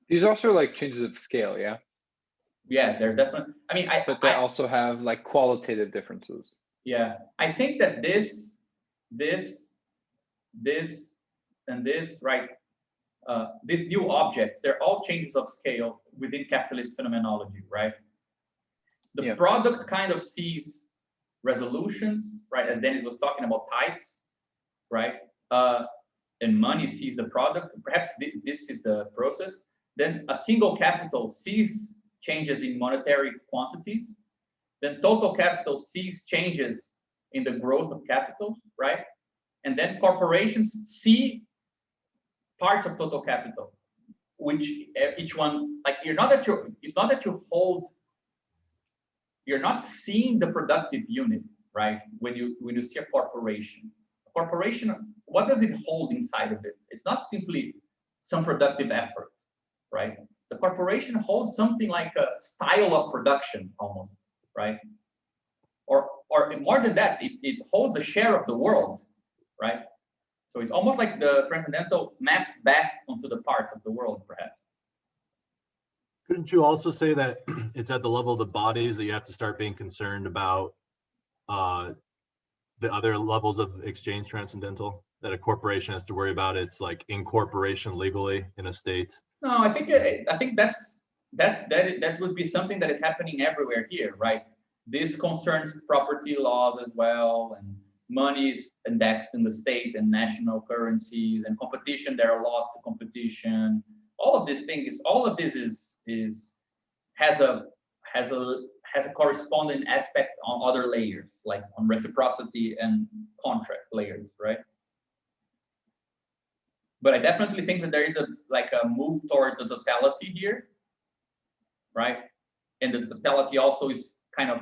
These also like changes of scale, yeah? Yeah, there's definitely, I mean, but they also have like qualitative differences. Yeah, I think that this, and this, right? These new objects, they're all changes of scale within capitalist phenomenology, right? The product kind of sees resolutions, right? As Dennis was talking about types, right? And money sees the product. Perhaps this is the process. Then a single capital sees changes in monetary quantities. Then total capital sees changes in the growth of capitals, right? And then corporations see parts of total capital, which each one, like it's not that you hold, you're not seeing the productive unit, right? When you see a corporation, what does it hold inside of it? It's not simply some productive effort, right? The corporation holds something like a style of production almost, right? Or more than that, it holds a share of the world, right? So it's almost like the transcendental mapped back onto the parts of the world, perhaps. Couldn't you also say that it's at the level of the bodies that you have to start being concerned about the other levels of exchange transcendental, that a corporation has to worry about its like incorporation legally in a state? No, I think that would be something that is happening everywhere here, right? This concerns property laws as well, and money is indexed in the state and national currencies, and competition. There are laws to competition. All of this has a corresponding aspect on other layers, like on reciprocity and contract layers, right? But I definitely think that there is a move toward the totality here, right? And the totality also is kind of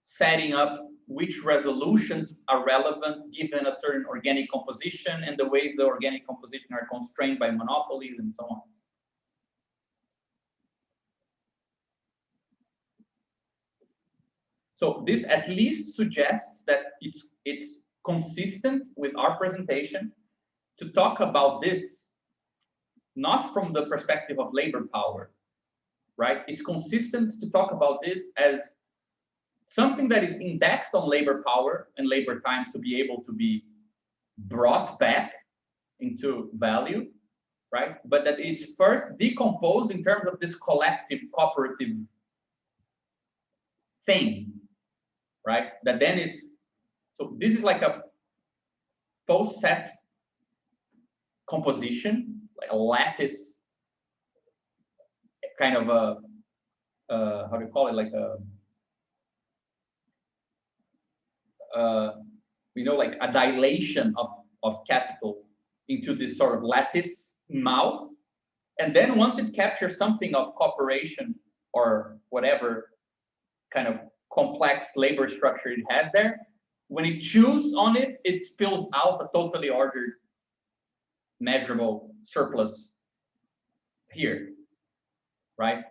setting up which resolutions are relevant given a certain organic composition and the ways the organic composition are constrained by monopolies and so on. So this at least suggests that it's consistent with our presentation to talk about this not from the perspective of labor power, right? It's consistent to talk about this as something that is indexed on labor power and labor time to be able to be brought back into value, right? But that it's first decomposed in terms of this collective cooperative thing, right? That then is, so this is like a post-set composition, like a lattice kind of a, how do you call it? Like a, you know, like a dilation of capital into this sort of lattice mouth. And then once it captures something of cooperation or whatever kind of complex labor structure it has there, when it chews on it, it spills out a totally ordered, measurable surplus here, right?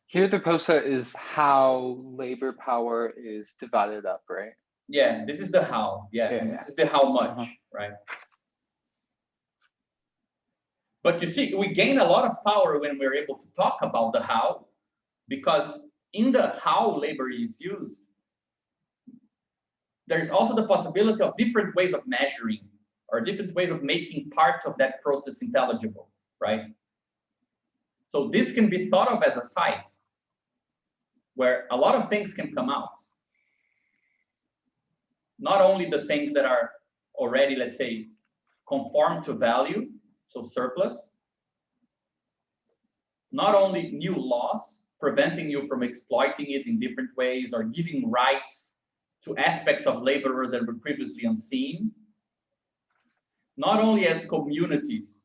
Here, the post-set is how labor power is divided up, right? Yeah, this is the how. Yeah, and this is the how much, right? But you see, we gain a lot of power when we're able to talk about the how, because in the how labor is used, there's also the possibility of different ways of measuring or different ways of making parts of that process intelligible, right? So this can be thought of as a site where a lot of things can come out. Not only the things that are already, let's say, conform to value, so surplus, not only new laws preventing you from exploiting it in different ways or giving rights to aspects of laborers that were previously unseen, not only as communities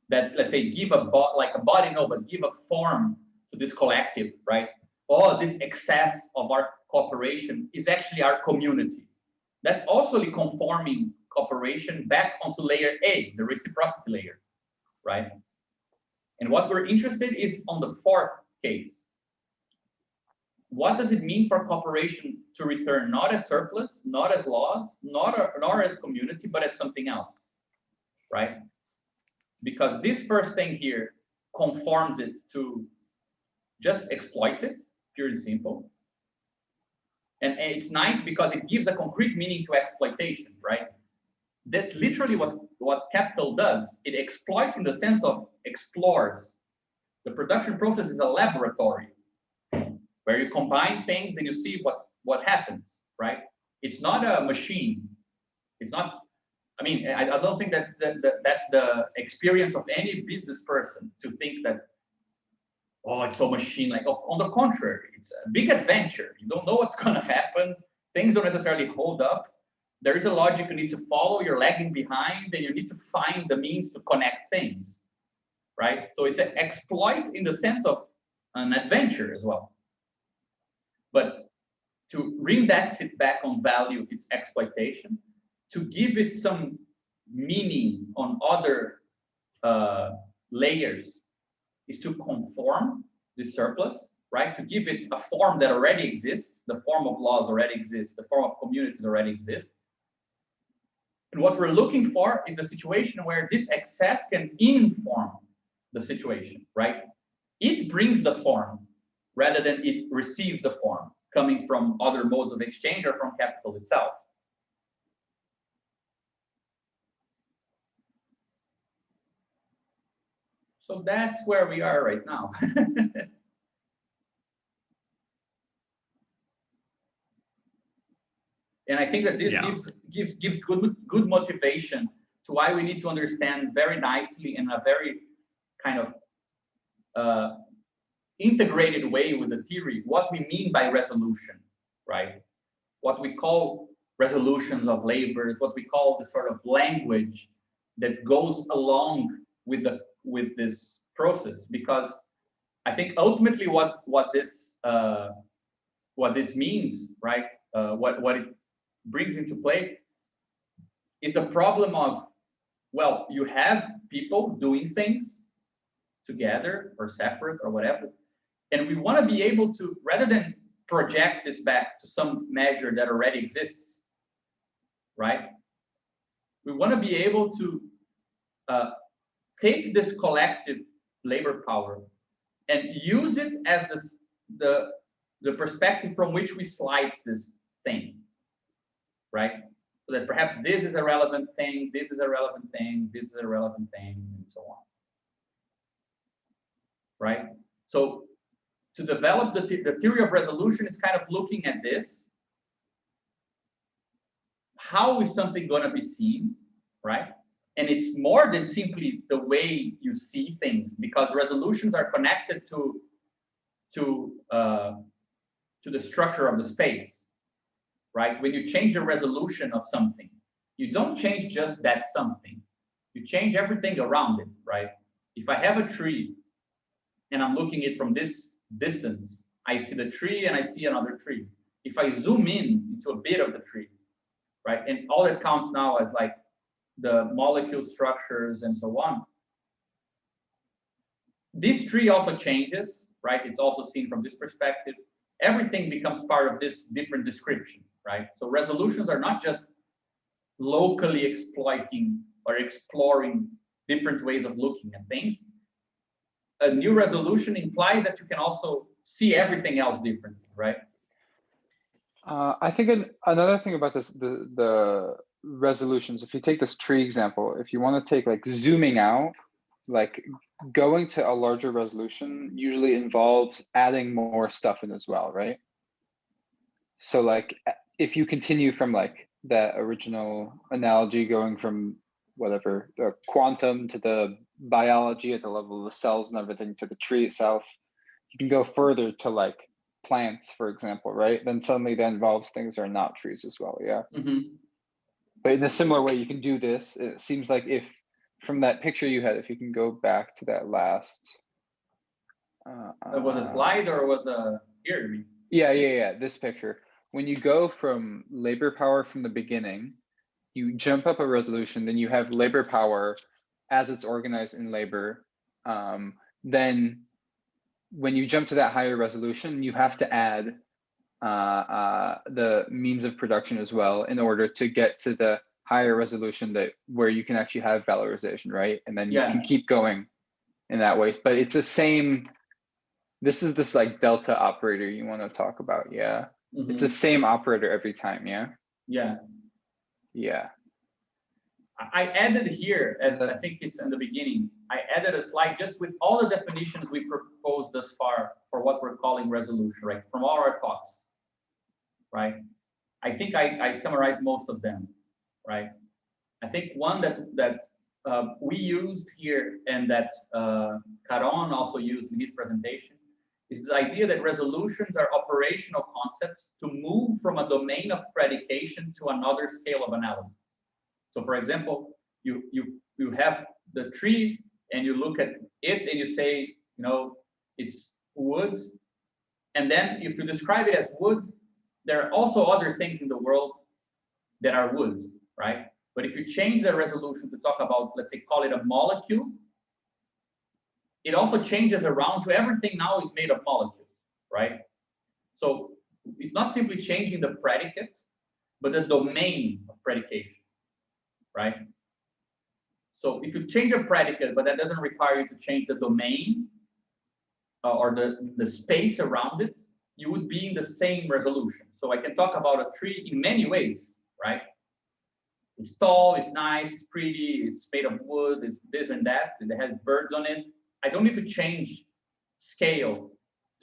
that, let's say, give a like a body, no, but give a form to this collective, right? Oh, this excess of our cooperation is actually our community. That's also conforming cooperation back onto layer A, the reciprocity layer, right? And what we're interested in is on the fourth case. What does it mean for cooperation to return not as surplus, not as laws, nor as community, but as something else, right? Because this first thing here conforms it to just exploits it, pure and simple. And it's nice because it gives a concrete meaning to exploitation, right? That's literally what capital does. It exploits in the sense of explores. The production process is a laboratory where you combine things and you see what happens, right? It's not a machine. It's not, I mean, I don't think that's the experience of any business person to think that, oh, it's so machine-like. On the contrary, it's a big adventure. You don't know what's going to happen. Things don't necessarily hold up. There is a logic you need to follow. You're lagging behind, and you need to find the means to connect things, right? So it's an exploit in the sense of an adventure as well. But to reindex it back on value, it's exploitation. To give it some meaning on other layers is to conform the surplus, right? To give it a form that already exists. The form of laws already exists. The form of communities already exists. And what we're looking for is a situation where this excess can inform the situation, right? It brings the form rather than it receives the form coming from other modes of exchange or from capital itself. So that's where we are right now. And I think that this gives good motivation to why we need to understand very nicely in a very kind of integrated way with the theory what we mean by resolution, right? What we call resolutions of labors, what we call the sort of language that goes along with this process, because I think ultimately what this means, right? What it brings into play is the problem of, well, you have people doing things together or separate or whatever, and we want to be able to, rather than project this back to some measure that already exists, right? We want to be able to take this collective labor power and use it as the perspective from which we slice this thing, right? So that perhaps this is a relevant thing, this is a relevant thing, this is a relevant thing, and so on, right? So to develop the theory of resolution is kind of looking at this. How is something going to be seen, right? And it's more than simply the way you see things, because resolutions are connected to the structure of the space, right? When you change the resolution of something, you don't change just that something. You change everything around it, right? If I have a tree and I'm looking at it from this distance, I see the tree and I see another tree. If I zoom in into a bit of the tree, right, and all that counts now as like the molecule structures and so on, this tree also changes, right? It's also seen from this perspective. Everything becomes part of this different description, right? So resolutions are not just locally exploiting or exploring different ways of looking at things. A new resolution implies that you can also see everything else differently, right? I think another thing about this, the resolutions, if you take this tree example, if you want to take like zooming out, like going to a larger resolution usually involves adding more stuff in as well, right? So like if you continue from like that original analogy, going from whatever, the quantum to the biology at the level of the cells and everything to the tree itself, you can go further to like plants, for example, right? Then suddenly that involves things that are not trees as well, yeah. But in a similar way, you can do this. It seems like if from that picture you had, if you can go back to that last. Was a slide or was a here? Yeah. This picture. When you go from labor power from the beginning, you jump up a resolution, then you have labor power as it's organized in labor. Then when you jump to that higher resolution, you have to add the means of production as well in order to get to the higher resolution that where you can actually have valorization, right? And then you can keep going in that way. But it's the same. This is this like delta operator you want to talk about, yeah. It's the same operator every time, yeah. Yeah. I added here, as I think it's in the beginning, I added a slide just with all the definitions we proposed thus far for what we're calling resolution, right? From all our talks, right? I think I summarized most of them, right? I think one that we used here and that Caron also used in his presentation is this idea that resolutions are operational concepts to move from a domain of predication to another scale of analysis. So for example, you have the tree and you look at it and you say, you know, it's wood. And then if you describe it as wood, there are also other things in the world that are wood, right? But if you change the resolution to talk about, let's say, call it a molecule, it also changes around to everything now is made of molecules, right? So it's not simply changing the predicate, but the domain of predication, right? So if you change a predicate, but that doesn't require you to change the domain or the space around it, you would be in the same resolution. So I can talk about a tree in many ways, right? It's tall, it's nice, it's pretty, it's made of wood, it's this and that, and it has birds on it. I don't need to change scale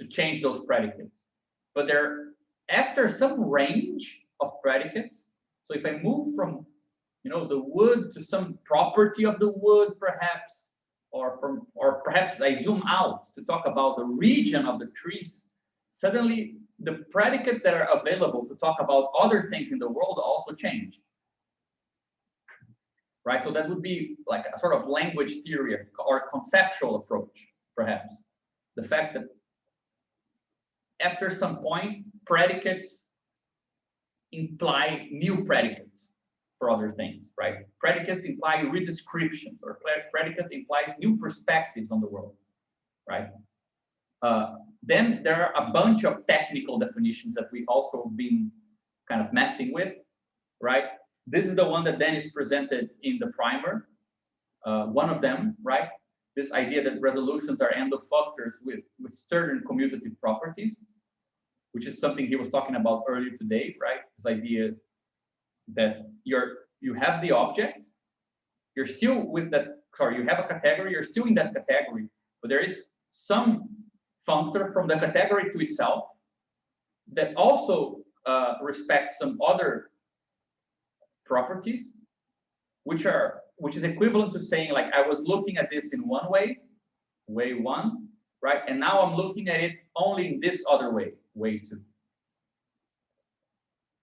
to change those predicates. But they're after some range of predicates. So if I move from, you know, the wood to some property of the wood, perhaps, or perhaps I zoom out to talk about the region of the trees, suddenly the predicates that are available to talk about other things in the world also change. Right, so that would be like a sort of language theory or conceptual approach, perhaps. The fact that after some point, predicates imply new predicates for other things, right? Predicates imply redescriptions, or predicate implies new perspectives on the world, right? Then there are a bunch of technical definitions that we've also been kind of messing with, right? This is the one that Dennis presented in the primer, one of them, right? this idea that resolutions are end-effectors with certain commutative properties, which is something he was talking about earlier today, right? This idea that you have the object, you're still with that, sorry, you have a category, you're still in that category, but there is some functor from the category to itself that also respects some other properties, which is equivalent to saying, like, I was looking at this in one way, way one, right? And now I'm looking at it only in this other way, way two.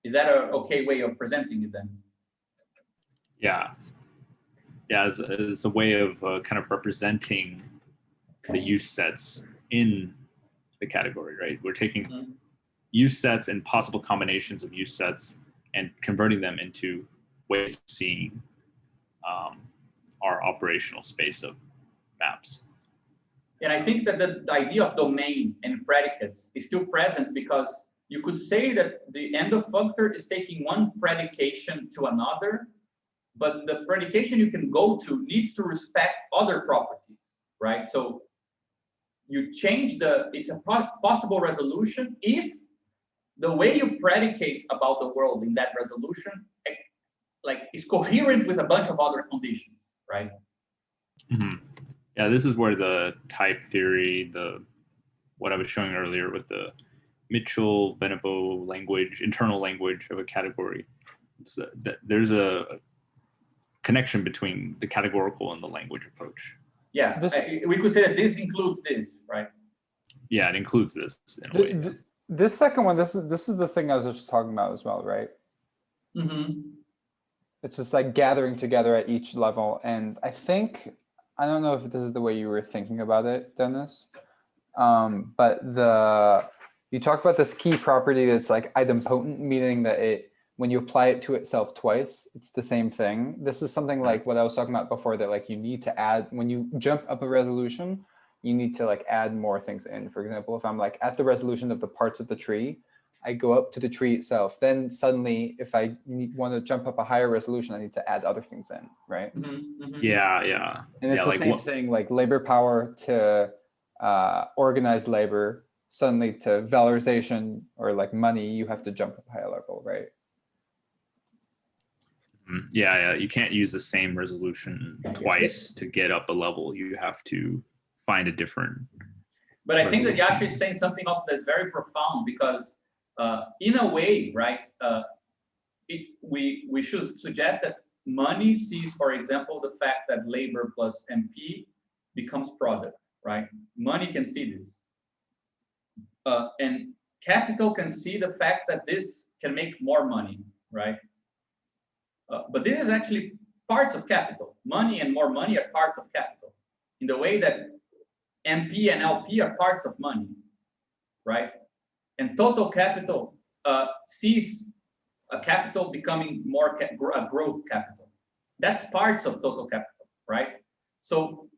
Is that a okay way of presenting it then? Yeah. Yeah, as a way of kind of representing the use sets in the category, right? We're taking use sets and possible combinations of use sets and converting them into ways of seeing our operational space of maps. And I think that the idea of domain and predicates is still present, because you could say that the end-effector is taking one predication to another, but the predication you can go to needs to respect other properties, right? So you change it's a possible resolution if the way you predicate about the world in that resolution, like, is coherent with a bunch of other conditions, right? Mm-hmm. Yeah, this is where the type theory, what I was showing earlier with the Mitchell-Benebow language, internal language of a category, there's a connection between the categorical and the language approach. Yeah, we could say that this includes this, right? Yeah, it includes this in a way. This second one, this is the thing I was just talking about as well, right? Mm-hmm. It's just like gathering together at each level. And I don't know if this is the way you were thinking about it, Dennis, but you talk about this key property that's like idempotent, meaning that when you apply it to itself twice, it's the same thing. This is something like what I was talking about before, that like you need to add, when you jump up a resolution, you need to like add more things in. For example, if I'm like at the resolution of the parts of the tree, I go up to the tree itself. Then suddenly, if I want to jump up a higher resolution, I need to add other things in, right? Mm-hmm. Mm-hmm. Yeah. And it's the like same thing, like labor power to organized labor, suddenly to valorization or like money, you have to jump up a higher level, right? Yeah. You can't use the same resolution twice to get up a level. You have to find a different. But I think that Yasha is saying something else that's very profound, because in a way, right, we should suggest that money sees, for example, the fact that labor plus MP becomes product, right? Money can see this. And capital can see the fact that this can make more money, right? But this is actually parts of capital. Money and more money are parts of capital, in the way that MP and LP are parts of money, right? And total capital sees a capital becoming more a growth capital. That's parts of total capital, right? So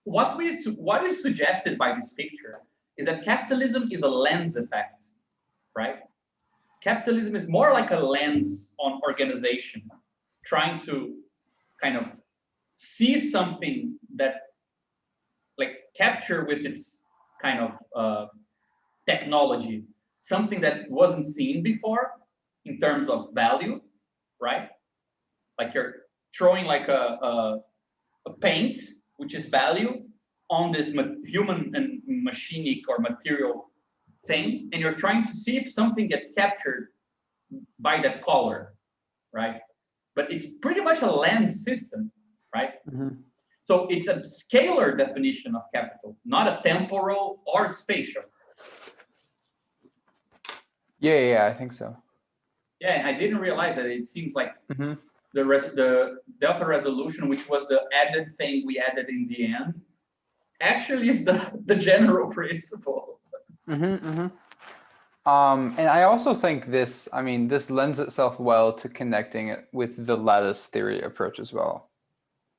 what is suggested by this picture is that capitalism is a lens effect, right? Capitalism is more like a lens on organization, trying to kind of see something that, like, capture with its kind of technology, something that wasn't seen before in terms of value, right? Like you're throwing like a paint, which is value, on this human and machinic or material thing, and you're trying to see if something gets captured by that color, right? But it's pretty much a lens system, right? Mm-hmm. So it's a scalar definition of capital, not a temporal or spatial. Yeah, I think so. Yeah, and I didn't realize that. It seems like Mm-hmm. the delta resolution, which was the added thing we added in the end, actually is the general principle. And I also think this lends itself well to connecting it with the lattice theory approach as well.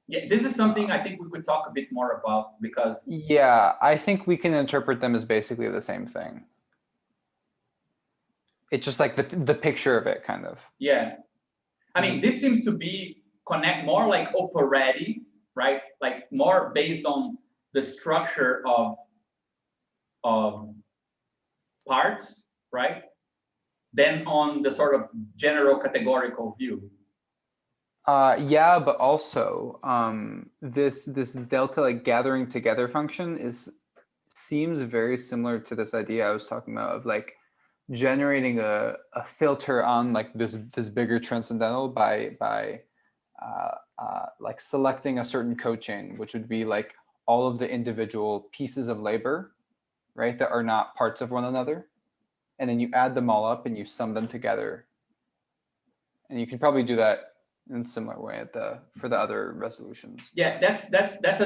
Yeah, this is something I think we could talk a bit more about, because yeah, I think we can interpret them as basically the same thing. It's just like the picture of it, kind of. yeah, I mean, this seems to be more like operati, right? Like more based on the structure of parts, right? Than on the sort of general categorical view. Yeah, but also this delta like gathering together function seems very similar to this idea I was talking about of like generating a filter on like this bigger transcendental by like selecting a certain cochain, which would be like all of the individual pieces of labor, right, that are not parts of one another, and then you add them all up and you sum them together, and you can probably do that in a similar way for the other resolutions. Yeah, that's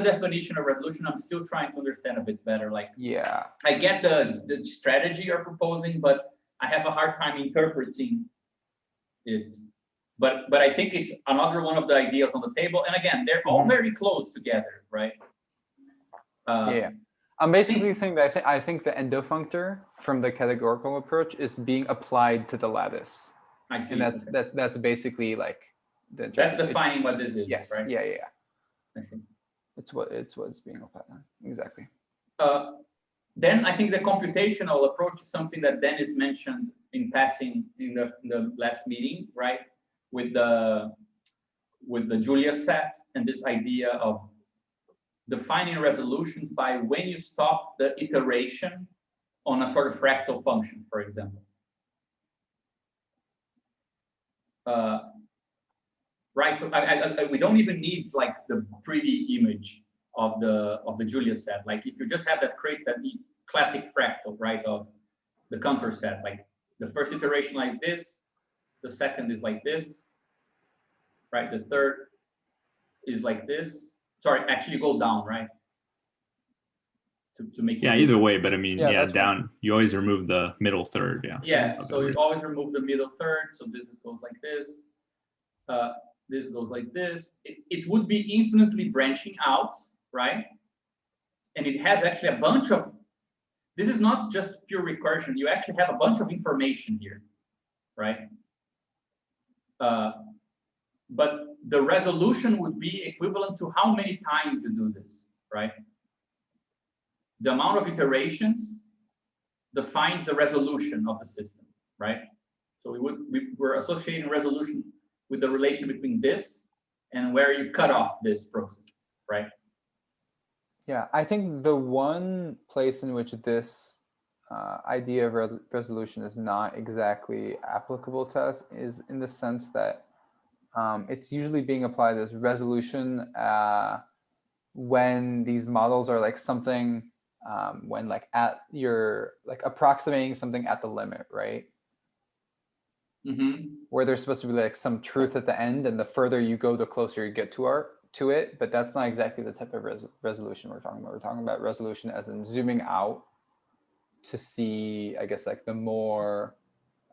a definition of resolution. I'm still trying to understand a bit better. Like, yeah, I get the strategy you're proposing, but I have a hard time interpreting it. But I think it's another one of the ideas on the table. And again, they're all very close together, right? Yeah. I'm basically saying that I think the endofunctor from the categorical approach is being applied to the lattice. I see. And that's basically like that's defining what this is. Yes. Right? Yeah. I see. It's what's being applied on. Exactly. Then I think the computational approach is something that Dennis mentioned in passing in the last meeting, right? With the Julia set and this idea of defining resolutions by when you stop the iteration on a sort of fractal function, for example. Right, so we don't even need like the pretty image of the Julia set. Like if you just have that create that classic fractal, right, of the contour set, like the first iteration like this, the second is like this, right, the third is like this. Sorry, actually go down, right? To make yeah, either way, but I mean, yeah, down, right. You always remove the middle third, yeah. Yeah, so you always remove the middle third, so this goes like this. This goes like this. It would be infinitely branching out, right? And it has actually a bunch of, this is not just pure recursion, you actually have a bunch of information here, right? But the resolution would be equivalent to how many times you do this, right? The amount of iterations defines the resolution of the system, right? So we're associating resolution with the relation between this and where you cut off this process, right? Yeah, I think the one place in which this idea of resolution is not exactly applicable to us is in the sense that it's usually being applied as resolution when these models are like something, when like you're like approximating something at the limit, right? Where there's supposed to be like some truth at the end, and the further you go, the closer you get to it. But that's not exactly the type of resolution we're talking about. We're talking about resolution as in zooming out to see, I guess, like the more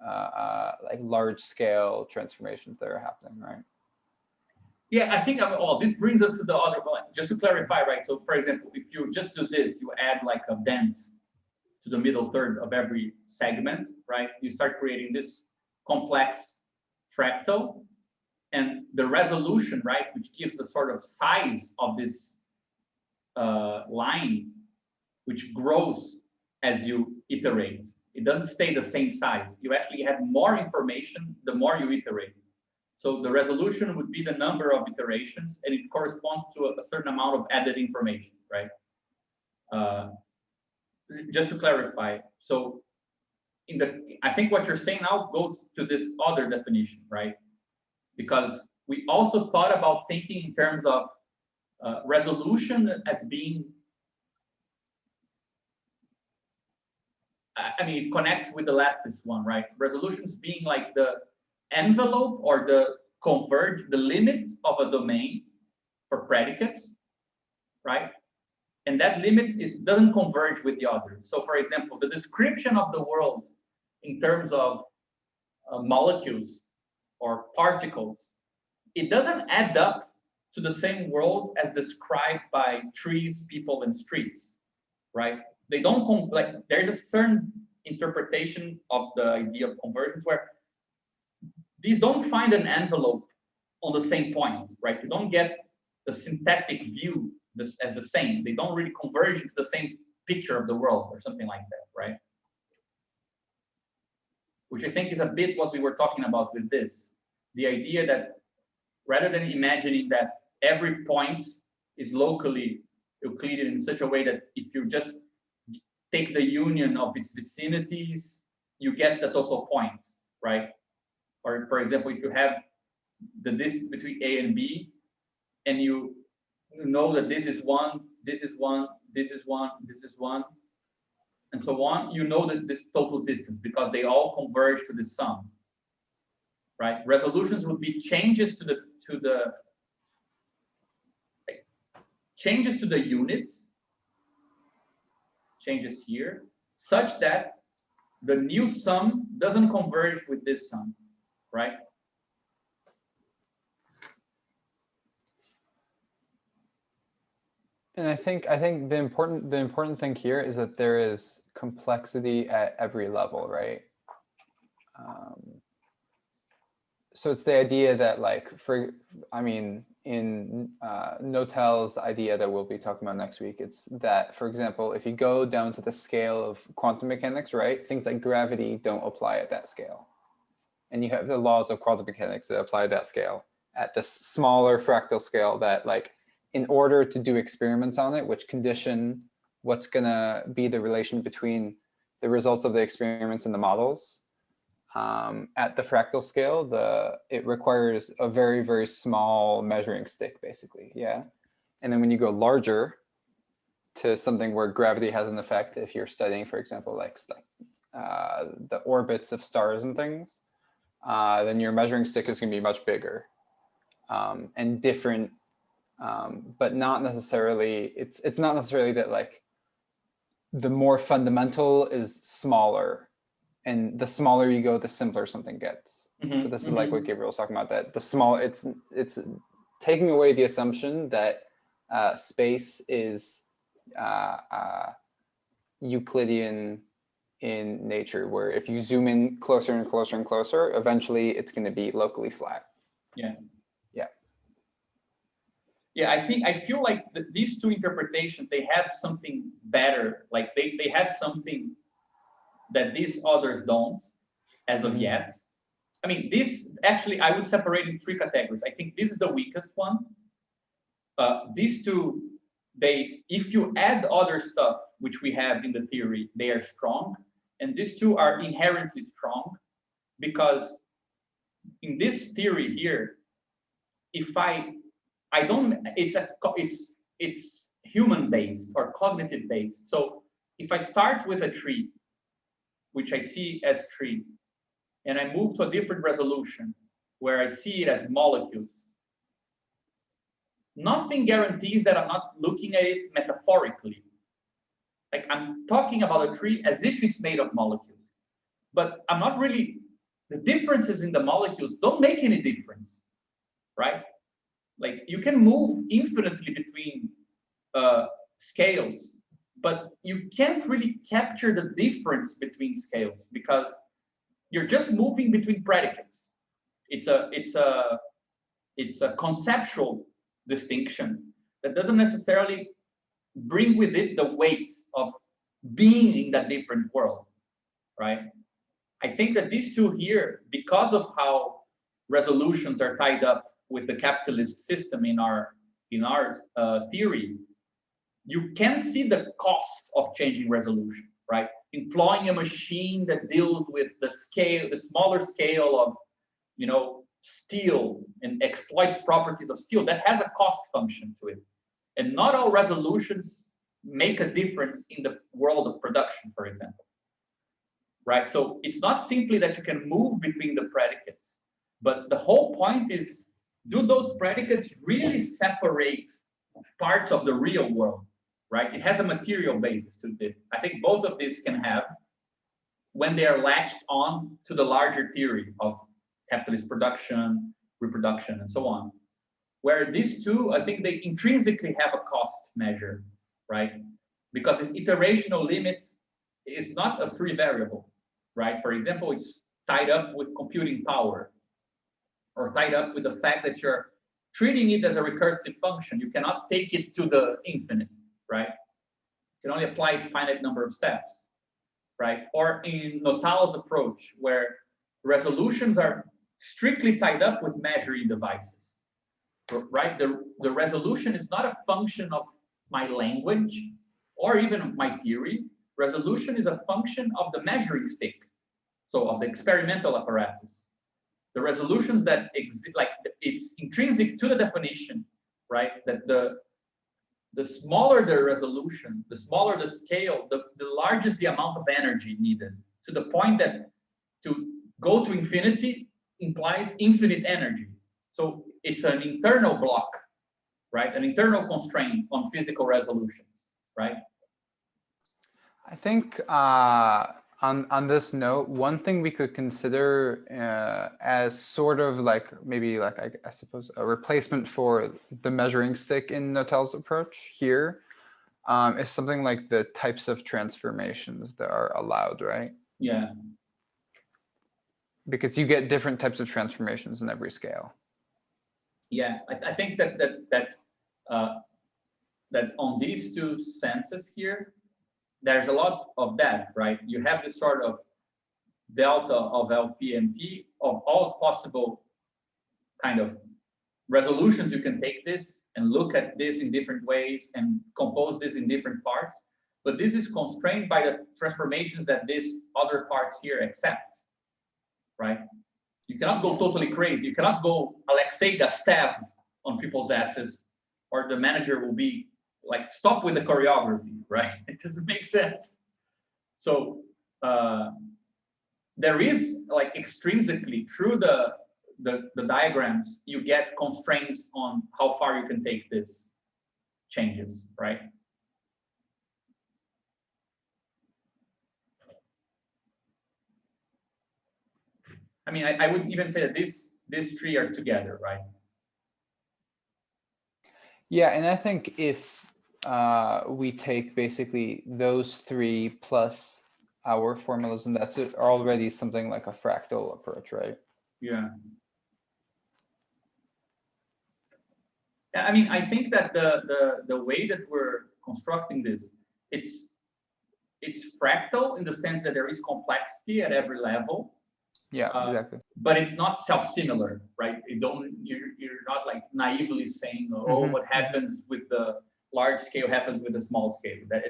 like large scale transformations that are happening, right? Yeah, I think this brings us to the other one. Just to clarify, right? So, for example, if you just do this, you add like a dent to the middle third of every segment, right? You start creating this complex fractal, and the resolution, right, which gives the sort of size of this line, which grows as you iterate. It doesn't stay the same size. You actually have more information the more you iterate. So the resolution would be the number of iterations, and it corresponds to a certain amount of added information, right? Just to clarify, so I think what you're saying now goes to this other definition, right? Because we also thought about thinking in terms of resolution as being, I mean, it connects with the lastest one, right? Resolutions being like the envelope or the limit of a domain for predicates, right? And that limit doesn't converge with the others. So for example, the description of the world in terms of molecules or particles, it doesn't add up to the same world as described by trees, people, and streets, right? They don't, like, there's a certain interpretation of the idea of convergence where these don't find an envelope on the same point, right? You don't get the synthetic view as the same. They don't really converge into the same picture of the world or something like that, right? Which I think is a bit what we were talking about with this. The idea that rather than imagining that every point is locally Euclidean in such a way that if you just take the union of its vicinities, you get the total point, right? Or for example, if you have the distance between A and B, and you know that this is one, this is one, this is one, this is one, and so on, you know that this total distance because they all converge to the sum, right? Resolutions would be changes to the unit, changes here, such that the new sum doesn't converge with this sum, right? And I think the important thing here is that there is complexity at every level, right? So it's the idea that in Notel's idea that we'll be talking about next week, it's that, for example, if you go down to the scale of quantum mechanics, right, things like gravity don't apply at that scale. And you have the laws of quantum mechanics that apply at that scale. At the smaller fractal scale that, like, in order to do experiments on it, which condition what's gonna be the relation between the results of the experiments and the models, at the fractal scale, it requires a very, very small measuring stick, basically, yeah? And then when you go larger to something where gravity has an effect, if you're studying, for example, the orbits of stars and things, then your measuring stick is gonna be much bigger and different, but not necessarily, it's not necessarily that, like, the more fundamental is smaller, and the smaller you go, the simpler something gets. So this is like what Gabriel was talking about, that the small, it's taking away the assumption that space is Euclidean in nature, where if you zoom in closer and closer and closer, eventually it's going to be locally flat. Yeah. Yeah. Yeah, I feel like these two interpretations, they have something better. Like they have something that these others don't, as of yet. I mean, this actually, I would separate in three categories. I think this is the weakest one. These two, if you add other stuff, which we have in the theory, they are strong. And these two are inherently strong because in this theory here, if it's human based or cognitive based. So if I start with a tree, which I see as tree, and I move to a different resolution where I see it as molecules, nothing guarantees that I'm not looking at it metaphorically. Like, I'm talking about a tree as if it's made of molecules, but I'm not really, the differences in the molecules don't make any difference, right? Like, you can move infinitely between scales, but you can't really capture the difference between scales because you're just moving between predicates. It's a conceptual distinction that doesn't necessarily bring with it the weight of being in that different world, right? I think that these two here, because of how resolutions are tied up with the capitalist system in our theory, you can see the cost of changing resolution, right? Employing a machine that deals with the smaller scale of, steel and exploits properties of steel, that has a cost function to it. And not all resolutions make a difference in the world of production, for example, right? So it's not simply that you can move between the predicates, but the whole point is, do those predicates really separate parts of the real world, right? It has a material basis to it. I think both of these can have when they are latched on to the larger theory of capitalist production, reproduction, and so on. Where these two, I think they intrinsically have a cost measure, right? Because this iterational limit is not a free variable, right? For example, it's tied up with computing power, or tied up with the fact that you're treating it as a recursive function. You cannot take it to the infinite, right? You can only apply it finite number of steps, right? Or in Notal's approach, where resolutions are strictly tied up with measuring devices, right? The resolution is not a function of my language or even of my theory. Resolution is a function of the measuring stick, so of the experimental apparatus. The resolutions that exist, like it's intrinsic to the definition, right? That the smaller the resolution, the smaller the scale, the largest the amount of energy needed, to the point that to go to infinity implies infinite energy. So it's an internal block, right? An internal constraint on physical resolutions, right? I think on this note, one thing we could consider as sort of like maybe like I suppose a replacement for the measuring stick in Notel's approach here is something like the types of transformations that are allowed, right? Yeah. Because you get different types of transformations in every scale. Yeah, I think that on these two senses here, there's a lot of that, right? You have this sort of delta of LP and P of all possible kind of resolutions. You can take this and look at this in different ways and compose this in different parts. But this is constrained by the transformations that these other parts here accept, right? You cannot go totally crazy. You cannot go Alexei Gastev on people's asses, or the manager will be like, stop with the choreography, right? It doesn't make sense. So there is like extrinsically through the diagrams, you get constraints on how far you can take this changes, right? I mean, I would even say that these three are together, right? Yeah, and I think if we take basically those three plus our formalism, that's already something like a fractal approach, right? Yeah. Yeah, I mean, I think that the way that we're constructing this, it's fractal in the sense that there is complexity at every level. Yeah, exactly. But it's not self-similar, right? You're not like naively saying, oh, what happens with the large scale happens with the small scale. That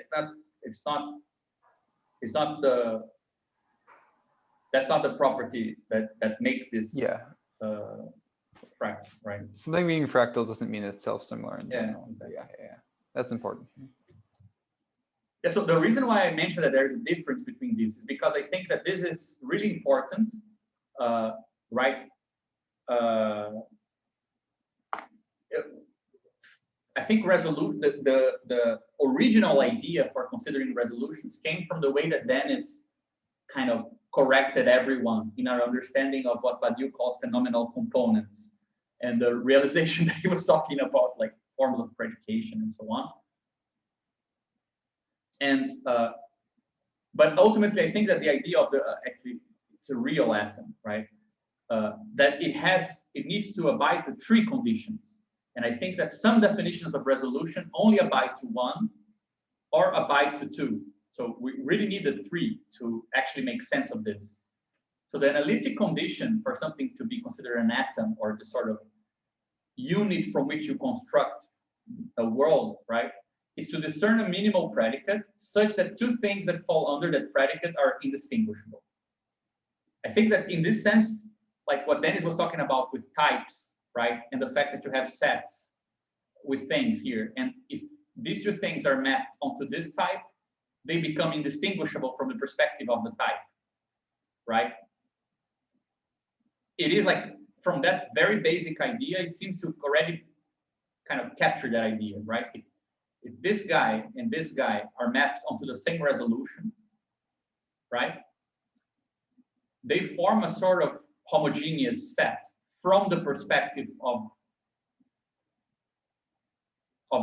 that's not the property that makes this fractal, right? Something being fractal doesn't mean it's self-similar in general. Exactly. Yeah, that's important. Yeah, so the reason why I mentioned that there's a difference between these is because I think that this is really important, right? I think the original idea for considering resolutions came from the way that Dennis kind of corrected everyone in our understanding of what Badiou calls phenomenal components, and the realization that he was talking about like forms of predication and so on. And but ultimately, I think that the idea of the actually it's a real atom, right? That it needs to abide to three conditions, and I think that some definitions of resolution only abide to one or abide to two. So we really need the three to actually make sense of this. So the analytic condition for something to be considered an atom, or the sort of unit from which you construct a world, right, is to discern a minimal predicate such that two things that fall under that predicate are indistinguishable. I think that in this sense, like what Dennis was talking about with types, right, and the fact that you have sets with things here, and if these two things are mapped onto this type, they become indistinguishable from the perspective of the type, right? It is like from that very basic idea, it seems to already kind of capture that idea, right? If this guy and this guy are mapped onto the same resolution, right, they form a sort of homogeneous set from the perspective of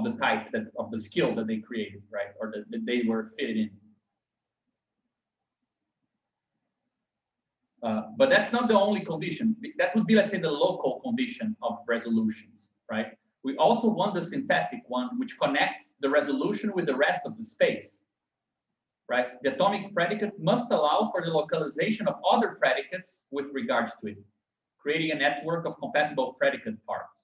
the type of the skill that they created, right, or that they were fitted in. But that's not the only condition. That would be, let's say, the local condition of resolutions. right? We also want the synthetic one, which connects the resolution with the rest of the space, right? The atomic predicate must allow for the localization of other predicates with regards to it, creating a network of compatible predicate parts,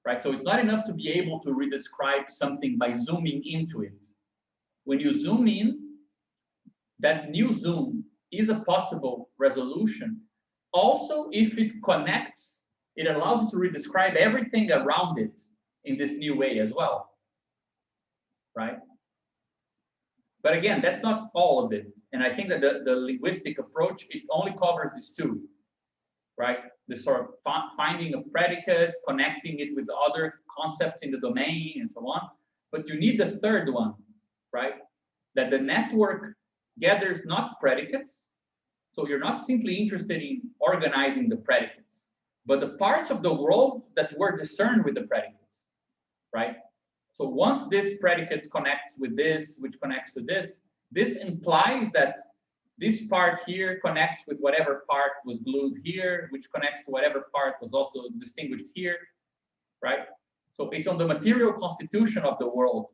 right? So it's not enough to be able to redescribe something by zooming into it. When you zoom in, that new zoom is a possible resolution. Also, if it connects, it allows you to redescribe everything around it in this new way as well, right? But again, that's not all of it. And I think that the linguistic approach, it only covers these two, right? The sort of finding of predicates, connecting it with other concepts in the domain and so on. But you need the third one, right? That the network gathers not predicates. So you're not simply interested in organizing the predicates, but the parts of the world that were discerned with the predicates, right? So once this predicate connects with this, which connects to this, this implies that this part here connects with whatever part was glued here, which connects to whatever part was also distinguished here, right? So it's on the material constitution of the world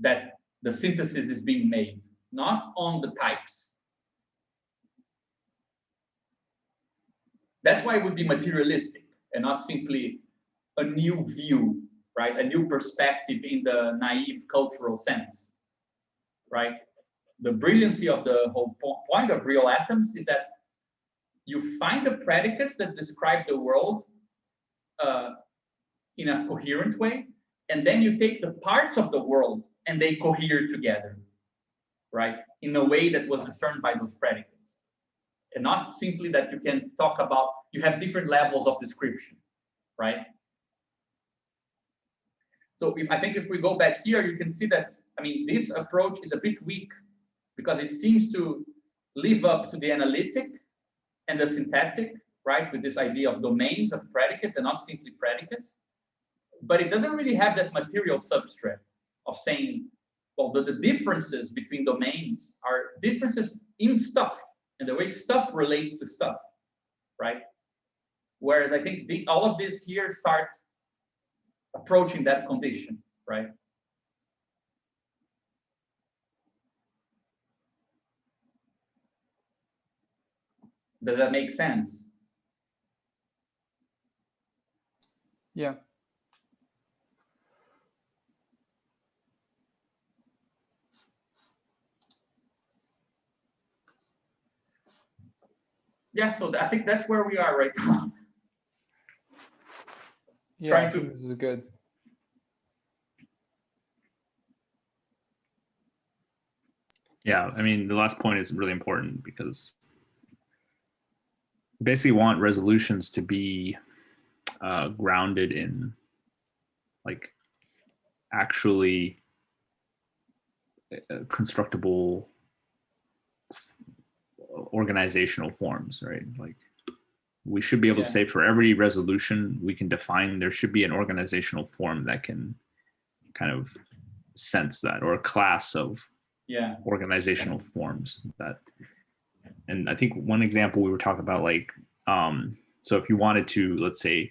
that the synthesis is being made, not on the types. That's why it would be materialistic and not simply a new view, right? A new perspective in the naive cultural sense, right? The brilliancy of the whole point of real atoms is that you find the predicates that describe the world in a coherent way, and then you take the parts of the world and they cohere together, right? In a way that was discerned by those predicates. And not simply that you can talk about, you have different levels of description, right? So I think if we go back here, you can see that, I mean, this approach is a bit weak because it seems to live up to the analytic and the synthetic, right? With this idea of domains of predicates and not simply predicates. But it doesn't really have that material substrate of saying, well, the differences between domains are differences in stuff and the way stuff relates to stuff, right? Whereas I think all of this here starts approaching that condition, right? Does that make sense? Yeah. Yeah, so I think that's where we are right now. Yeah, I Trying to- think this is good. Yeah, I mean, the last point is really important because you basically want resolutions to be grounded in like actually constructible organizational forms, right? Like we should be able to say for every resolution we can define, there should be an organizational form that can kind of sense that, or a class of organizational forms that. And I think one example we were talking about, like, so if you wanted to, let's say,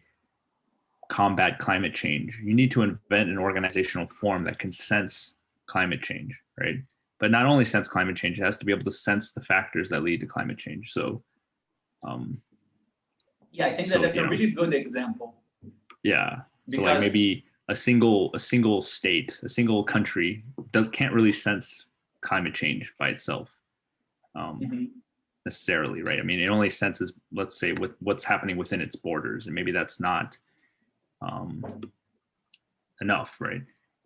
combat climate change, you need to invent an organizational form that can sense climate change, right? But not only sense climate change, it has to be able to sense the factors that lead to climate change. So, yeah, I think that's a really good example. Yeah. So like maybe a single state, a single country can't really sense climate change by itself. Necessarily, right? I mean, it only senses, let's say, what's happening within its borders, and maybe that's not enough, right?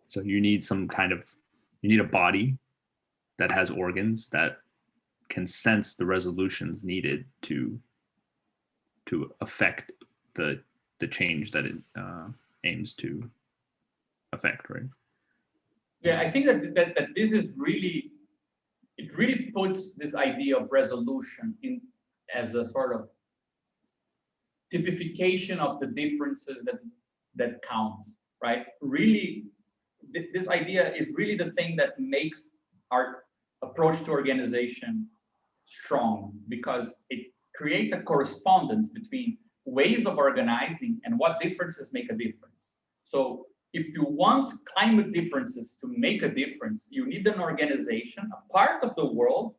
So you need you need a body that has organs that can sense the resolutions needed to affect the change that it aims to affect, right? Yeah, I think that this is really, it really puts this idea of resolution in as a sort of typification of the differences that counts, right? Really, this idea is really the thing that makes our approach to organization strong, because it creates a correspondence between ways of organizing and what differences make a difference. So if you want climate differences to make a difference, you need an organization, a part of the world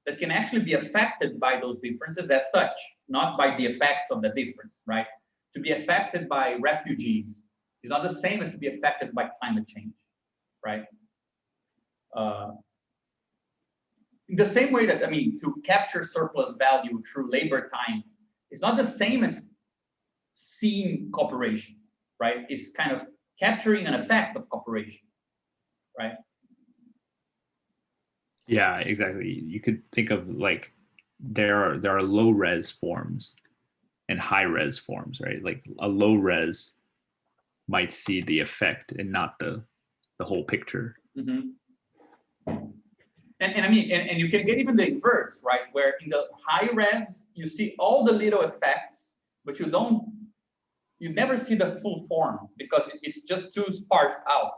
that can actually be affected by those differences as such, not by the effects of the difference, right? To be affected by refugees is not the same as to be affected by climate change, right? In the same way that, I mean, to capture surplus value through labor time is not the same as seeing cooperation, right? It's kind of capturing an effect of cooperation, right? Yeah, exactly. You could think of like there are low res forms and high res forms, right? Like a low res might see the effect and not the whole picture. Mm-hmm. And I mean, and you can get even the inverse, right? Where in the high res, you see all the little effects, but you never see the full form because it's just too sparse out.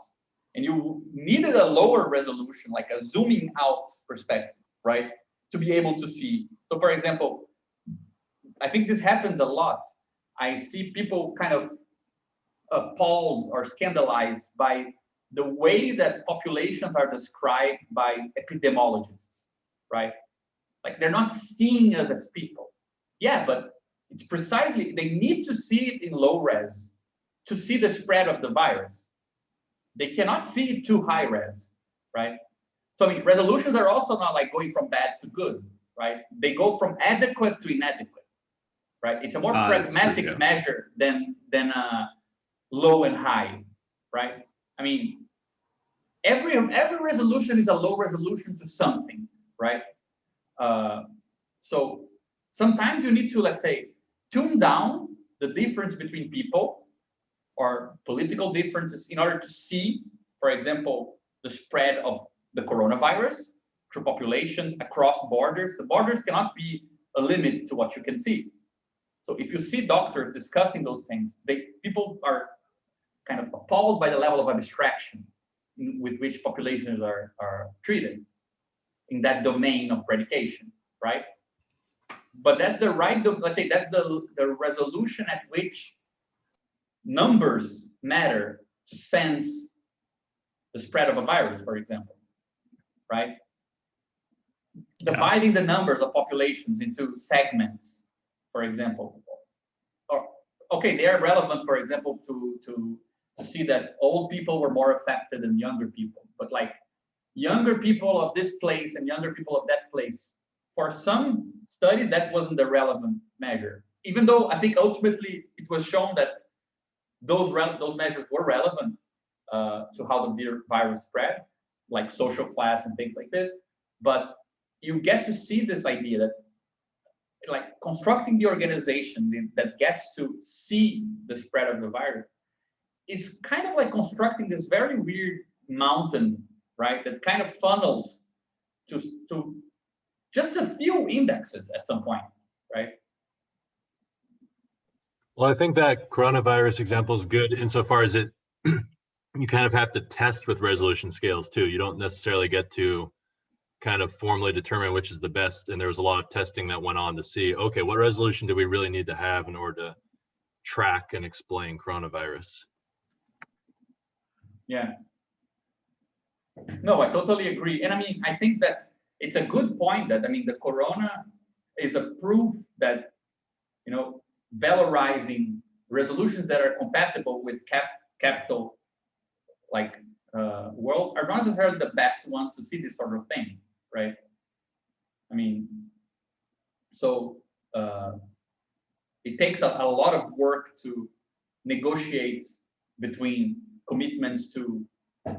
And you needed a lower resolution, like a zooming out perspective, right? To be able to see. So for example, I think this happens a lot. I see people kind of appalled or scandalized by the way that populations are described by epidemiologists, right? Like they're not seeing us as people. Yeah, but it's precisely, they need to see it in low res to see the spread of the virus. They cannot see it too high res, right? So I mean, resolutions are also not like going from bad to good, right? They go from adequate to inadequate, right? It's a more pragmatic true, yeah. measure than low and high, right? I mean, every resolution is a low resolution to something, right? So sometimes you need to, let's say, tune down the difference between people or political differences in order to see, for example, the spread of the coronavirus through populations across borders. The borders cannot be a limit to what you can see. So if you see doctors discussing those things, people are kind of appalled by the level of abstraction with which populations are treated in that domain of predication, right? But that's the right, let's say, that's the resolution at which numbers matter to sense the spread of a virus, for example, right? Dividing the numbers of populations into segments, for example, or okay, they are relevant, for example, to see that old people were more affected than younger people, but like younger people of this place and younger people of that place, for some studies that wasn't the relevant measure, even though I think ultimately it was shown that those measures were relevant to how the virus spread, like social class and things like this. But you get to see this idea that like constructing the organization that gets to see the spread of the virus is kind of like constructing this very weird mountain, right? That kind of funnels to just a few indexes at some point, right? Well, I think that coronavirus example is good insofar as it you kind of have to test with resolution scales too. You don't necessarily get to kind of formally determine which is the best. And there was a lot of testing that went on to see, okay, what resolution do we really need to have in order to track and explain coronavirus? Yeah. No, I totally agree. And I mean, I think that it's a good point that, I mean, the corona is a proof that, you know, valorizing resolutions that are compatible with capital like world are not necessarily the best ones to see this sort of thing, right? I mean, so it takes a lot of work to negotiate between commitments to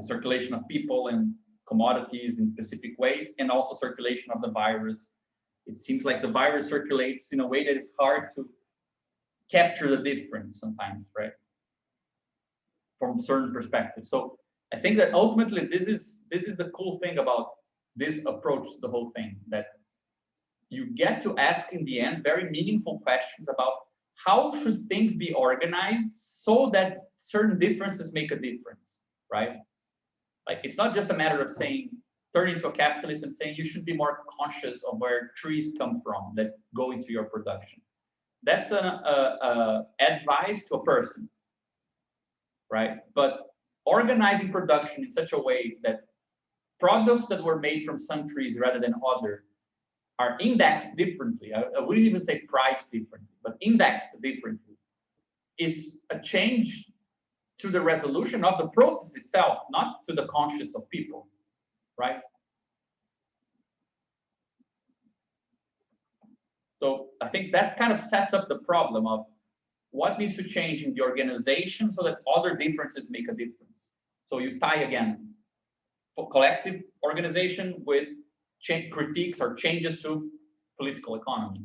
circulation of people and commodities in specific ways, and also circulation of the virus. It seems like the virus circulates in a way that is hard to capture the difference sometimes, right? From certain perspectives. So I think that ultimately this is the cool thing about this approach to the whole thing, that you get to ask in the end very meaningful questions about how should things be organized so that certain differences make a difference, right? Like it's not just a matter of saying, turning to a capitalist and saying you should be more conscious of where trees come from that go into your production. that's an advice to a person, right? But organizing production in such a way that products that were made from some trees rather than other are indexed differently. I wouldn't even say priced differently, but indexed differently is a change to the resolution of the process itself, not to the conscience of people, right? So I think that kind of sets up the problem of what needs to change in the organization so that other differences make a difference. So you tie again collective organization with critiques or changes to political economy.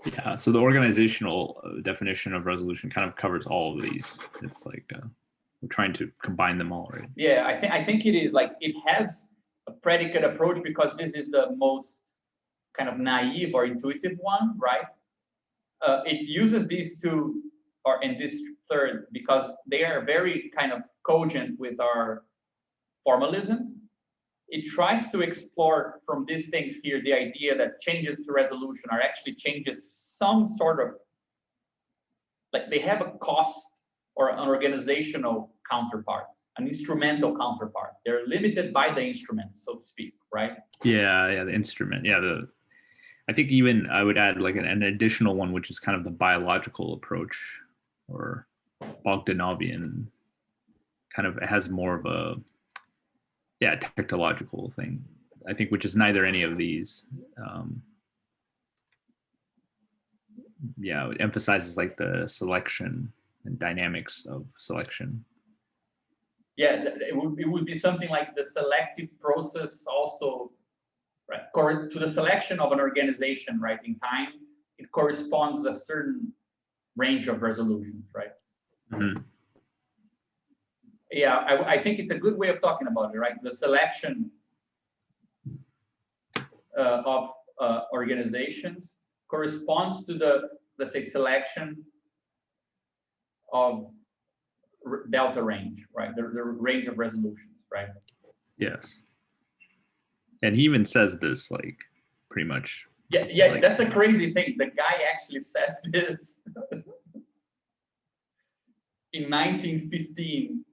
Yeah, so the organizational definition of resolution kind of covers all of these. It's like we're trying to combine them all, right? Yeah, I think it is like it has a predicate approach because this is the most kind of naive or intuitive one, right? It uses these two, or in this third, because they are very kind of cogent with our formalism. It tries to explore from these things here the idea that changes to resolution are actually changes to some sort of, like they have a cost or an organizational counterpart, an instrumental counterpart. They're limited by the instrument, so to speak, right? Yeah, the instrument. Yeah, I think even I would add like an additional one, which is kind of the biological approach, or Bogdanovian. Kind of has more of a technological thing, I think, which is neither any of these. It emphasizes like the selection and dynamics of selection. Yeah, it would be something like the selective process also, right? To the selection of an organization, right? In time, it corresponds a certain range of resolutions, right? Mm-hmm. Yeah, I think it's a good way of talking about it, right? The selection of organizations corresponds to the, let's say, selection of delta range, right? The range of resolutions, right? Yes. And he even says this, like, pretty much. Yeah, like, that's a crazy thing. The guy actually says this in 1915.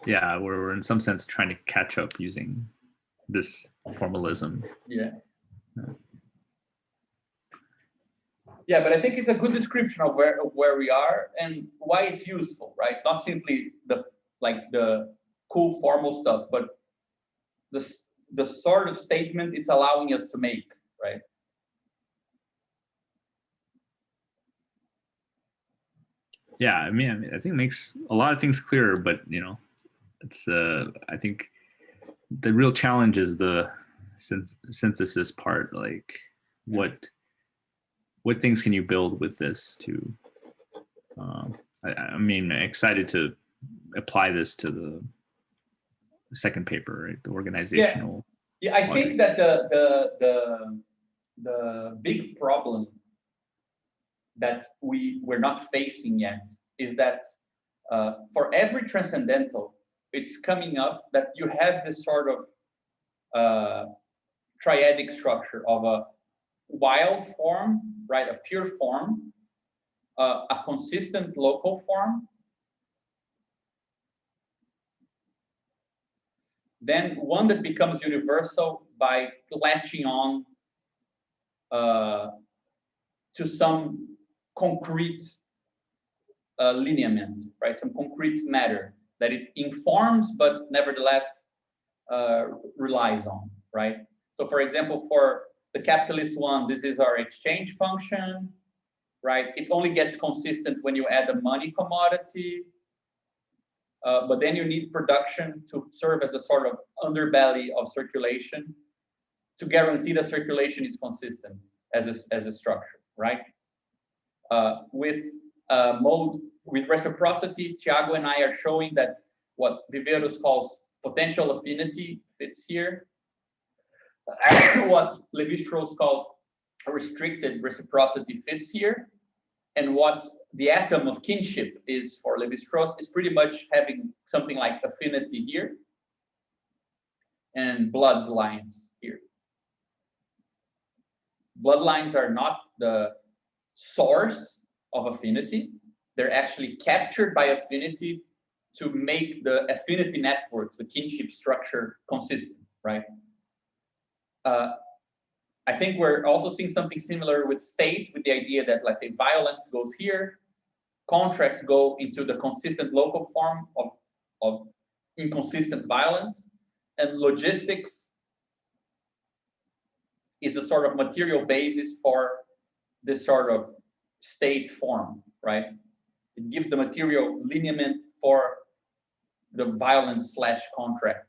Yeah, we're in some sense trying to catch up using this formalism. Yeah. Yeah, but I think it's a good description of where we are and why it's useful, right? Not simply the cool formal stuff, but the sort of statement it's allowing us to make, right? Yeah, I mean, I think it makes a lot of things clearer, but it's I think the real challenge is the synthesis part. Like, what things can you build with this to? I mean, excited to apply this to the second paper, right? The organizational. Yeah, I think that the big problem that we're not facing yet is that for every transcendental, it's coming up that you have this sort of triadic structure of a wild form, right? A pure form, a consistent local form, then one that becomes universal by latching on to some concrete lineament, right? Some concrete matter that it informs, but nevertheless relies on, right? So for example, for the capitalist one, this is our exchange function, right? It only gets consistent when you add a money commodity, but then you need production to serve as a sort of underbelly of circulation to guarantee that circulation is consistent as a structure, right? With mode, with reciprocity, Thiago and I are showing that what Viveros calls potential affinity fits here. What Lévi-Strauss calls a restricted reciprocity fits here. And what the atom of kinship is for Lévi-Strauss is pretty much having something like affinity here. and bloodlines here. Bloodlines are not the source of affinity. They're actually captured by affinity to make the affinity networks, the kinship structure, consistent, right? I think we're also seeing something similar with state, with the idea that, let's say, violence goes here, contracts go into the consistent local form of inconsistent violence, and logistics is the sort of material basis for this sort of state form, right? It gives the material lineament for the violence / contract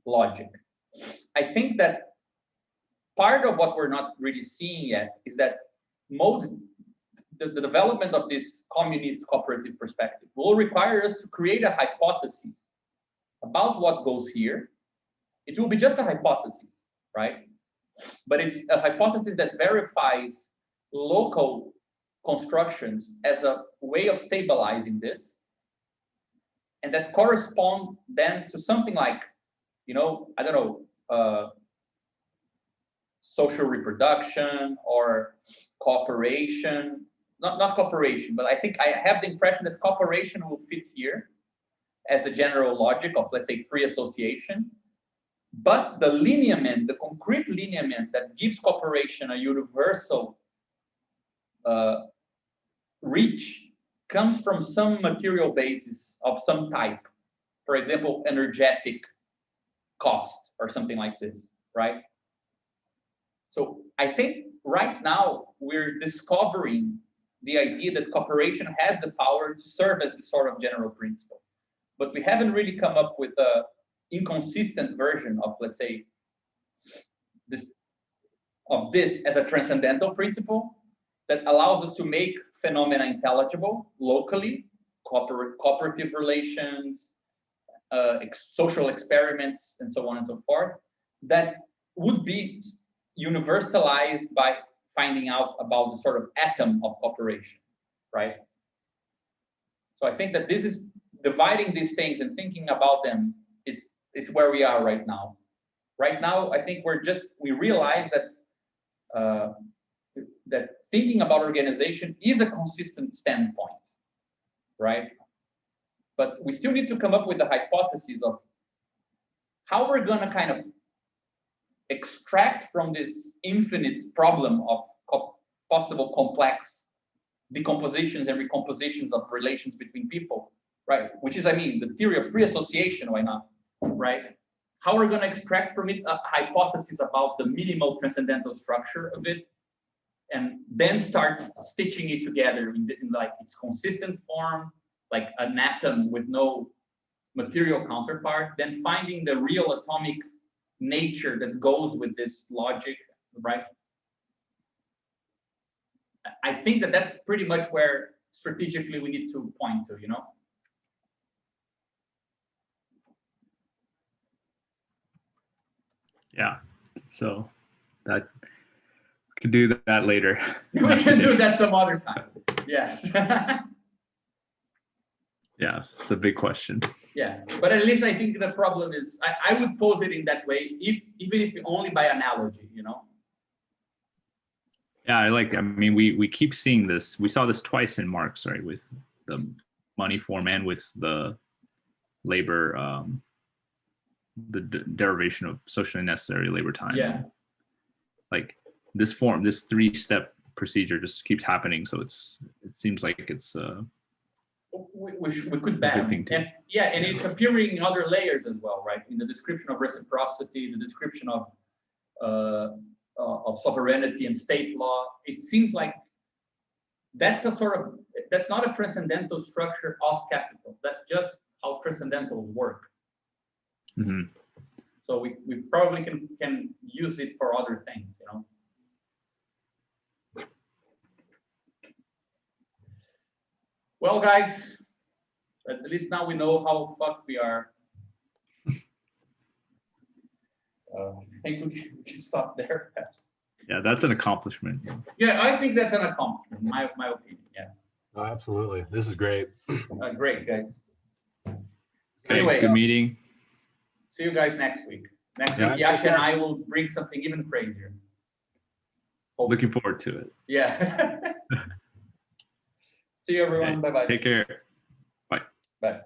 logic. I think that part of what we're not really seeing yet is that the development of this communist cooperative perspective will require us to create a hypothesis about what goes here. It will be just a hypothesis, right? But it's a hypothesis that verifies local constructions as a way of stabilizing this, and that correspond then to something like, you know, I don't know, social reproduction or cooperation. Not cooperation, but I think I have the impression that cooperation will fit here as the general logic of, let's say, free association. But the lineament, the concrete lineament that gives cooperation a universal reach comes from some material basis of some type. For example, energetic cost or something like this, right? So I think right now we're discovering the idea that cooperation has the power to serve as this sort of general principle. But we haven't really come up with a inconsistent version of, let's say, this as a transcendental principle that allows us to make phenomena intelligible locally, cooperative relations, social experiments, and so on and so forth, that would be universalized by finding out about the sort of atom of cooperation, right? So I think that this is dividing these things and thinking about them it's where we are right now. Right now, I think we realize that that thinking about organization is a consistent standpoint, right? But we still need to come up with the hypothesis of how we're going to kind of extract from this infinite problem of possible complex decompositions and recompositions of relations between people, right? Which is, I mean, the theory of free association, why not, right? How we're going to extract from it a hypothesis about the minimal transcendental structure of it, and then start stitching it together in like its consistent form, like an atom with no material counterpart, then finding the real atomic nature that goes with this logic, right? I think that that's pretty much where strategically we need to point to, you know? Yeah, so that we could do that later. We can do that some other time. Yes. Yeah, it's a big question. Yeah, but at least I think the problem is I would pose it in that way, even if only by analogy, you know. Yeah, I mean, we keep seeing this. We saw this twice in Marx, right, with the money form and with the labor, the derivation of socially necessary labor time. Yeah. Like this form, this 3-step procedure just keeps happening. So it seems like it's we could ban it. And, yeah, and it's appearing in other layers as well, right? In the description of reciprocity, the description of sovereignty and state law. It seems like that's not a transcendental structure of capital. That's just how transcendentals work. Mm-hmm. So we probably can use it for other things, you know. Well, guys, at least now we know how fucked we are. I think we can stop there, perhaps. Yeah, that's an accomplishment. Yeah, I think that's an accomplishment, my opinion, yes. Oh, absolutely. This is great. Great, guys. Okay, Anyway, good meeting. See you guys next week. Next Yeah. week, Yashi and I will bring something even crazier. Looking forward to it. Yeah. See you, everyone. Bye-bye. Take care. Bye.